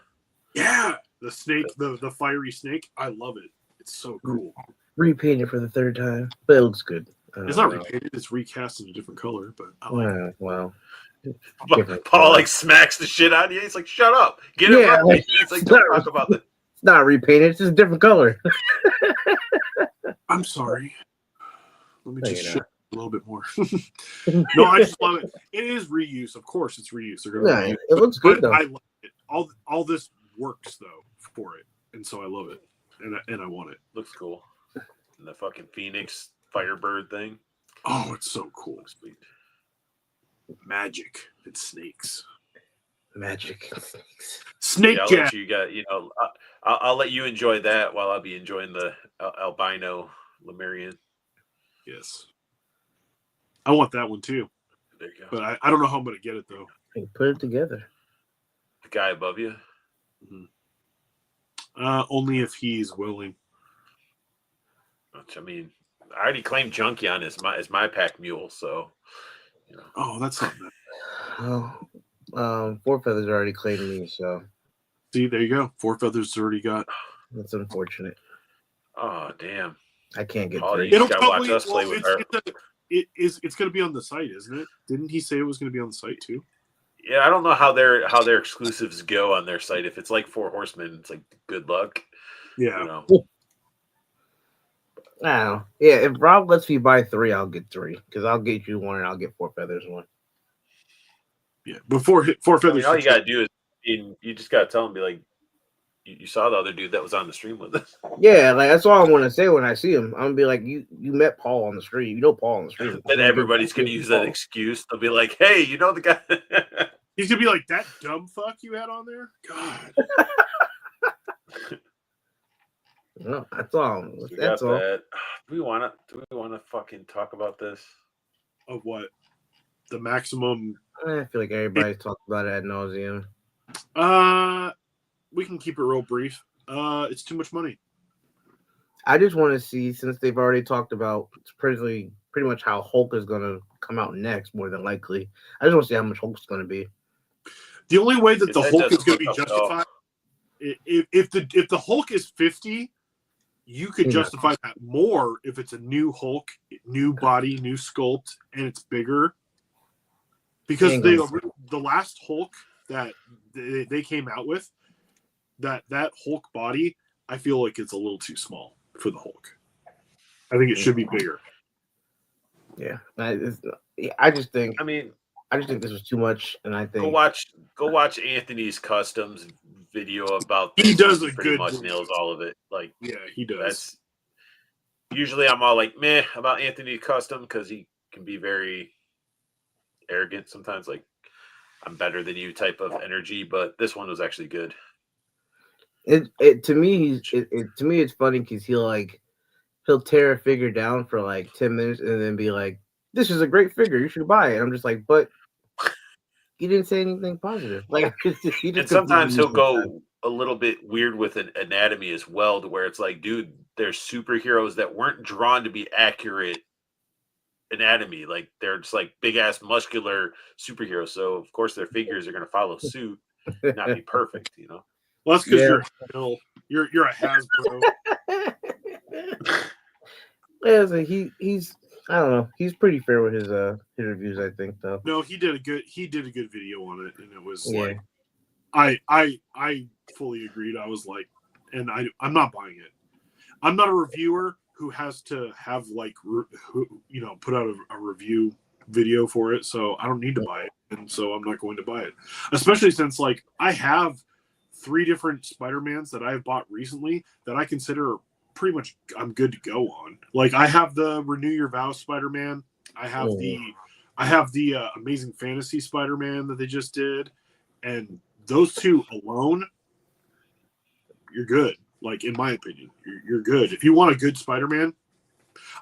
Yeah, the snake, the fiery snake. I love it. It's so cool. Repainted for the 3rd time, but it looks good. It's not repainted; it's recast in a different color. But I like it. Well, Paul like smacks the shit out of you. He's like, "Shut up, get it right." Like, He's like, "Don't talk about it." It's not repainted; it's just a different color. I'm sorry. Let me just shit a little bit more. No, I just love it. It is reuse, of course. It's reuse. They're gonna reuse it looks good though. I love it. All this works though for it, and so I love it, and I want it. Looks cool. And the fucking Phoenix Firebird thing. Oh, it's so cool. Sweet. Magic and snakes. Magic. Snake I'll Cat. let you got. I'll let you enjoy that while I'll be enjoying the albino Lemurian. Yes. I want that one too. There you go. But I don't know how I'm going to get it, though. Hey, put it together. The guy above you. Only if he's willing. Which, I mean, I already claimed Junkion as my pack mule, so Oh, that's not bad. Well, Four Feathers already claimed me, so See, there you go. Four Feathers already got. that's unfortunate. Oh damn! I can't get Oh, three. you just gotta watch us play with our. It's going to be on the site, isn't it? Didn't he say it was going to be on the site too? Yeah, I don't know how their exclusives go on their site. If it's like Four Horsemen, it's like good luck. Yeah. You know. I don't know. Yeah, if Rob lets me buy three, I'll get three because I'll get you one and I'll get Four Feathers one. Yeah. Before Four I Feathers. mean, all you gotta do is you just gotta tell him, be like, you saw the other dude that was on the stream with us. Yeah, like that's all I'm gonna say when I see him. I'm gonna be like, you met Paul on the street. You know Paul on the street. Then everybody's gonna use that excuse. They'll be like, "Hey, you know the guy." He's gonna be like, that dumb fuck you had on there. God. No, that's all. We That's got all. that. Do we want to fucking talk about this? Of what? The maximum. I feel like everybody's talked about it ad nauseum. We can keep it real brief. It's too much money. I just want to see, since they've already talked about pretty much how Hulk is gonna come out next, more than likely. I just want to see how much Hulk's gonna be. The only way that the That Hulk is doesn't going to be look up at all. justified, if the Hulk is 50, you could Yeah. justify that more if it's a new Hulk, new body, new sculpt, and it's bigger. Because Ain't the last Hulk that they came out with, that Hulk body, I feel like it's a little too small for the Hulk. I think it should be bigger. Yeah, I just think I mean, this was too much, and I think go watch Anthony's customs video about He this. does a pretty good much job. nails all of it. Like, Yeah, he does. that's usually I'm all like meh about Anthony Custom because he can be very arrogant sometimes, like I'm better than you type of energy, but this one was actually good. to me it's funny because he'll tear a figure down for like 10 minutes and then be like, "This is a great figure, you should buy it." And I'm just like, but he didn't say anything positive. Like, he just And sometimes he'll completely- go a little bit weird with an anatomy as well, to where it's like, dude, there's superheroes that weren't drawn to be accurate anatomy. Like, they're just like big ass muscular superheroes. So of course their figures are going to follow suit, not be perfect, you know. Well, that's because Yeah. you're a Hasbro. Yeah, so he's I don't know. He's pretty fair with his reviews, I think, though. No, he did a good video on it, and it was Yeah. like I fully agreed. I was like, and I'm not buying it. I'm not a reviewer who has to have like put out a review video for it, so I don't need to buy it, and so I'm not going to buy it. Especially since like I have 3 different Spider-Mans that I've bought recently that I consider pretty much I'm good to go on. Like I have the Renew Your Vows Spider-Man. I have the Amazing Fantasy Spider-Man that they just did, and those 2 alone, you're good. Like in my opinion, you're good. If you want a good Spider-Man,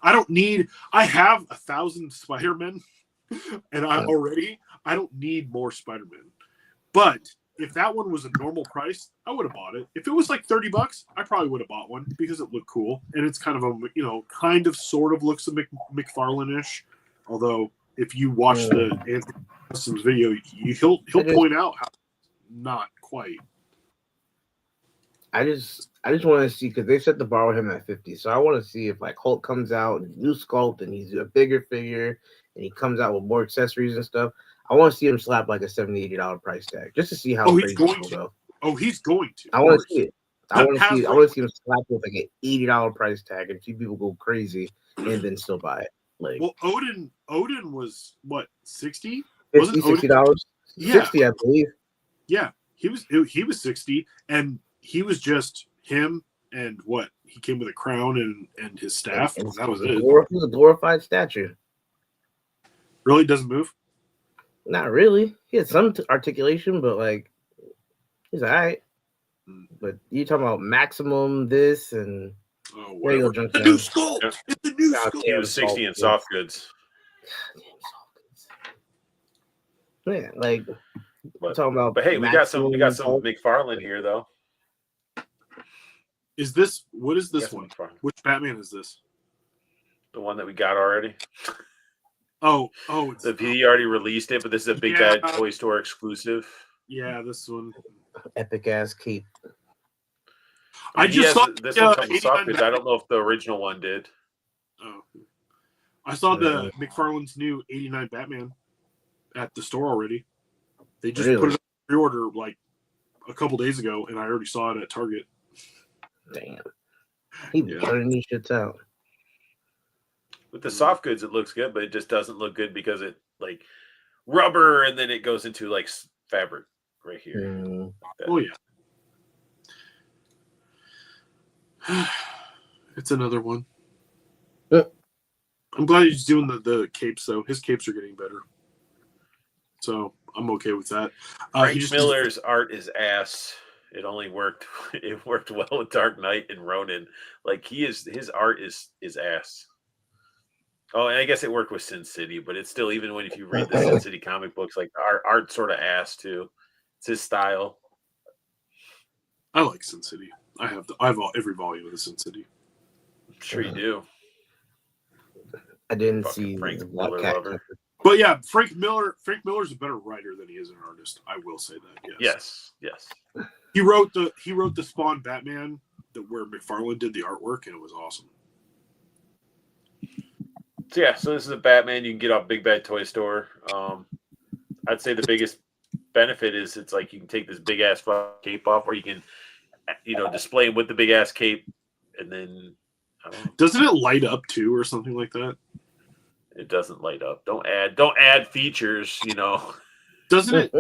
I have 1,000 Spider-Men, and I don't need more Spider-Man. But if that one was a normal price, I would have bought it. If it was like $30, I probably would have bought one because it looked cool. And it's kind of a, sort of looks a McFarlane-ish. Although, if you watch the Anthony Customs video, he'll point out how not quite. I just want to see, because they set the bar with him at 50. So I want to see if like Hulk comes out, new sculpt, and he's a bigger figure, and he comes out with more accessories and stuff. I want to see him slap like a $70, $80 price tag just to see how crazy he'll go. Oh, he's going to. I want to see it. I want to see him slap with like an $80 price tag and see people go crazy and then still buy it. Like, well, Odin was what, 60? $50, $60? Yeah. 60, I believe. Yeah, he was 60, and he was just him and what? He came with a crown and his staff. And that was it. It was a glorified statue. Really doesn't move? Not really. He had some articulation, but like he's all right. But you talking about maximum this and Oh, there you whatever. go, The Junkyard. new sculpt. Yep. It's the new God sculpt. He was 60 in soft goods. Yeah, like But, talking about. hey, we got some maximum McFarlane here though. Is this what is We this got some one? McFarlane. Which Batman is this? The one that we got already. Oh, it's He already released it, but this is a Big Yeah. Bad Toy Store exclusive. yeah, this one. epic ass cape. I He just has- saw this one comes 89 with soft goods. I don't know if the original one did. Oh. I saw the McFarlane's new 89 Batman at the store already. They just Really? put it on pre-order like a couple days ago, and I already saw it at Target. Damn. He be Yeah. turning these shits out. With the soft goods, it looks good, but it just doesn't look good because it like rubber and then it goes into like fabric right here. Mm. Oh yeah. It's another one. Yeah. I'm glad he's doing the capes though. His capes are getting better. So I'm okay with that. Frank Miller's art is ass. It only worked. It worked well with Dark Knight and Ronin. Like his art is ass. Oh, and I guess it worked with Sin City, but it's still even when if you read the Sin City comic books, like art sort of ass too. It's his style. I like Sin City. I have every volume of the Sin City. I'm sure you do. I didn't Fucking see Frank the Black Miller Cat. lover. But yeah, Frank Miller's a better writer than he is an artist. I will say that. Yes. He wrote the Spawn Batman where McFarlane did the artwork, and it was awesome. So this is a Batman you can get off Big Bad Toy Store. I'd say the biggest benefit is it's like you can take this big ass cape off, or you can, display him with the big ass cape, and then I don't know. Doesn't it light up too, or something like that? It doesn't light up. Don't add features. Doesn't it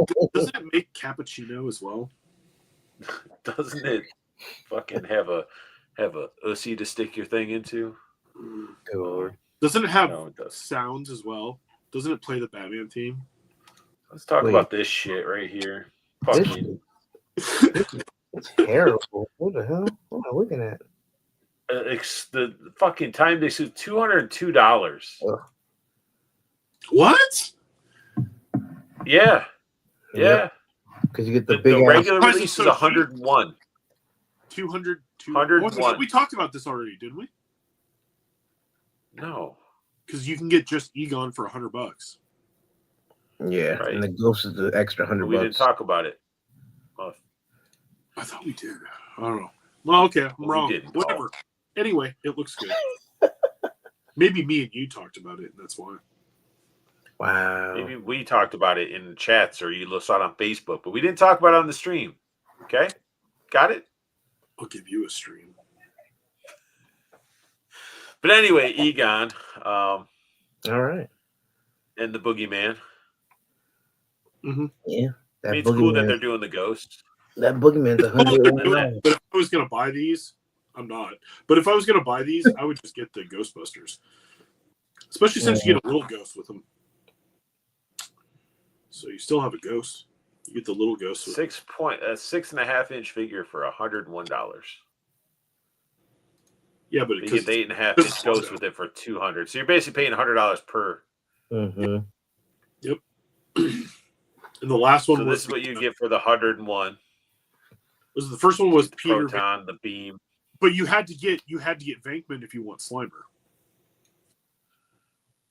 make cappuccino as well? Doesn't it fucking have a ussy to stick your thing into? Good Lord. Doesn't it have No, it doesn't. sounds as well? Doesn't it play the Batman theme? Let's talk Wait. about this shit right here. This Fucking It's terrible. What the hell? What am I looking at? the fucking time they sued $202. What? Yeah. Because you get the The big ass. regular Price is release so is 101. 200. 101. We talked about this already, didn't we? No. Because you can get just Egon for $100. Yeah, Right. and the ghost is the extra $100. We didn't talk about it. I thought we did. I don't know. Well, okay, I'm We wrong. didn't. Whatever. Anyway, it looks good. Maybe me and you talked about it, and that's why. Wow. Maybe we talked about it in chats or you saw it on Facebook, but we didn't talk about it on the stream. Okay? Got it? I'll give you a stream. But anyway, Egon All right. and the Boogeyman. Yeah. I mean, it's cool that they're doing the ghost. That boogeyman's But 101. if I was gonna buy these, I'm not. But if I was gonna buy these, I would just get the Ghostbusters, especially since you get a little ghost with them. So you still have a ghost. You get the little ghost. With 6.5 inch figure for $101. Yeah, but You get the 8.5 inch ghost with it for $200. So you're basically paying $100 per. Mm-hmm. And the last one So was this is what you get for the 101. Was the first one was Peter, Proton, the beam. but you had to get Venkman if you want Slimer.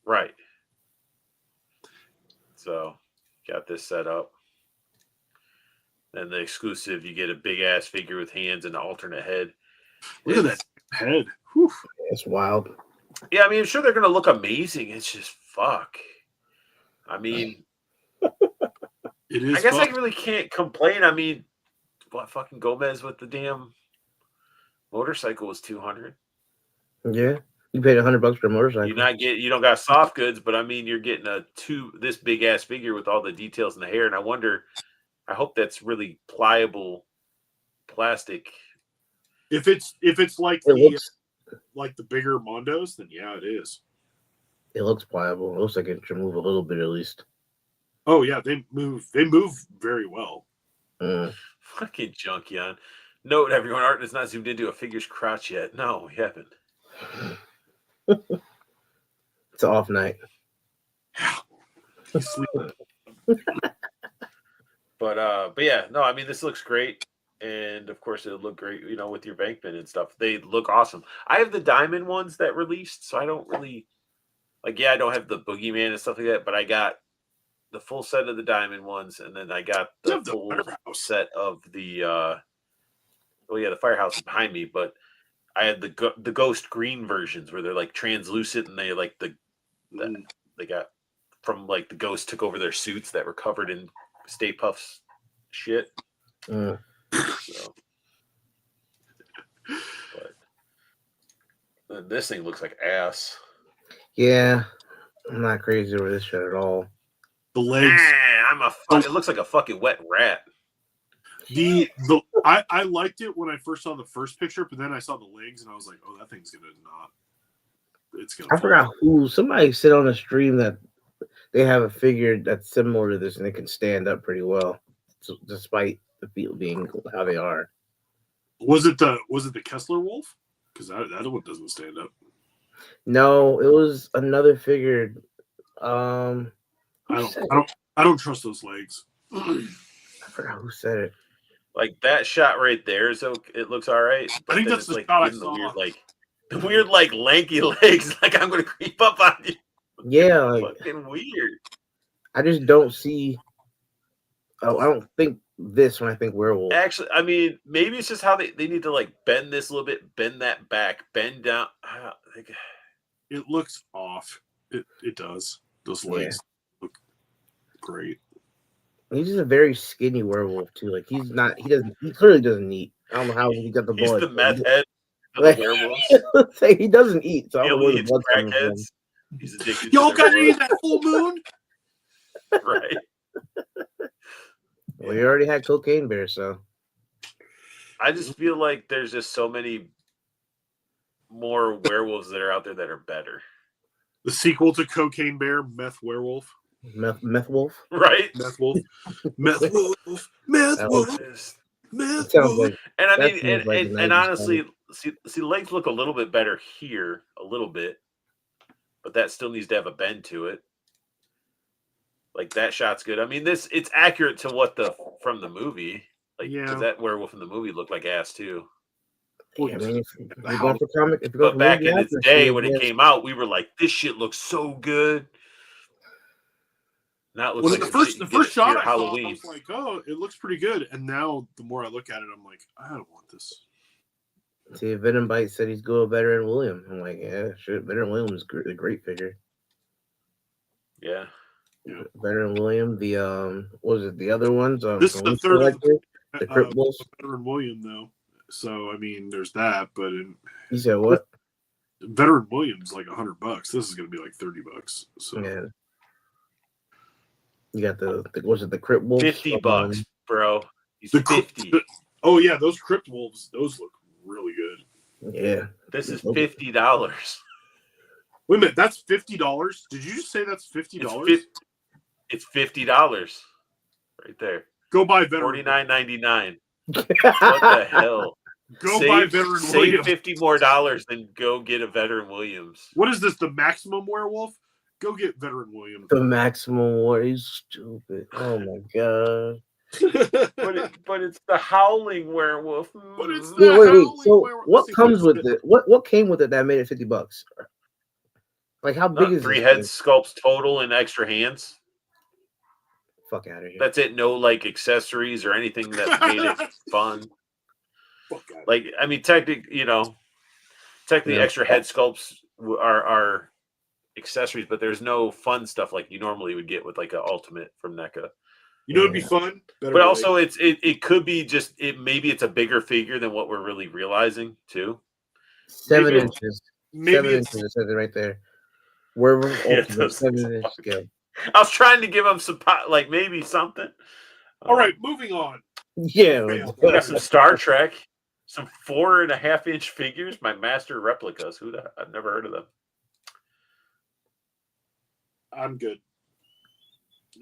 Right. So got this set up. Then the exclusive, you get a big ass figure with hands and an alternate head. Look at that head. Whew. It's wild. Yeah, I mean, I'm sure they're gonna look amazing. It's just fuck. I mean, It is. I guess fun. I really can't complain. I mean, what fucking Gomez with the damn motorcycle was $200. Yeah. You paid $100 for a motorcycle. You don't got soft goods, but I mean, you're getting this big ass figure with all the details in the hair, and I hope that's really pliable plastic. If it's like It like the bigger Mondos, then yeah, it is. looks pliable. It looks like it should move a little bit at least. Oh yeah, they move. They move very well. Fucking Junkion. Note, everyone, Art has not zoomed into a figure's crotch yet. No, we haven't. It's an off night. He's sleeping. But yeah, no, I mean this looks great, and of course it'll look great, with your Bankman and stuff. They look awesome. I have the diamond ones that released, so I don't really like. Yeah, I don't have the Boogeyman and stuff like that, but I got the full set of the diamond ones, and then I got the full set of the. The firehouse is behind me, but I had the ghost green versions where they're like translucent, and they like they got from like the ghost took over their suits that were covered in Stay Puffs shit. So, but this thing looks like ass. Yeah, I'm not crazy over this shit at all. The legs. It looks like a fucking wet rat. I liked it when I first saw the first picture, but then I saw the legs and I was like, oh, that thing's gonna not. It's gonna. I forgot who. Somebody said on a stream that they have a figure that's similar to this and it can stand up pretty well, despite the feet being how they are. Was it the Kessler Wolf? Because that one doesn't stand up. No, it was another figure. I don't trust those legs. I forgot who said it. Like that shot right there, so it looks all right. I think that's the shot I saw. The weird, lanky legs. Like I'm gonna creep up on you. Yeah, like fucking weird. I just don't see. Oh, I don't think this when I think werewolf. Actually, I mean, maybe it's just how they need to like bend this a little bit, bend that back, bend down. It looks off. It does. Those legs look great. He's just a very skinny werewolf too. Like he clearly doesn't eat. I don't know how he got the blood. He's the meth head of the werewolves. He doesn't eat, so I don't know where the blood's coming from. He's addicted. Y'all gotta eat that full moon. Right. Well, you already had Cocaine Bear, so I just feel like there's just so many more werewolves that are out there that are better. The sequel to Cocaine Bear, Meth Werewolf. Meth Wolf, right? Meth Wolf, Meth Wolf, Meth Wolf, Meth Wolf. Like, and I mean, and honestly, see, legs look a little bit better here, a little bit, but that still needs to have a bend to it. Like that shot's good. I mean, it's accurate to what from the movie. Like, because that werewolf in the movie looked like ass too. Yeah, I mean, if you're going for comic, but back in its day when it came out, we were like, "This shit looks so good." Now it looks like the first shot I saw, I was like, "Oh, it looks pretty good." And now the more I look at it, I'm like, "I don't want this." See, Venom Bite said he's going Veteran William. I'm like, yeah, shit. Veteran William is a great figure. Yeah. Veteran William. The what was it? The other ones. This is the third of the Crypt Wolves. Veteran William, though. So I mean, there's that. But you said what? Veteran William's like $100. This is gonna be like $30. So yeah. You got the what's it? The Crypt Wolves. $50, bro. He's 50. Oh yeah, those Crypt Wolves. Those look really good. Yeah. This is $50. Wait a minute, that's $50. Did you just say that's $50? It's $50 right there. Go buy Veteran. $49.99. What the hell? Buy Veteran Williams. Save $50 more than go get a Veteran Williams. What is this? The Maximum Werewolf? Go get Veteran Williams. The Maximum War. He's stupid. Oh my god. but it's the Howling Werewolf. But it's the wait. So what comes with it? What came with it that made it $50? Like how big is 3 head sculpts total and extra hands? Fuck out of here. That's it. No like accessories or anything that made it fun. Like I mean, technically, extra head sculpts are accessories, but there's no fun stuff like you normally would get with like an Ultimate from NECA. You know, it'd be fun. But also, it could be just maybe it's a bigger figure than what we're really realizing too. 7 inches. 7 inches. It says it right there. Werewolf Ultimate 7-inch scale. I was trying to give him some maybe something. All right, moving on. Yeah, we got some Star Trek, some 4.5-inch figures. My master replicas. I've never heard of them. I'm good.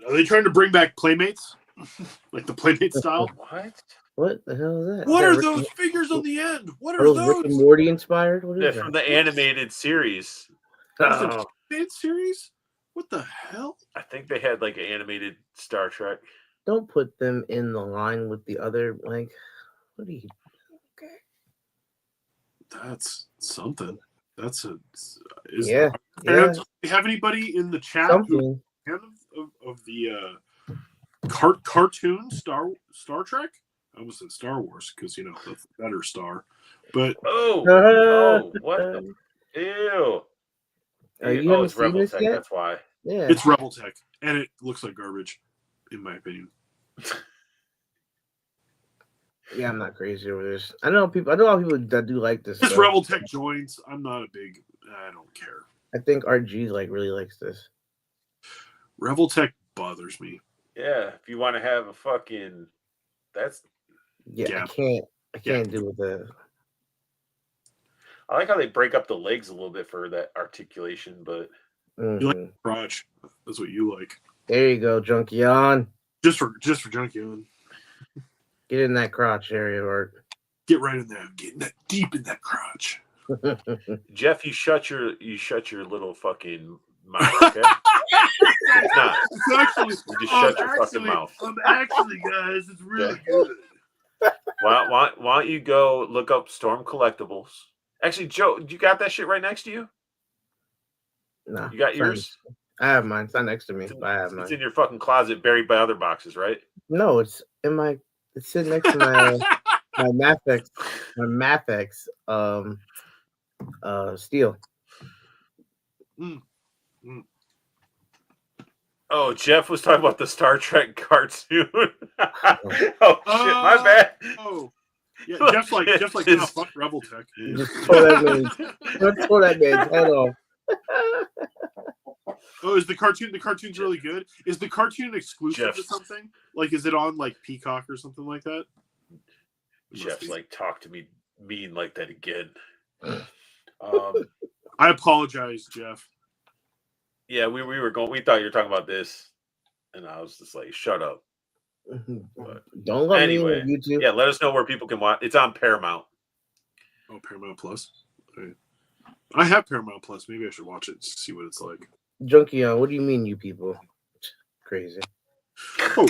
Are they trying to bring back Playmates? Like the Playmate style? What? What the hell is that? What Is are that those figures on the end? What Are are those Rick and those? Morty inspired? What Yeah, is from that? the animated series. That is a Oh, Playmates series? What the hell? I think they had like an animated Star Trek. don't put them in the line with the other. Like, what are you? Okay. That's something. That's a. Yeah, Fans, do we have anybody in the chat who's something. a fan of the cartoon Star Trek? I almost said Star Wars because that's the better star. But Oh, what? Ew. You haven't It's seen Rebel this Tech. yet? That's why. Yeah, it's Rebel Tech, and it looks like garbage, in my opinion. yeah. I'm not crazy over this. I know people. I know a lot of people that do like this. This Stuff. Rebel Tech joins. I'm not a big. I don't care. I think RG really likes this. Rebel Tech bothers me. Yeah, if you want to have a fucking, that's. Yeah, Yeah. I can't do with the. I like how they break up the legs a little bit for that articulation, but You like Mhm. crotch. That's what you like. There you go, Junkie on. Just for Junkie on. Get in that crotch area, Art. Get right in there. Get in that deep in that crotch. Jeff, you shut your little fucking mouth. Okay, it's not. It's actually, You just shut your fucking mouth. Actually, guys, it's really good. Why don't you go look up Storm Collectibles? Actually, Joe, you got that shit right next to you? Nah, You got it's not- yours? I have mine. It's not next to me. But I have It's mine. in your fucking closet, buried by other boxes, right? No, it's in my. It's sitting next to my Mathex. My Mathex. Steel. Oh, Jeff was talking about the Star Trek cartoon. Oh shit, my bad. Oh, yeah, Jeff's like, It's- fuck Rebel Tech. Just tore that man. Let's tore that man's head off. Oh, is the cartoon's really good? Is the cartoon exclusive Jeff. to something? Like, is it on like Peacock or something like that? Jeff's like, talk to me mean like that again. I apologize, Jeff. Yeah, we were going. We thought you were talking about this, and I was just like, shut up. Don't let Anyway, me on YouTube. Yeah, let us know where people can watch. It's on Paramount. Oh, Paramount Plus. Okay. I have Paramount Plus. Maybe I should watch it to see what it's like. Junkie on. What do you mean, you people? Crazy. Oh,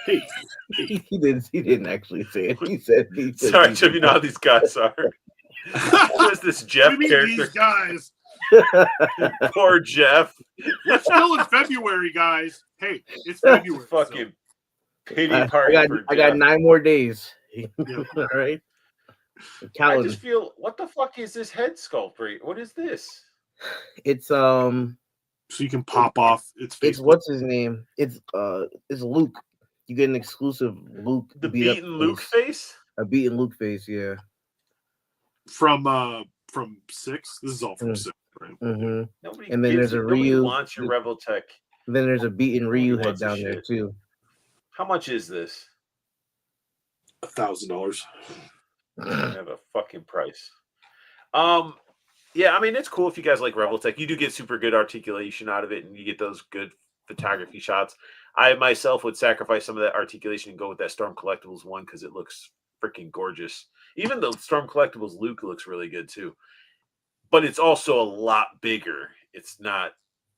hey. He didn't actually say it. He said. Sorry, Jeff. You know how these guys are. Who's this Jeff What do you mean character? these guys? Poor Jeff. It's still in February, guys. Hey, it's February. Fucking pity I party got for I got Jeff. 9 more days. Yeah. All right. I Calendar. just feel, what the fuck is this head sculpt? What is this? It's So you can pop off its face. It's what's his name? It's Luke. You get an exclusive Luke. The beat up beaten Luke face. face? A beaten Luke face, yeah. from 6. This is all from 6, right? Mm-hmm. Nobody And then gives there's a nobody Ryu- wants your Rebel Tech. Then there's a beaten Ryu head wants this down there shit. too. How much is this? $1,000. I have a fucking price. Yeah, I mean, it's cool if you guys like Rebel Tech. You do get super good articulation out of it, and you get those good photography shots. I myself would sacrifice some of that articulation and go with that Storm Collectibles one because it looks freaking gorgeous. Even the Storm Collectibles Luke looks really good too. But it's also a lot bigger. It's not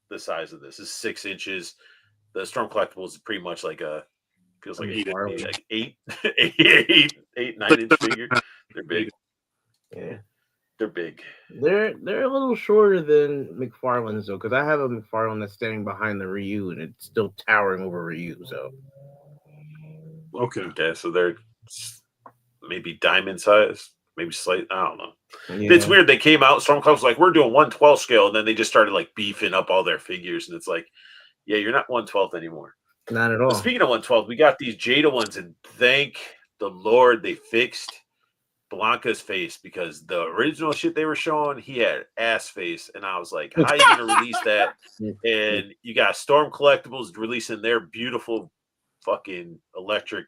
the size of this. It's 6 inches. The Storm Collectibles is pretty much like feels like eight, 9 inch figure. They're big. Yeah. They're big. They're a little shorter than McFarlane's though, because I have a McFarlane that's standing behind the Ryu and it's still towering over Ryu. So Okay. Okay, so they're maybe diamond size, maybe slight. I don't know. yeah. It's weird. They came out. Storm Club's like, we're doing 1/12 scale, and then they just started like beefing up all their figures, and it's like, yeah, you're not 1/12 anymore. Not at all. But speaking of 1/12, we got these Jada ones, and thank the Lord they fixed Blanca's face, because the original shit they were showing, he had ass face, and I was like, how are you gonna release that? And you got Storm Collectibles releasing their beautiful fucking electric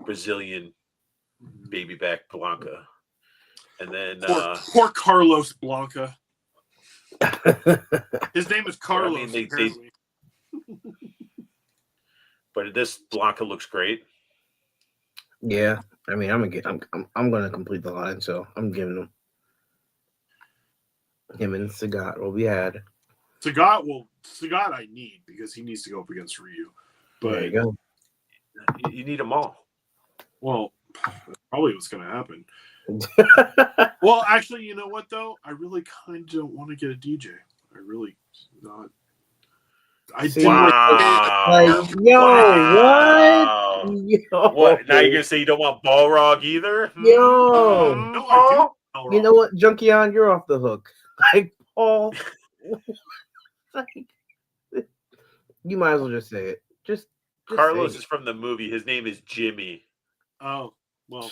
Brazilian baby back Blanca. And then Poor Carlos Blanca. His name is Carlos. they- apparently. But this Blanca looks great. Yeah, I mean, I'm gonna complete the line, so I'm giving him and Sagat what we had. Sagat I need because he needs to go up against Ryu. There you But go. You need them all. well, that's probably what's going to happen. Well, actually, you know what though? I really kind of don't want to get a DJ. I really not. I See, do. Wow. Yo, Wow. what? Yo, What? Now you're gonna say you don't want Balrog either? Yo. No, I do. You know what, Junkion, you're off the hook. Like Paul, like, you might as well just say it. Just Carlos say is from the movie. His name is Jimmy. Oh well,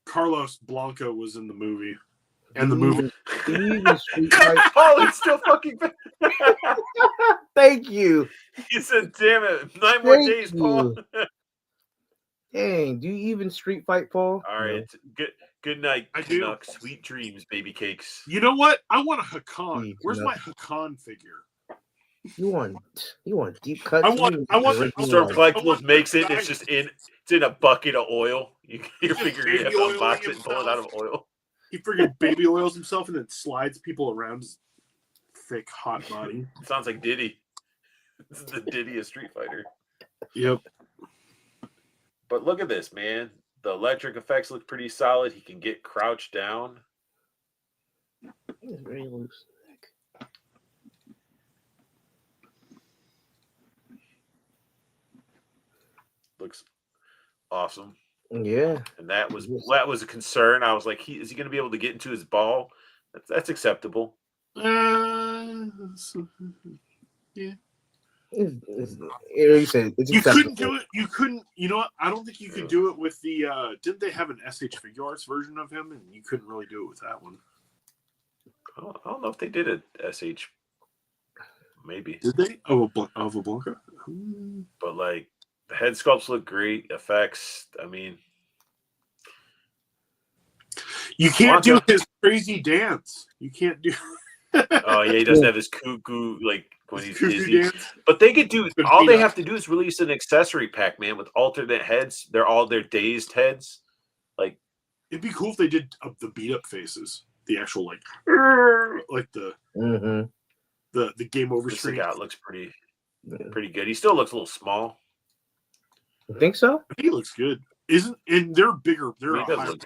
Carlos Blanco was in the movie, it. and the Do you movie. even- do you even street fight? Oh, it's still fucking. Thank you. He said, "Damn it, 9 more Thank days, Paul." Dang, do you even street fight, Paul? All right, good night, I do. Canuck. Sweet dreams, baby cakes. You know what? I want a Hakan. Jeez, Where's no. my Hakan figure? You want deep cuts? I want- You I want- original Storm one. Collectibles makes it. It's just it's in a bucket of oil. You Just figure you have baby to oiling unbox it and pull it out of himself. oil. He friggin' baby oils himself and then slides people around his thick, hot body. Sounds like Diddy. This is the Diddy of Street Fighter. Yep. But look at this, man. The electric effects look pretty solid. He can get crouched down. It's very loose. Looks awesome. Yeah. And that was a concern. I was like, is he going to be able to get into his ball? That's acceptable. It's, you said it's You couldn't acceptable. do it. You couldn't. You know what? I don't think you could do it with the. Didn't they have an SH Figure Arts version of him, and you couldn't really do it with that one? I don't know if they did a SH. Maybe. Did they? Of a Blanca. But like the head sculpts look great. Effects. I mean, You can't do Blanca. his crazy dance. You can't do. oh yeah, he doesn't have his cuckoo like when he's cuckoo dizzy. dance. But they could do Good all they peanut. have to do is release an accessory pack, man, with alternate heads. They're all their dazed heads. Like It'd be cool if they did the beat up faces, the actual like the Mm-hmm. the game over this screen. guy looks pretty good. He still looks a little small. You think so? He looks good, isn't? And they're bigger. They're He a does higher, look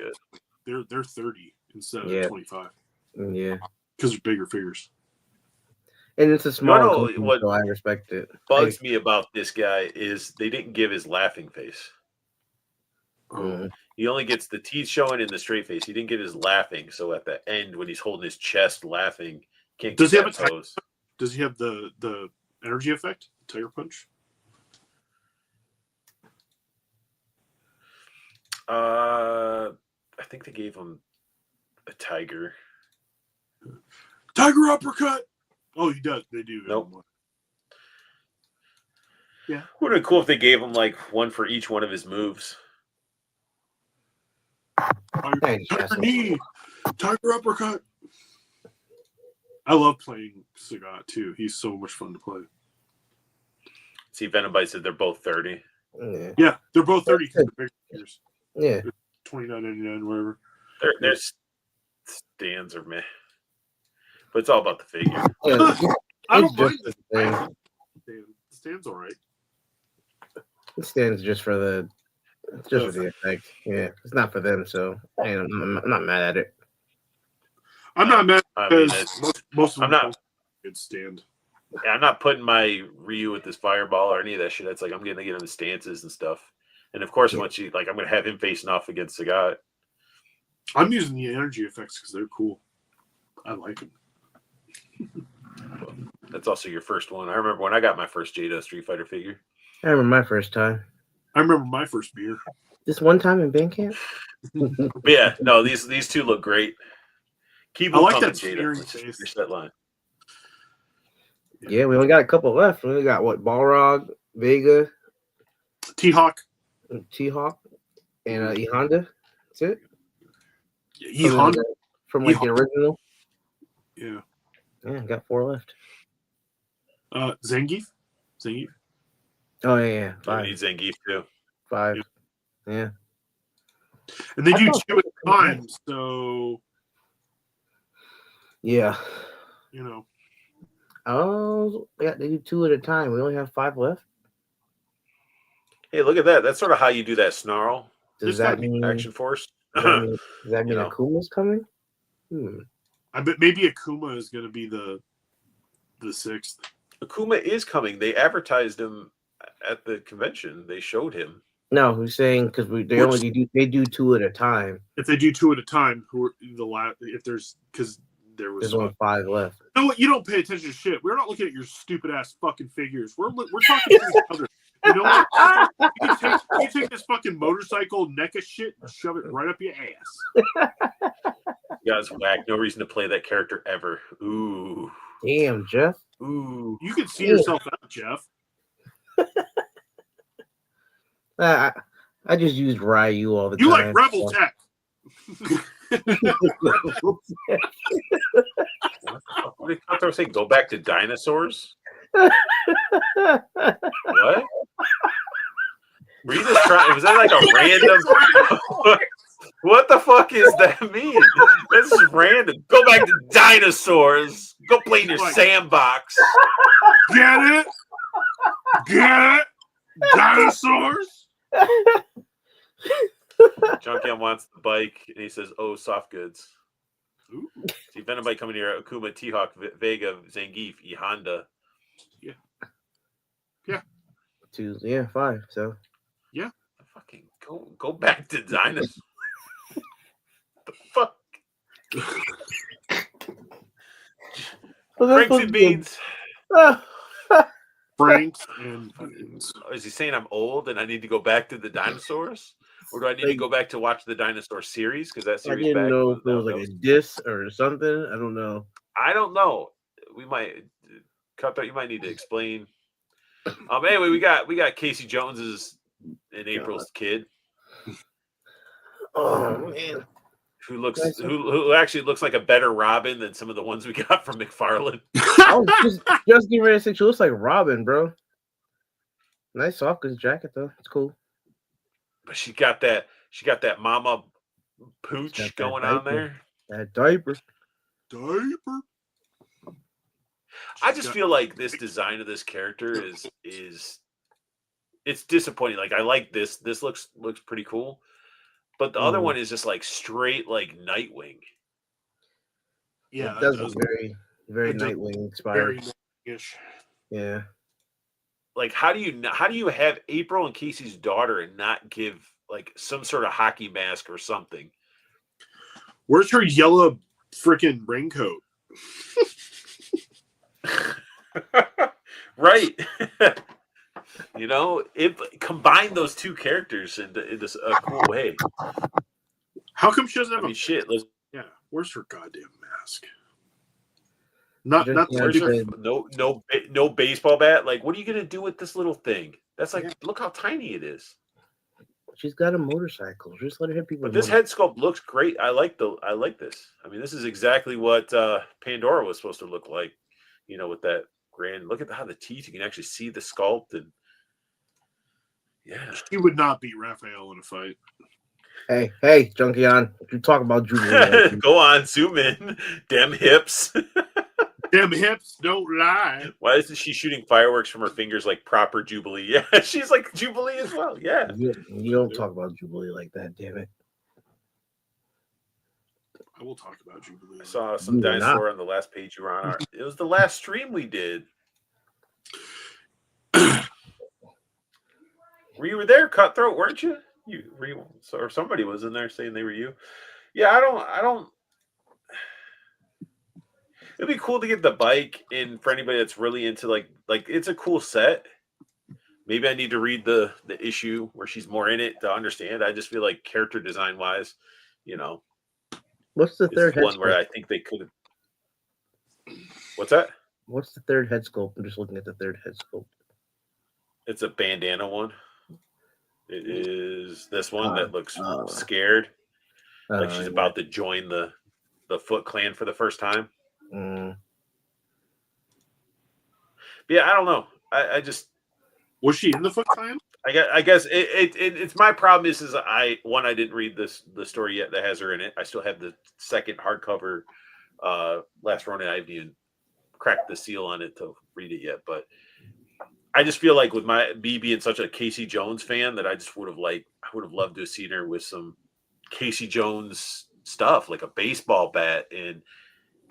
good. they're 30 instead Yeah. of 25 Yeah. because they're bigger figures. And it's a small know company, what- so I respect it. Bugs me about this guy is they didn't give his laughing face. Mm. He only gets the teeth showing in the straight face. He didn't get his laughing. So at the end, when he's holding his chest laughing, can't Does get he have that a pose. Does he have the energy effect? Tiger Punch? I think they gave him a tiger. Tiger uppercut. Oh, he does. They do. Nope. Would have been cool if they gave him like one for each one of his moves. Thanks, Tiger asshole. knee. Tiger uppercut. I love playing Sagat too. He's so much fun to play. See, Venomite said they're both 30. Yeah. Yeah, they're both 30 because they're big figures. Yeah. $29.99, whatever. Their stands are meh. But it's all about the figure. Yeah, I it's don't mind just the the thing. stand. The stand's all right. It stands just for the effect. Yeah, it's not for them, so I'm not mad at it. I'm not mad I mean, because most of I'm them not- don't good stand. I'm not putting my Ryu with this fireball or any of that shit. It's like I'm gonna get him the stances and stuff. And of course, Yeah. once I'm gonna have him facing off against Sagat. I'm using the energy effects because they're cool. I like them. That's also your first one. I remember when I got my first Jada Street Fighter figure. I remember my first time. I remember my first beer. This one time in band camp. But yeah, no, these two look great. Keep I like coming, that Jada. sneering Let's just face. finish that line. Yeah, we only got a couple left. We only got what? Balrog, Vega, T-Hawk. T-Hawk, and E Honda. That's it. E-Honda. From like E-Honda. the original. Yeah. Yeah, got 4 left. Zangief. Zangief. Oh yeah, We five, need Zangief too. 5. Yeah. And they I do thought 2 at a was time, so Yeah. you know. Oh, yeah, they do 2 at a time. We only have 5 left. Hey, look at that. That's sort of how you do that snarl Does There's gotta that be mean? action force. Does that mean? Does that mean You know. Akuma's coming? I bet maybe Akuma is going to be the 6th. Akuma is coming. They advertised him at the convention. They showed him. No, who's saying because they do 2 at a time. If they do 2 at a time, who are the last? If there's because there was There's only 5 left. You know what? You don't pay attention to shit. We're not looking at your stupid ass fucking figures. We're talking to each other. You know what? You take this fucking motorcycle NECA shit and shove it right up your ass. You guys whack. No reason to play that character ever. Ooh. Damn, Jeff. Ooh. You can see yourself out, Jeff. I just used Ryu all the You time. like Rebel Tech. What did Kotaro say? Go back to dinosaurs? What? Were you just trying? Was that like a random? What the fuck is that mean? This is random. Go back to dinosaurs. Go play in your sandbox. Get it? Get it? Dinosaurs? Junkion wants the bike, and he says, "Oh, soft goods." Ooh. See, Venom bike coming here. Akuma, T-Hawk, Vega, Zangief, E Honda. Yeah. 2, 5. So Fucking go back to dinosaurs. The fuck? Franks and beans. Franks and beans. Is he saying I'm old and I need to go back to the dinosaurs? Or do I need to go back to watch the dinosaur series? Because that I series didn't back know if it was like a diss or something. I don't know. I don't know. We might cut that. You might need to explain. Anyway, we got Casey Jones's in April's kid. Oh man. Who actually looks like a better Robin than some of the ones we got from McFarlane. I was just getting ready to say she looks like Robin, bro. Nice soft goods jacket though. It's cool. But she got that mama pooch going on there. That diaper. I just feel like this design of this character is it's disappointing. Like I like this. This looks pretty cool. But the other one is just like straight like Nightwing. Yeah, it does look very, very Nightwing inspired. Yeah. Like how do you have April and Casey's daughter and not give like some sort of hockey mask or something? Where's her yellow freaking raincoat? Right. You know, combine those two characters into a cool way. How come she doesn't have shit. Yeah, where's her goddamn mask? No baseball bat. Like, what are you gonna do with this little thing? That's like, look how tiny it is. She's got a motorcycle. Just let her hit people. But this head sculpt looks great. I like this. I mean, this is exactly what Pandora was supposed to look like. You know, with that grand. Look at how the teeth. You can actually see the sculpt and. Yeah, she would not beat Raphael in a fight. Hey, Junkion, if you talk about Jubilee, go on, zoom in. Damn hips. Damn hips don't lie. Why isn't she shooting fireworks from her fingers like proper Jubilee? Yeah, she's like Jubilee as well. Yeah. You don't talk about Jubilee like that, damn it. I will talk about Jubilee. I saw some dinosaur on the last page you were on. It was the last stream we did. You were there, Cutthroat, weren't you? Or somebody was in there saying they were you. Yeah, I don't. It'd be cool to get the bike in for anybody that's really into like it's a cool set. Maybe I need to read the issue where she's more in it to understand. I just feel like character design wise, you know. What's the third one where I think they could have. What's that? What's the third head sculpt? I'm just looking at the third head sculpt. It's a bandana one. It is this one that looks scared. Like she's about to join the Foot Clan for the first time. Mm. But yeah, I don't know. I just Was she in the Foot Clan? I guess it's my problem is I didn't read the story yet that has her in it. I still have the second hardcover Last Ronin. I haven't even cracked the seal on it to read it yet, but I just feel like with me being such a Casey Jones fan that I would have loved to have seen her with some Casey Jones stuff, like a baseball bat and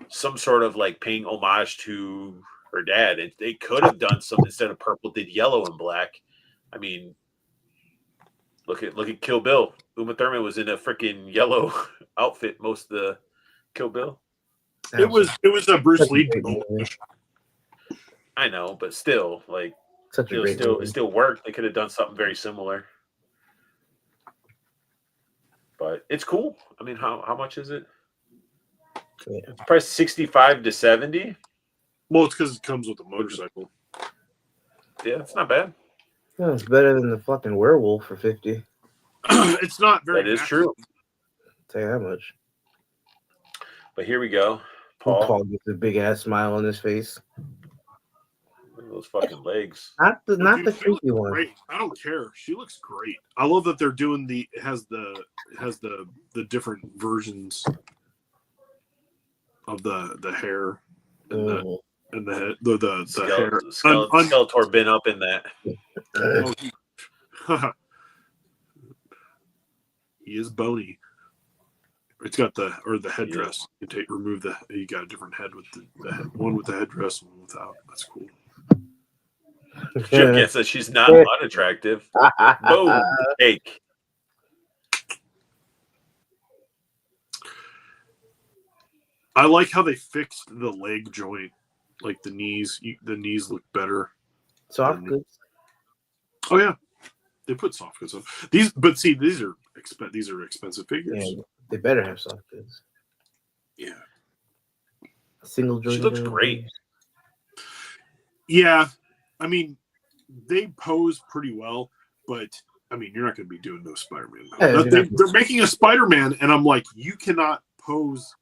some sort of like paying homage to her dad. And they could have done some instead of purple, did yellow and black. I mean, look at Kill Bill. Uma Thurman was in a freaking yellow outfit most of the Kill Bill. It was a Bruce Lee. I know, but still, like, it still worked. They could have done something very similar. But it's cool. I mean, how much is it? Yeah. It's priced $65 to $70. Well, it's because it comes with a motorcycle. Yeah, it's not bad. Yeah, it's better than the fucking werewolf for 50. It's not very. That is true. I'll tell you that much. But here we go. Paul gets a big ass smile on his face. Look at those fucking legs. Not the Dude, creepy one. Great. I don't care. She looks great. I love that they're doing it has the different versions of the hair and the head, the hair. Skeletor been up in that. He is bony. It's got the headdress. You remove you got a different head with the head, one with the headdress, one without. That's cool. Chip gets that she's not unattractive. Boom, cake. I like how they fixed the leg joint, like the knees. The knees look better. Soft goods. Oh yeah, they put soft goods on these. But see, these are expensive figures. Yeah, they better have soft goods. Yeah. Single joint. She looks great. Yeah, I mean, they pose pretty well, but I mean, you're not going to be doing no Spider-Man. They're making a Spider-Man, and I'm like, you cannot pose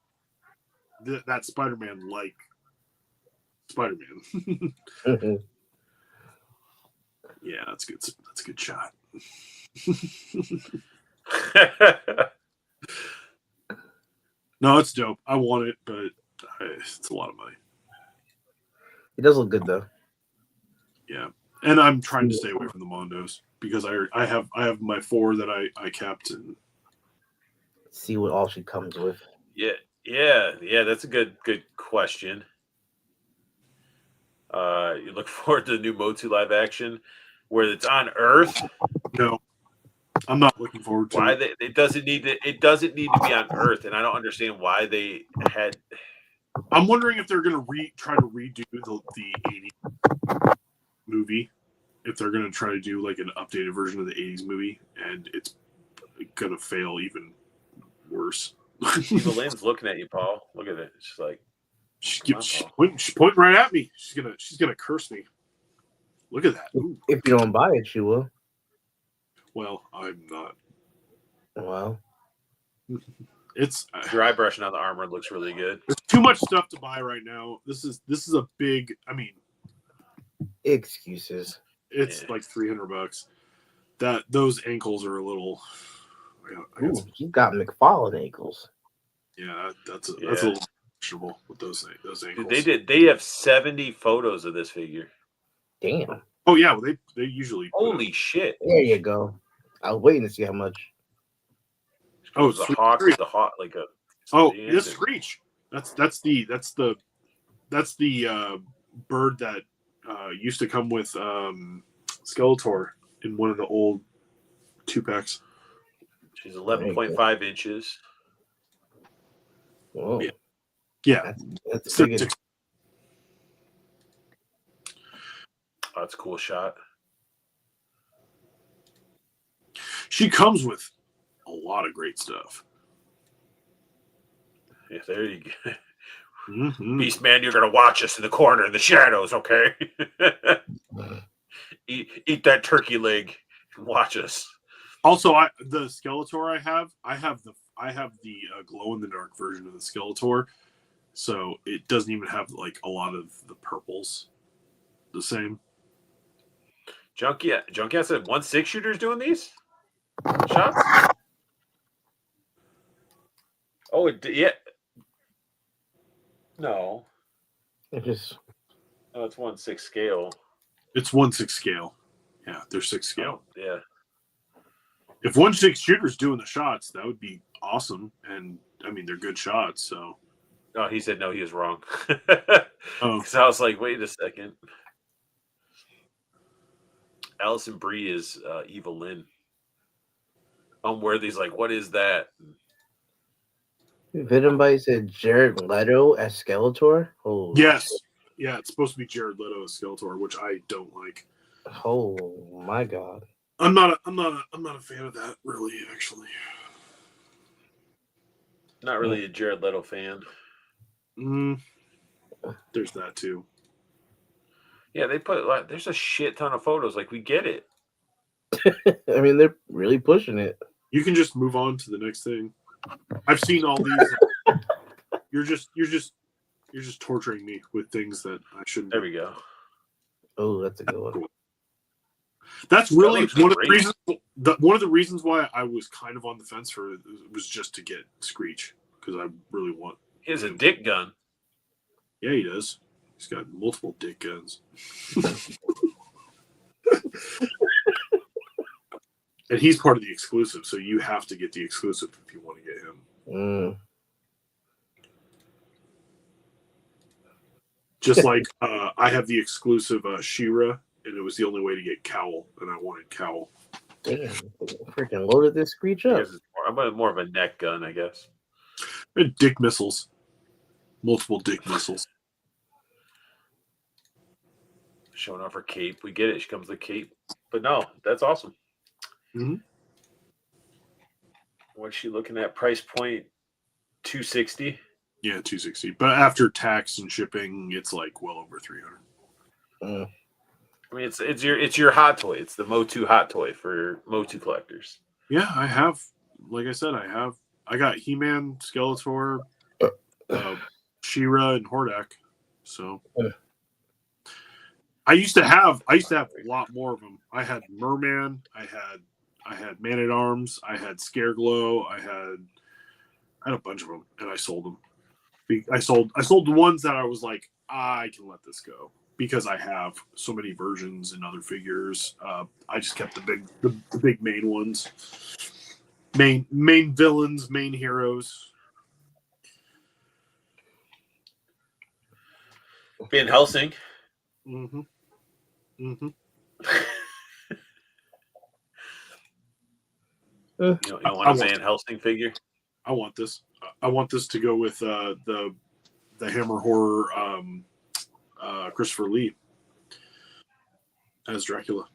that Spider-Man like Spider-Man. Mm-hmm. Yeah, that's good. That's a good shot. No, it's dope. I want it, but it's a lot of money. It does look good though. Yeah, and I'm trying to stay away from the Mondos because I have my 4 that I kept and see what all she comes with. Yeah. That's a good question. You look forward to the new Motu live action where it's on Earth. No, I'm not looking forward to why it. it doesn't need to be on Earth, and I don't understand why they had. I'm wondering if they're gonna try to redo the 80s movie, if they're gonna try to do like an updated version of the 80s movie, and it's gonna fail even worse. Eva Lynn's looking at you, Paul. Look at it. She's like, she's pointing right at me. She's gonna curse me. Look at that. Ooh. If you don't buy it, she will. Well, I'm not. Well, it's dry brushing on the armor looks really good. There's too much stuff to buy right now. This is a big. I mean, excuses. It's like $300. Those ankles are a little. Ooh, you got McFarlane ankles. Yeah, that's a little questionable with those ankles. They have 70 photos of this figure. Damn. Oh yeah, well, they usually. Holy shit! There you go. I was waiting to see how much. Oh, it's the hawk, like a. Oh, it's Screech. That's the bird that used to come with Skeletor in one of the old 2-packs. She's 11.5 inches. Whoa. Yeah. That's that's a cool shot. She comes with a lot of great stuff. Yeah, there you go. Mm-hmm. Beastman, you're gonna watch us in the corner in the shadows, okay? eat that turkey leg and watch us. Also, the Skeletor I have the glow in the dark version of the Skeletor, so it doesn't even have like a lot of the purples the same. Junkie said 1.6 shooters doing these shots. Oh, yeah. No, It just it's 1.6 scale. It's 1/6 scale. Yeah, they're 6 scale. Oh, yeah. If 1/6 shooters doing the shots, that would be awesome. And I mean, they're good shots. So, No, he said no. He was wrong. oh, So I was like, wait a second. Allison Brie is Eva Lynn. Unworthy's like, what is that? Venom Bite said Jared Leto as Skeletor. Oh yes, yeah, it's supposed to be Jared Leto as Skeletor, which I don't like. Oh my god. I'm not a fan of that, really. Actually, Not really a Jared Leto fan. There's that too. Yeah, they put like there's a shit ton of photos. Like we get it. I mean, they're really pushing it. You can just move on to the next thing. I've seen all these. You're just torturing me with things that I shouldn't. There we go. Oh, that's a good one. That's really looks one of great. the reasons. One of the reasons why I was kind of on the fence for it was just to get Screech because I really want. He has a dick gun. Yeah, he does. He's got multiple dick guns. And he's part of the exclusive, so you have to get the exclusive if you want to get him. Just like I have the exclusive She-Ra, and it was the only way to get Cowl, and I wanted Cowl. Damn, freaking loaded this Screech I up. guess it's more of a neck gun, I guess. And dick missiles. Multiple dick missiles. Showing off her cape. We get it. She comes with a cape. But no, that's awesome. Mm-hmm. What's she looking at? Price point $260. Yeah, $260. But after tax and shipping, it's like well over $300. I mean, it's your hot toy. It's the Motu hot toy for Motu collectors. Yeah, I have. Like I said, I got He-Man, Skeletor, She-Ra, and Hordak. So I used to have a lot more of them. I had Merman. I had Man at Arms. I had Scareglow. I had a bunch of them, and I sold them. I sold the ones that I was like, I can let this go because I have so many versions and other figures. I just kept the big main ones, main villains, main heroes. Van Helsing. Mm-hmm. Mm-hmm. You want a Van Helsing figure? I want this. I want this to go with the Hammer Horror Christopher Lee as Dracula.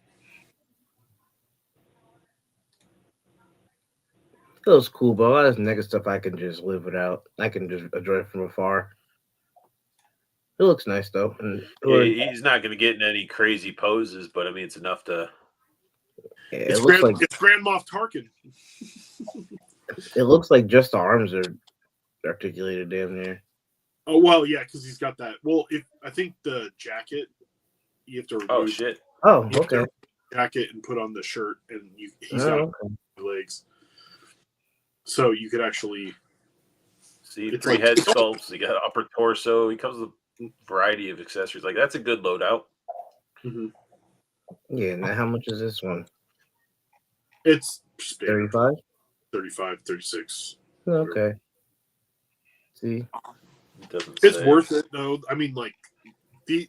It was cool, but a lot of this negative stuff I can just live without. I can just enjoy it from afar. It looks nice though. And he's not going to get in any crazy poses, but I mean, it's enough to. Yeah, It's Grand Moff Tarkin. It looks like just the arms are articulated damn near. Oh well, yeah, because he's got that. Well, I think the jacket you have to remove. Oh shit! Oh, You have to okay. remove the jacket and put on the shirt, and he's got legs, so you could actually see it's 3 like- head sculpts. He got upper torso. He comes with a variety of accessories. Like that's a good loadout. Mm-hmm. Yeah. Now, how much is this one? It's 35. 35, 36. Okay. See, It doesn't. It's say. worth it though. I mean, like they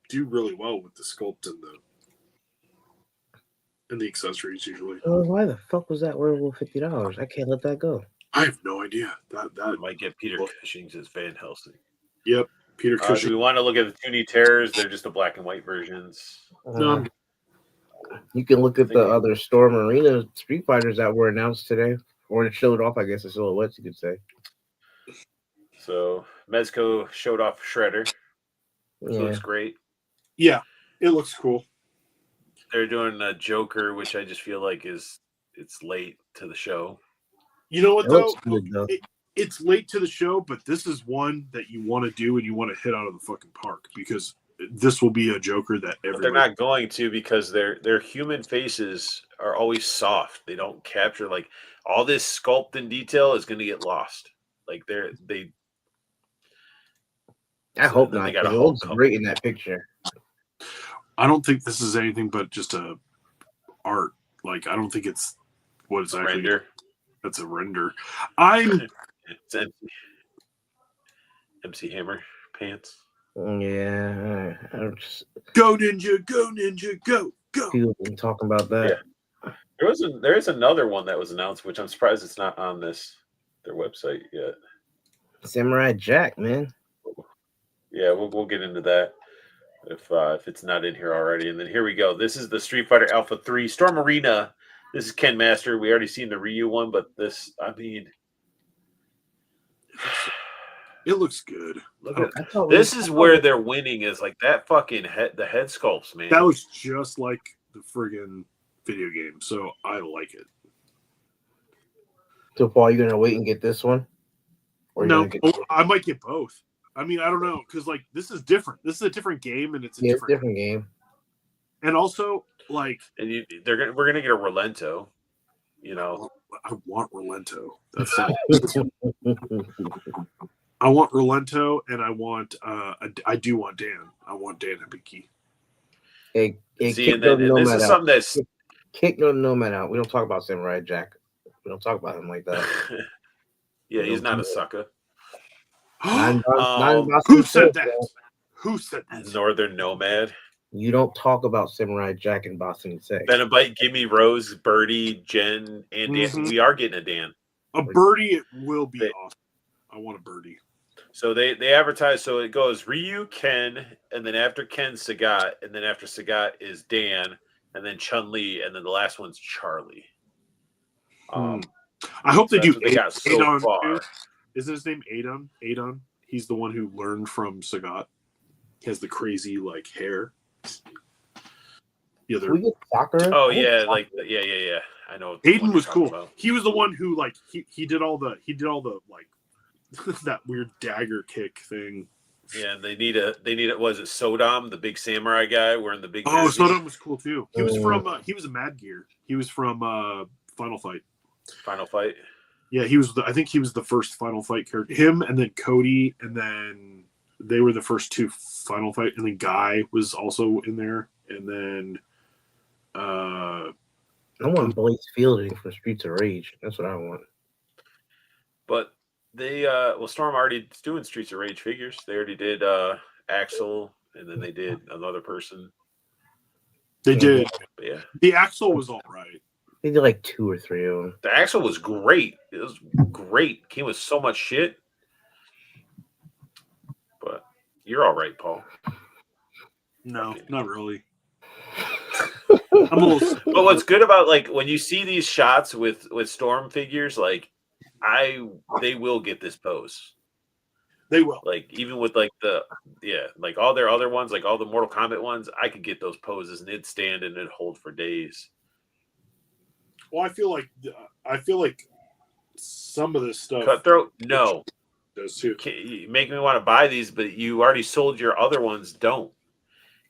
do really well with the sculpt and the accessories usually. oh, why the fuck was that worth $50? I can't let that go. I have no idea. I That might get Peter Cushing's as Van Helsing. Yep, Peter Do Cushing. we want to look at the 2D Terrors? They're just the black and white versions. No, You can look at the other Storm Arena Street Fighters that were announced today, or it showed off. I guess the silhouettes, you could say. So Mezco showed off Shredder. Yeah. Looks great. yeah, it looks cool. They're doing a Joker, which I just feel like it's late to the show. You know what It though? looks good though. It's late to the show, but this is one that you want to do and you want to hit out of the fucking park because this will be a Joker that But they're everybody. not going to because their human faces are always soft. They don't capture like all this sculpt and detail is going to get lost. Like they. I So hope then not. they got 'Cause a it looks Homecoming. great in that picture. I don't think this is anything but just a art. Like I don't think it's what it's actually. Render. That's a render. I'm It's MC Hammer pants. Yeah, I'm just go ninja, go. people been talking about that. Yeah. There is another one that was announced, which I'm surprised it's not on their website yet. Samurai Jack, man. Yeah, we'll get into that if it's not in here already. And then here we go. This is the Street Fighter Alpha 3 Storm Arena. This is Ken Master. We already seen the Ryu one, but this, I mean, It looks good. look at I thought this is where they're winning is like that fucking the head sculpts, man. That looks just like the friggin' video game, so I like it. So, Paul, you gonna wait and get this one? Or you No, gonna get I might get both. I mean, I don't know because like this is different. This is a different game, and it's a yeah, it's a different. different game. And also, like, And we're gonna get a Relento, you know. I want Relento. That's I want Relento, and I want I do want Dan. I want Dan Hibiki. Hey, See, kick and then the and this Nomad is out. something that's Kick the Nomad out. We don't talk about Samurai Jack. We don't talk about him like that. yeah, he's not a sucker. Who said that? Who said that? Northern Nomad. You don't talk about Samurai Jack in Boston Sex. Benabite, Gimme, Rose, Birdie, Jen, and Dan. Mhm. We are getting a Dan. A birdie it will be awesome. I want a birdie. So they advertise. So it goes Ryu, Ken, and then after Ken, Sagat, and then after Sagat is Dan, and then Chun Li, and then the last one's Charlie. I hope they that's do what they got so Adon far. too. Isn't his name Adon? Adon. He's the one who learned from Sagat. He has the crazy like hair. The other Can we get Sakura? Oh yeah, like yeah. I know. the one Aiden you're was talking cool. about. He was the one who like he did all the like that weird dagger kick thing. Yeah, and they need a. Was it Sodom, the big samurai guy wearing the big? Oh, jersey? Sodom was cool too. He was from he was a Mad Gear. He was from Final Fight. Final Fight. Yeah, he was. I think he was the first Final Fight character. Him and then Cody, and then they were the first two Final Fight. And then Guy was also in there. And then, I want Blaze Fielding from Streets of Rage. That's what I want. But they Storm already is doing Streets of Rage figures. They already did Axel, and then they did another person. they did. But yeah, The Axel was all right. They did like 2 or 3 of them. the Axel was great. It was great. Came with so much shit. But you're all right, Paul. No, not really. I'm a little. But what's good about like when you see these shots with Storm figures, like they will get this pose. They will. Like even with like like all their other ones, like all the Mortal Kombat ones, I could get those poses and it'd stand and it'd hold for days. Well, I feel like some of this stuff Cutthroat, no. does too. You make me want to buy these, but you already sold your other ones. Don't,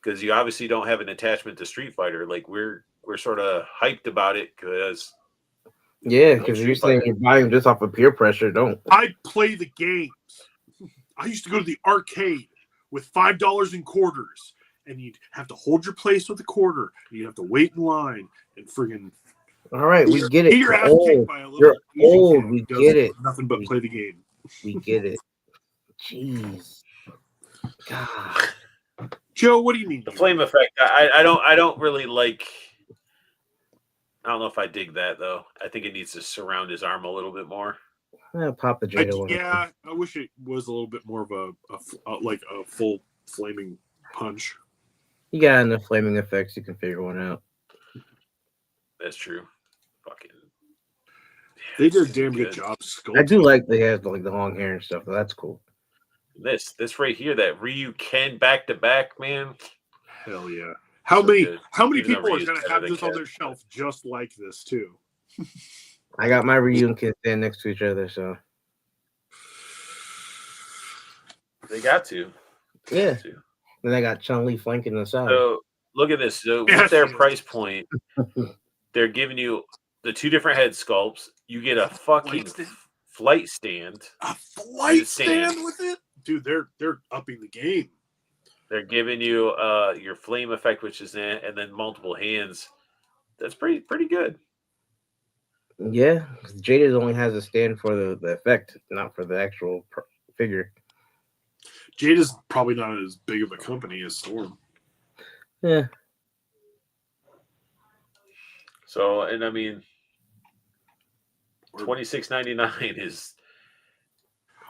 because you obviously don't have an attachment to Street Fighter. Like we're sort of hyped about it because Yeah, because you're saying you're buying just off of peer pressure. Don't. I play the games. I used to go to the arcade with $5 in quarters, and you'd have to hold your place with a quarter. And you'd have to wait in line and friggin' All right, we get it. get your You're ass old. kicked by a little You're Asian old. kid We who does get it. Nothing but play the game. We get it. Jeez. God. Joe, what do you mean? the flame effect. I don't really like. I don't know if I dig that though. I think it needs to surround his arm a little bit more. Pop the Jada one. Yeah, I wish it was a little bit more of a full flaming punch. You got enough flaming effects. You can figure one out. That's true. Fucking. They did a damn good job sculpting. I do like they have like the long hair and stuff. But that's cool. This right here, that Ryu Ken back to back, man. Hell yeah! How So many good. people Even though are Ryu's going to better have than this on Ken. their shelf just like this too? I got my Ryu and Kid stand next to each other, so They got to. They yeah. got to. Then I got Chun-Li flanking the side. So look at this. So Yeah, with their she is. price point, they're giving you the 2 different head sculpts. You get a fucking flight stand. A flight stand stand. with it, dude. They're upping the game. They're giving you your flame effect, which is in, and then multiple hands. That's pretty good. Yeah, Jada only has a stand for the effect, not for the actual figure. Jada's probably not as big of a company as Storm. Yeah. So, and I mean, $26.99 is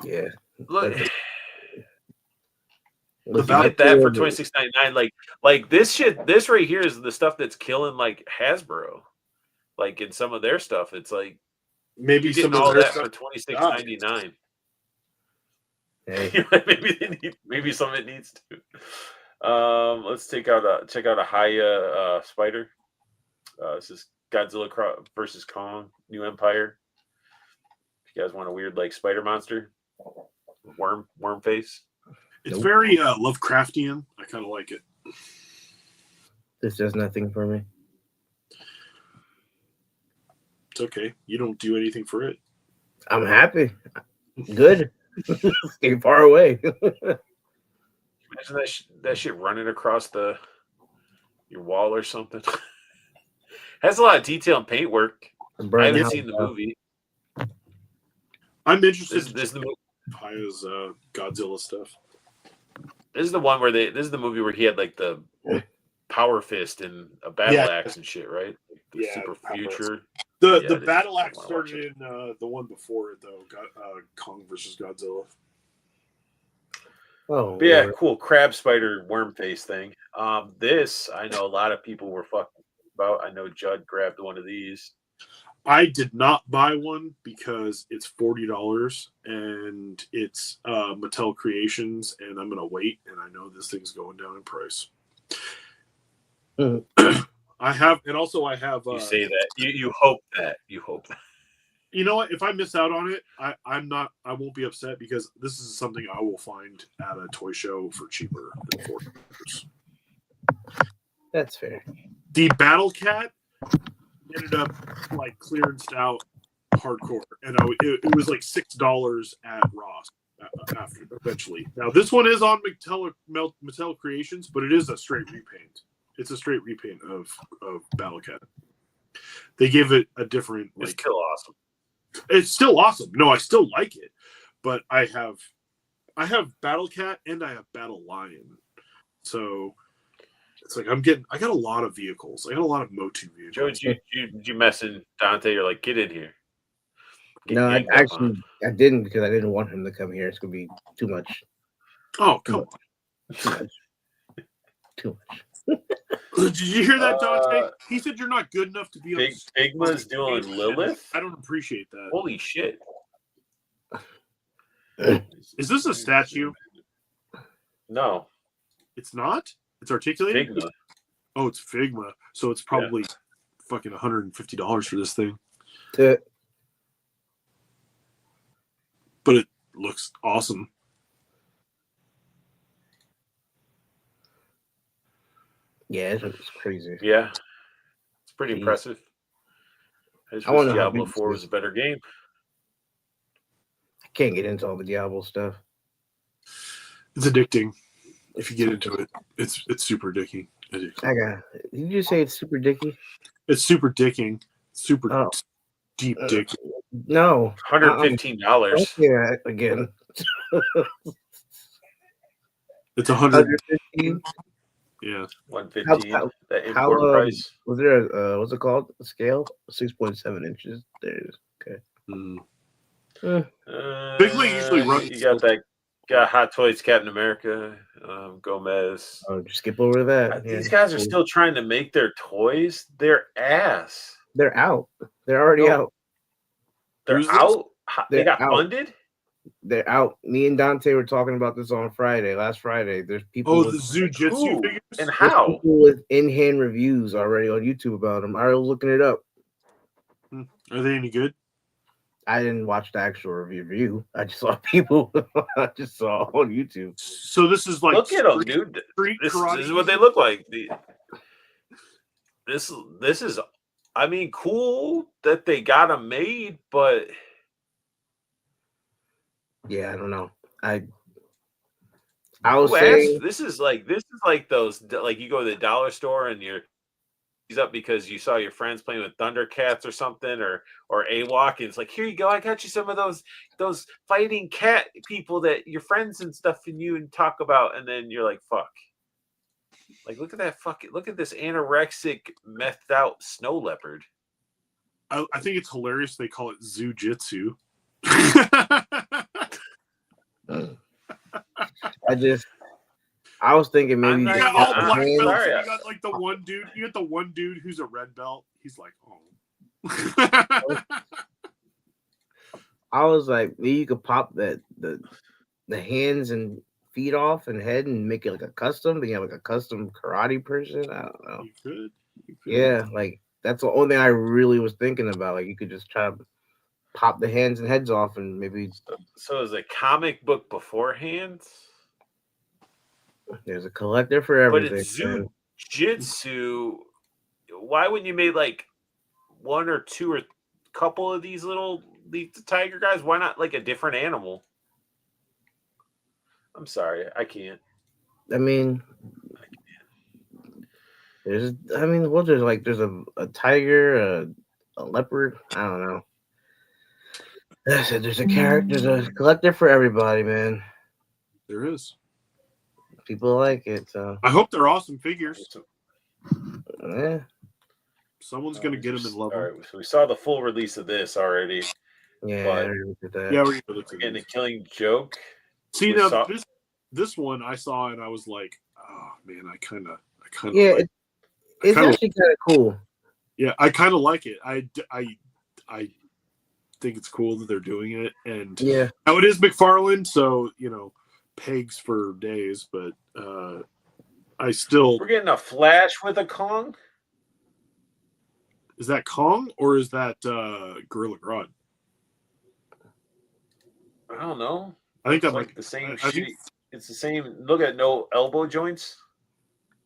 Yeah. look. The You get that for $26.99. Like this shit. This right here is the stuff that's killing like Hasbro. Like in some of their stuff, it's like Maybe you're some getting of all their that stuff. for $26.99. Hey. Maybe some of it needs to. Let's check out a Haya spider. This is Godzilla versus Kong, New Empire. If you guys want a weird like spider monster, worm face. It's very Lovecraftian. I kind of like it. This does nothing for me. It's okay. You don't do anything for it. I'm happy. Good. Stay far away. Imagine that shit running across your wall or something. Has a lot of detail and paint work. I haven't seen the movie. I'm interested. This is the movie. Haya's Godzilla stuff. This is the one where this is the movie where he had like the power fist and a battle axe and shit, right? The super future. The battle axe started in the one before it though. Kong versus Godzilla. Oh, but yeah, cool crab spider worm face thing. This I know a lot of people were fucking about. I know Judd grabbed one of these. I did not buy one because it's $40 and it's Mattel Creations, and I'm gonna wait. And I know this thing's going down in price. I have. You say that. You hope that. You know what? If I miss out on it, I won't be upset because this is something I will find at a toy show for cheaper than $40. That's fair. The Battle Cat ended up like clearanced out hardcore, and it was like $6 at Ross after eventually. Now this one is on Mattel Creations, but it is a straight repaint. It's a straight repaint of Battle Cat. They give it a different. It's still awesome. It's still awesome. No, I still like it, but I have Battle Cat and I have Battle Lion, so. It's like I got a lot of vehicles. I got a lot of Motu vehicles. Joe, you messing Dante? You're like, get in here. No, I didn't because I didn't want him to come here. It's gonna be too much. Oh, come on. Too much. Did you hear that, Dante? He said you're not good enough to be on Figma's doing Lilith. I don't appreciate that. Holy shit. Is this a statue? No. It's not? It's articulated? Figma. Oh, it's Figma. So it's probably fucking $150 for this thing. But it looks awesome. Yeah, it's crazy. Yeah. It's pretty impressive. I just I wish wonder how Diablo big 4 this was a better game. I can't get into all the Diablo stuff. It's addicting. If you get into it, it's super addicting. Did you just say it's super dicky? It's super dicking. Super deep dick. No. $115. Yeah, again. It's 100. Yeah. 115. That import price. Was there a what's it called? A scale? 6.7 inches. There it is. Okay. Figma usually runs. You got Hot Toys Captain America, Gomez. Oh, just skip over that. These guys are still trying to make their toys. They're ass. They're out. They're already out. They're out. They got funded. They're out. Me and Dante were talking about this on last Friday. There's people. Oh, the Zujitsu figures. And how? People with in-hand reviews already on YouTube about them. I was looking it up. Are they any good? I didn't watch the actual review. I just saw people. I just saw on YouTube. So this is like Look at them, dude. street This karate. is what they look like. This is, I mean, cool that they got them made, but Yeah, I don't know. I was who saying, asked? This is like those, like you go to the dollar store and you're up because you saw your friends playing with Thundercats or something, or AWOC, and it's like, here you go, I got you some of those fighting cat people that your friends and stuff and you and talk about, and then you're like, fuck. Like, look at this anorexic, methed out snow leopard. I think it's hilarious they call it Zujitsu. I was thinking maybe I'm You not got Yeah, all I'm black belts. sorry. And you got like the one dude. You got the one dude who's a red belt. He's like, oh. I was like, maybe you could pop the hands and feet off and head and make it like a custom. Then you have like a custom karate person. I don't know. You could. Yeah, like that's the only thing I really was thinking about. Like you could just try to pop the hands and heads off and maybe So is a comic book beforehand, there's a collector for but everything. it's man. Jujitsu. Why wouldn't you make like one or two or couple of these tiger guys? Why not like a different animal? I'm sorry, I can't. I mean, there's there's a tiger, a leopard. I don't know. I said there's a character, there's a collector for everybody, man. There is. People like it, so I hope they're awesome figures. yeah. Someone's gonna get them and love All them. right, so we saw the full release of this already. Yeah, But- I already looked at that. Yeah, we're gonna look We're at getting a these. Killing Joke. See we now saw- this one I saw and I was like, oh man, I kind of Yeah, like, it's kinda- actually kind of cool. yeah, I kind of like it. I think it's cool that they're doing it, and Yeah, now it is McFarlane, so pegs for days, but I still We're getting a Flash with a Kong. is that Kong or is that Gorilla Grodd? I don't know. I think It's that like the same I think- shit. It's the same. Look at no elbow joints.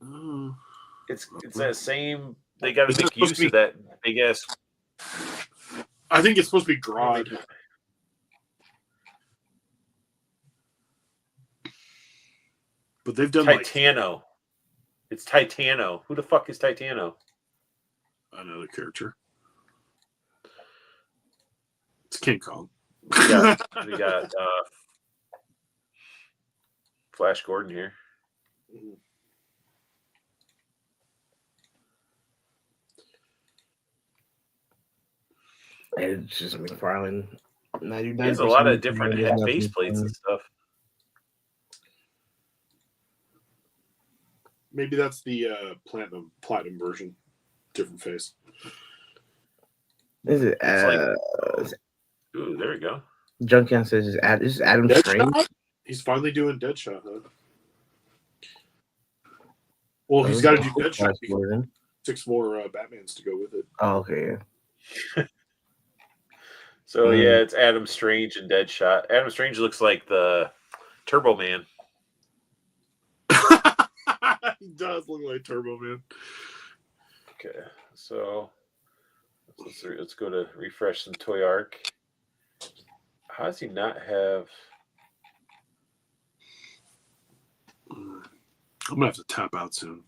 Oh. It's that same. They got Is to it make supposed use to of that big ass. I think it's supposed to be Grodd. But they've done like Titano. It's Titano. Who the fuck is Titano? another character. It's King Kong. We got Flash Gordon here. it's just McFarlane. There's a lot of different head face plates and stuff. Maybe that's the platinum version. Different face. Is it? It's Ooh, there we go. Junkion says, "Is Adam Strange?" Deadshot? He's finally doing Deadshot, huh? Well, he's got to do Deadshot. Because 6 more Batmans to go with it. Oh, okay. Yeah. So yeah, it's Adam Strange and Deadshot. Adam Strange looks like the Turbo Man. He does look like Turbo Man. Okay, so let's go to refresh some Toy Arc. How does he not have? I'm gonna have to tap out soon.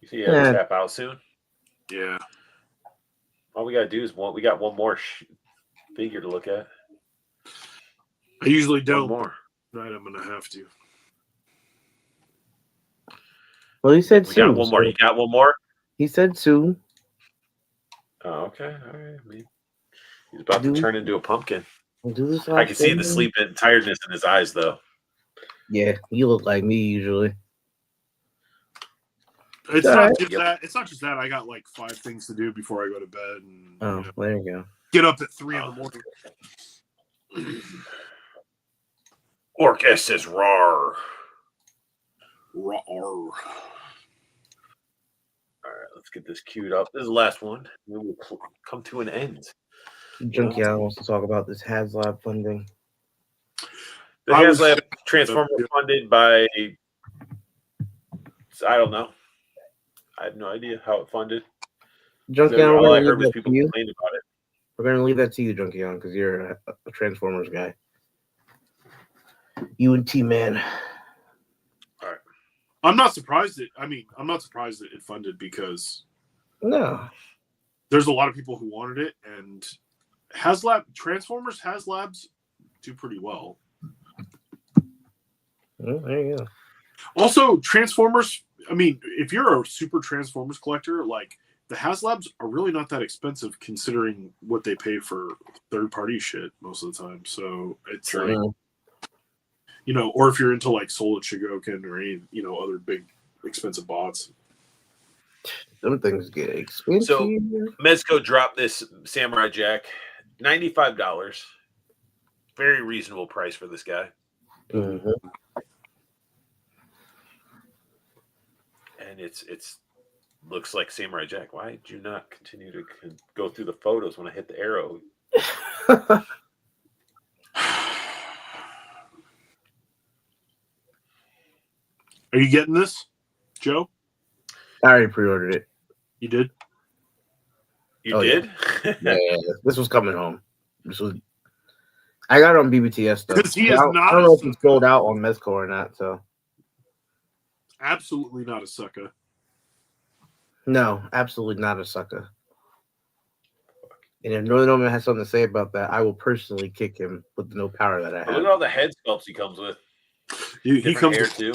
You see, he has Yeah. to tap out soon. Yeah. All we gotta do is we got one more figure to look at. I usually One don't. more. Right, I'm gonna have to. Well, he said We soon. got one more. so- You got one more? He said soon. Oh, okay. All right. He's about to Dude. turn into a pumpkin. We'll do this. I can see the last sleep and tiredness in his eyes, though. Yeah, you look like me usually. It's All not right. just that. It's not just that. I got like 5 things to do before I go to bed, and Oh, there you go. get up at 3 in the morning. Orcus is rawr. Rawr. All right, Let's get this queued up. This is the last one. We will come to an end. Junkie Allen wants to talk about this HasLab funding. The HasLab Transformer funded by, I don't know. I have no idea how it funded. Junkie Allen, all I heard was people complain about it. We're going to leave that to you, Junkie Allen, because you're a Transformers guy. You and T-Man. All right. I'm not surprised that it funded because No. there's a lot of people who wanted it, and Transformers HasLabs do pretty well. Well, there you go. Also, Transformers, I mean, if you're a super Transformers collector, like, the HasLabs are really not that expensive considering what they pay for third-party shit most of the time. So it's like, you know, or if you're into like Solid Shigoken or any, you know, other big expensive bots. Some things get expensive. So Mezco dropped this Samurai Jack, $95. Very reasonable price for this guy. Mm-hmm. And it's looks like Samurai Jack. Why did you not continue to go through the photos when I hit the arrow? Are you getting this, Joe? I already pre-ordered it. You did? You did? Yeah, this was coming home. I got it on BBTS though. Because he is I not. don't know if it's sold out on Mezco or not. So absolutely not a sucker. no, absolutely not a sucker. And if Northern Omen has something to say about that, I will personally kick him with the no power that I have. Look at all the head sculpts he comes with. He comes hair too.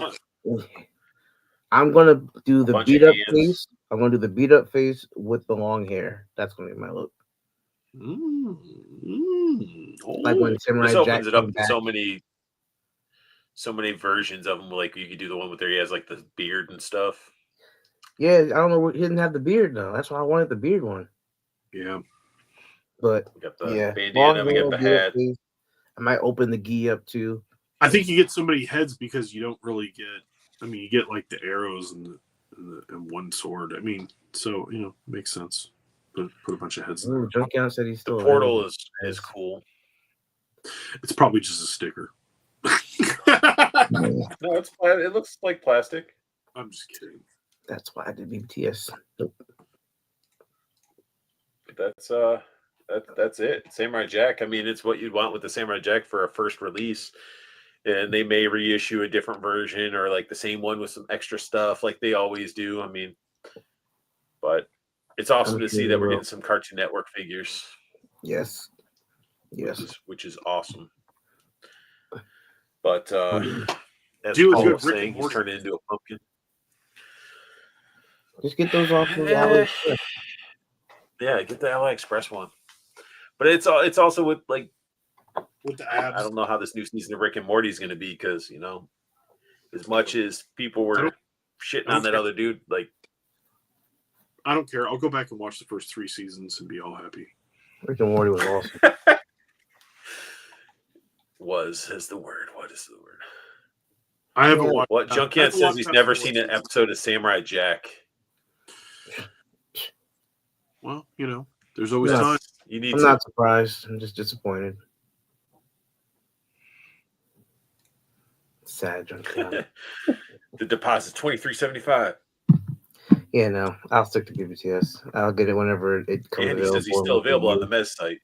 I'm gonna do the Bunch beat of up hands. face. I'm gonna do the beat up face with the long hair. That's gonna be my look. Like when Samurai This Jack opens it up came to back. so many versions of him. Like you could do the one with where he has like the beard and stuff. Yeah, I don't know. He didn't have the beard though. That's why I wanted the beard one. Yeah. But We got the yeah, bandana. We got the beard hat. face. I might open the gi up too. I think you get so many heads because you don't really get. I mean, you get like the arrows and one sword. I mean, so you know, makes sense. Put a bunch of heads in there. Ooh, Junkion said he's The still portal available. is cool. It's probably just a sticker. No, it looks like plastic. I'm just kidding. That's why I did BTS. Nope. That's it. Samurai Jack. I mean, it's what you'd want with the Samurai Jack for a first release. And they may reissue a different version or like the same one with some extra stuff like they always do. I mean, but it's awesome to see that we're getting some Cartoon Network figures. Yes. Yes. Which is awesome. But as Dude, Paul good was Rick saying, and he's Morty. turned into a pumpkin. Just get those off the AliExpress. Yeah, get the AliExpress one. But it's also with like With the abs. I don't know how this new season of Rick and Morty is going to be because, you know, as much as people were shitting on that other dude, like, I don't care. I'll go back and watch the first 3 seasons and be all happy. Rick and Morty was awesome. was is the word. What is the word? I haven't watched. What Junkian says he's never seen an episode of Samurai Jack. Well, you know, there's always Yes. time. You need I'm to. not surprised. I'm just disappointed. Sad, Junkion. The deposit $23.75. Yeah, no, I'll stick to BBTS. I'll get it whenever it comes And he available. says he's still available on the Mez site.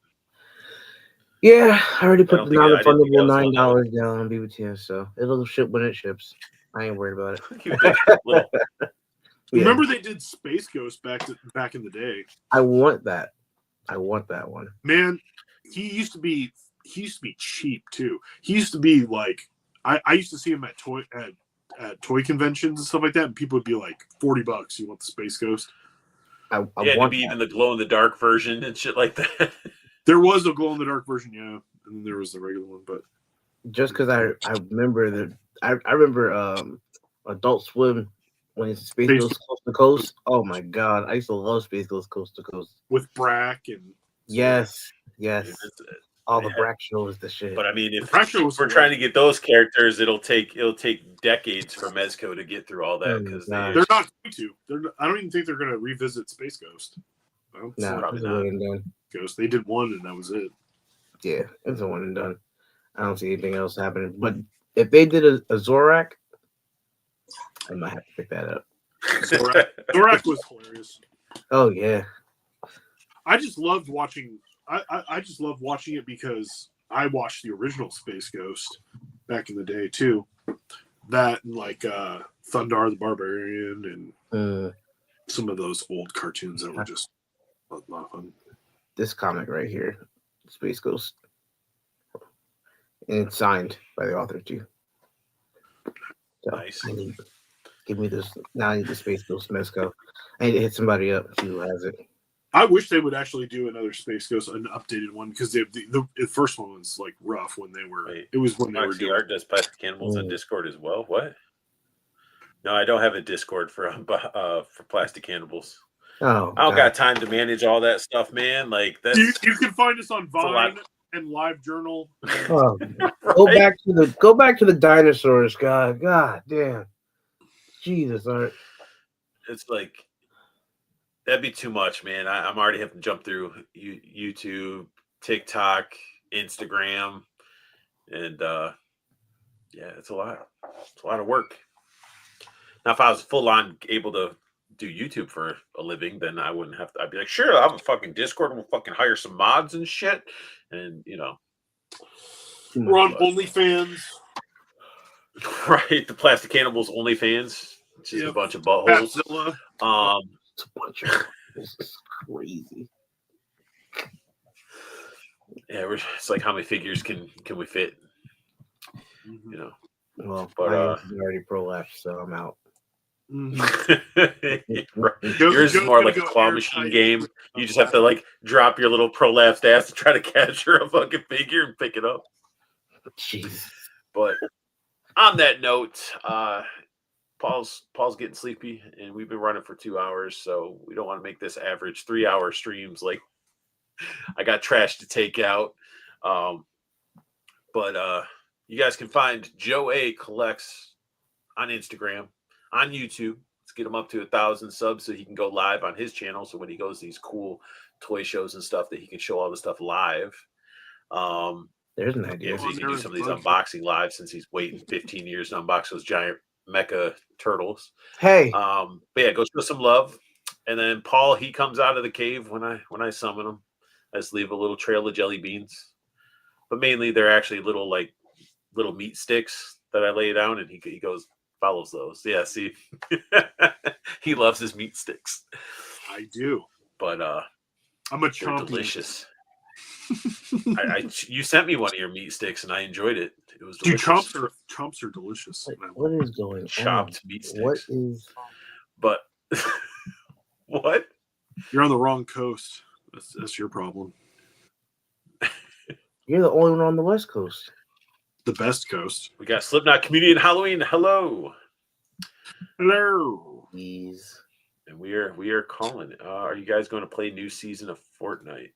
Yeah, I already put don't the think I didn't think that non-refundable was on $9 down on BBTS, so it'll ship when it ships. I ain't worried about it. You think little- Yeah. Remember they did Space Ghost back in the day. I want that. I want that one. Man, he used to be cheap too. He used to be like I used to see him at toy conventions and stuff like that, and people would be like, $40, you want the Space Ghost? I yeah, to want be that. even the glow in the dark version and shit like that. There was a glow in the dark version, yeah, and then there was the regular one, but Just because I remember I remember Adult Swim when it's Space Ghost Coast to Coast. Oh my god, I used to love Space Ghost Coast to Coast. with Brack and Yes, yes. All the Yeah. Brack show is the shit. But I mean, if Pressure was we're trying to get those characters, it'll take decades for Mezco to get through all that because God. They're not going to. I don't even think they're going to revisit Space Ghost. I don't No, probably it's a not. one and done. Ghost. They did one and that was it. Yeah, it's a one and done. I don't see anything else happening. But if they did a Zorak, I might have to pick that up. Zorak was hilarious. Oh yeah. I just loved watching. I just love watching it because I watched the original Space Ghost back in the day too. That and like Thundar the Barbarian and some of those old cartoons that were just a lot of fun. This comic right here, Space Ghost, and it's signed by the author too. So Nice. Give me this. Now I need the Space Ghost Mezco. I need to hit somebody up, see who has it. I wish they would actually do another Space Ghost, an updated one, because the first one was like rough when they were. Wait, it was when they were Moxie doing. Art does Plastic Cannibals on Discord as well. What? No, I don't have a Discord for Plastic Cannibals. Oh, I don't God. got time to manage all that stuff, man. Like that's You can find us on a lot. Vine and LiveJournal. Oh, right? go back to the dinosaurs, God damn. Jesus, Art. It's like that'd be too much, man. I'm already having to jump through YouTube, TikTok, Instagram, and yeah, it's a lot. It's a lot of work. Now, if I was full on able to do YouTube for a living, then I wouldn't have to. I'd be like, sure, I'll have a fucking Discord and we'll fucking hire some mods and shit, and you know, We're on OnlyFans. right? The Plastic Cannibals OnlyFans, it's just a Yep. bunch of buttholes. Patzilla. It's a bunch of this is crazy. Yeah, it's like how many figures can we fit? Mhm. You know, Well, But, my ass is already prolapsed, so I'm out. Mhm. Right. Joe's Yours is more gonna like a go claw airtight. machine game. You just have to like drop your little prolapsed ass to try to capture a fucking figure and pick it up. Jeez. But on that note, Paul's getting sleepy, and we've been running for 2 hours, so we don't want to make this average 3-hour streams. Like I got trash to take out, but you guys can find Joe A Collects on Instagram, on YouTube. Let's get him up to 1,000 subs so he can go live on his channel. So when he goes to these cool toy shows and stuff, that he can show all the stuff live. There's an Yeah, idea. so you can do some of these unboxing live since he's waiting 15 years to unbox those giant mecha turtles. Hey, But yeah, go show some love. And then Paul, he comes out of the cave when I summon him. I just leave a little trail of jelly beans. But mainly they're actually little meat sticks that I lay down, and he goes follows those. Yeah, see, he loves his meat sticks. I do. But I'm a they're champion. delicious. You sent me one of your meat sticks, and I enjoyed it. It was Dude, delicious. chomps are delicious. what is going Chopped on? meat What sticks. is? But what? You're on the wrong coast. That's your problem. You're the only one on the West Coast. The best coast. We got Slipknot Community and Halloween. Hello. Hello. Jeez. And we are calling. Are you guys going to play new season of Fortnite?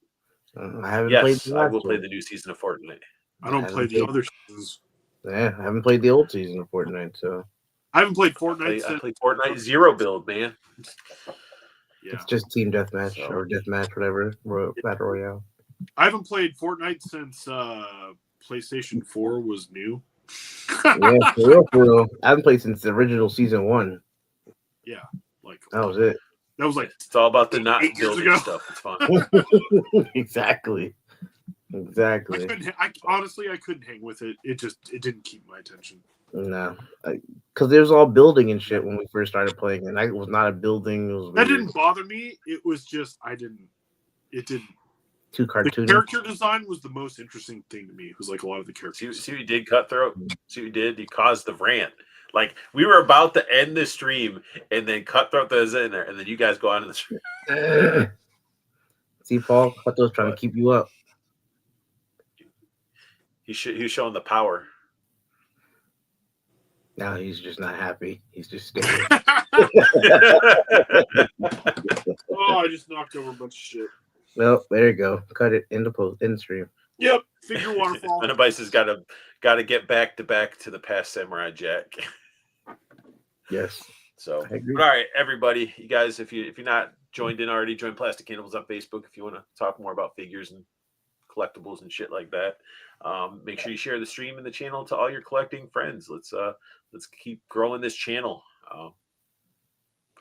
I haven't played. Yes, The I last will play one. the new season of Fortnite. I don't play the other seasons. Yeah, I haven't played the old season of Fortnite, so I haven't played I Fortnite since. play Fortnite Zero build, man. Yeah. it's just team deathmatch So- or deathmatch, whatever. Battle Royale. I haven't played Fortnite since PlayStation 4 was new. Yeah, for real. I haven't played since the original season 1. Like That was it. that was like It's all about the not 8 years building ago. stuff. It's fun. Exactly. I honestly couldn't hang with it. It didn't keep my attention. No, because there's all building and shit when we first started playing, and it was not a building. It was That weird. didn't bother me. It was just it didn't. Too The cartoony. character design was the most interesting thing to me. It was like a lot of the characters. See what you did, Cutthroat? See what you did? You caused the rant. Like, we were about to end the stream, and then Cutthroat was in there, and then you guys go on to the stream. See, Paul, I thought I was trying to keep you up. He was showing the power. Now he's just not happy. He's just staring. Oh, I just knocked over a bunch of shit. Well, there you go. Cut it in the stream. Yep, figure waterfall. Anabice has got to get back to the past Samurai Jack. Yes. So, I agree. but all right, everybody, you guys, if you're not joined in already, join Plastic Cannibals on Facebook if you want to talk more about figures and collectibles and shit like that. Make sure you share the stream and the channel to all your collecting friends. Let's keep growing this channel. I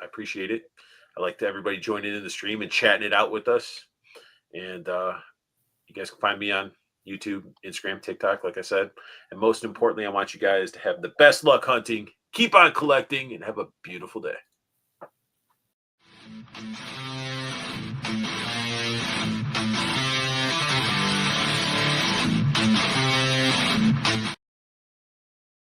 appreciate it. I like to everybody joining in the stream and chatting it out with us. And you guys can find me on YouTube, Instagram, TikTok, like I said. And most importantly, I want you guys to have the best luck hunting, keep on collecting, and have a beautiful day.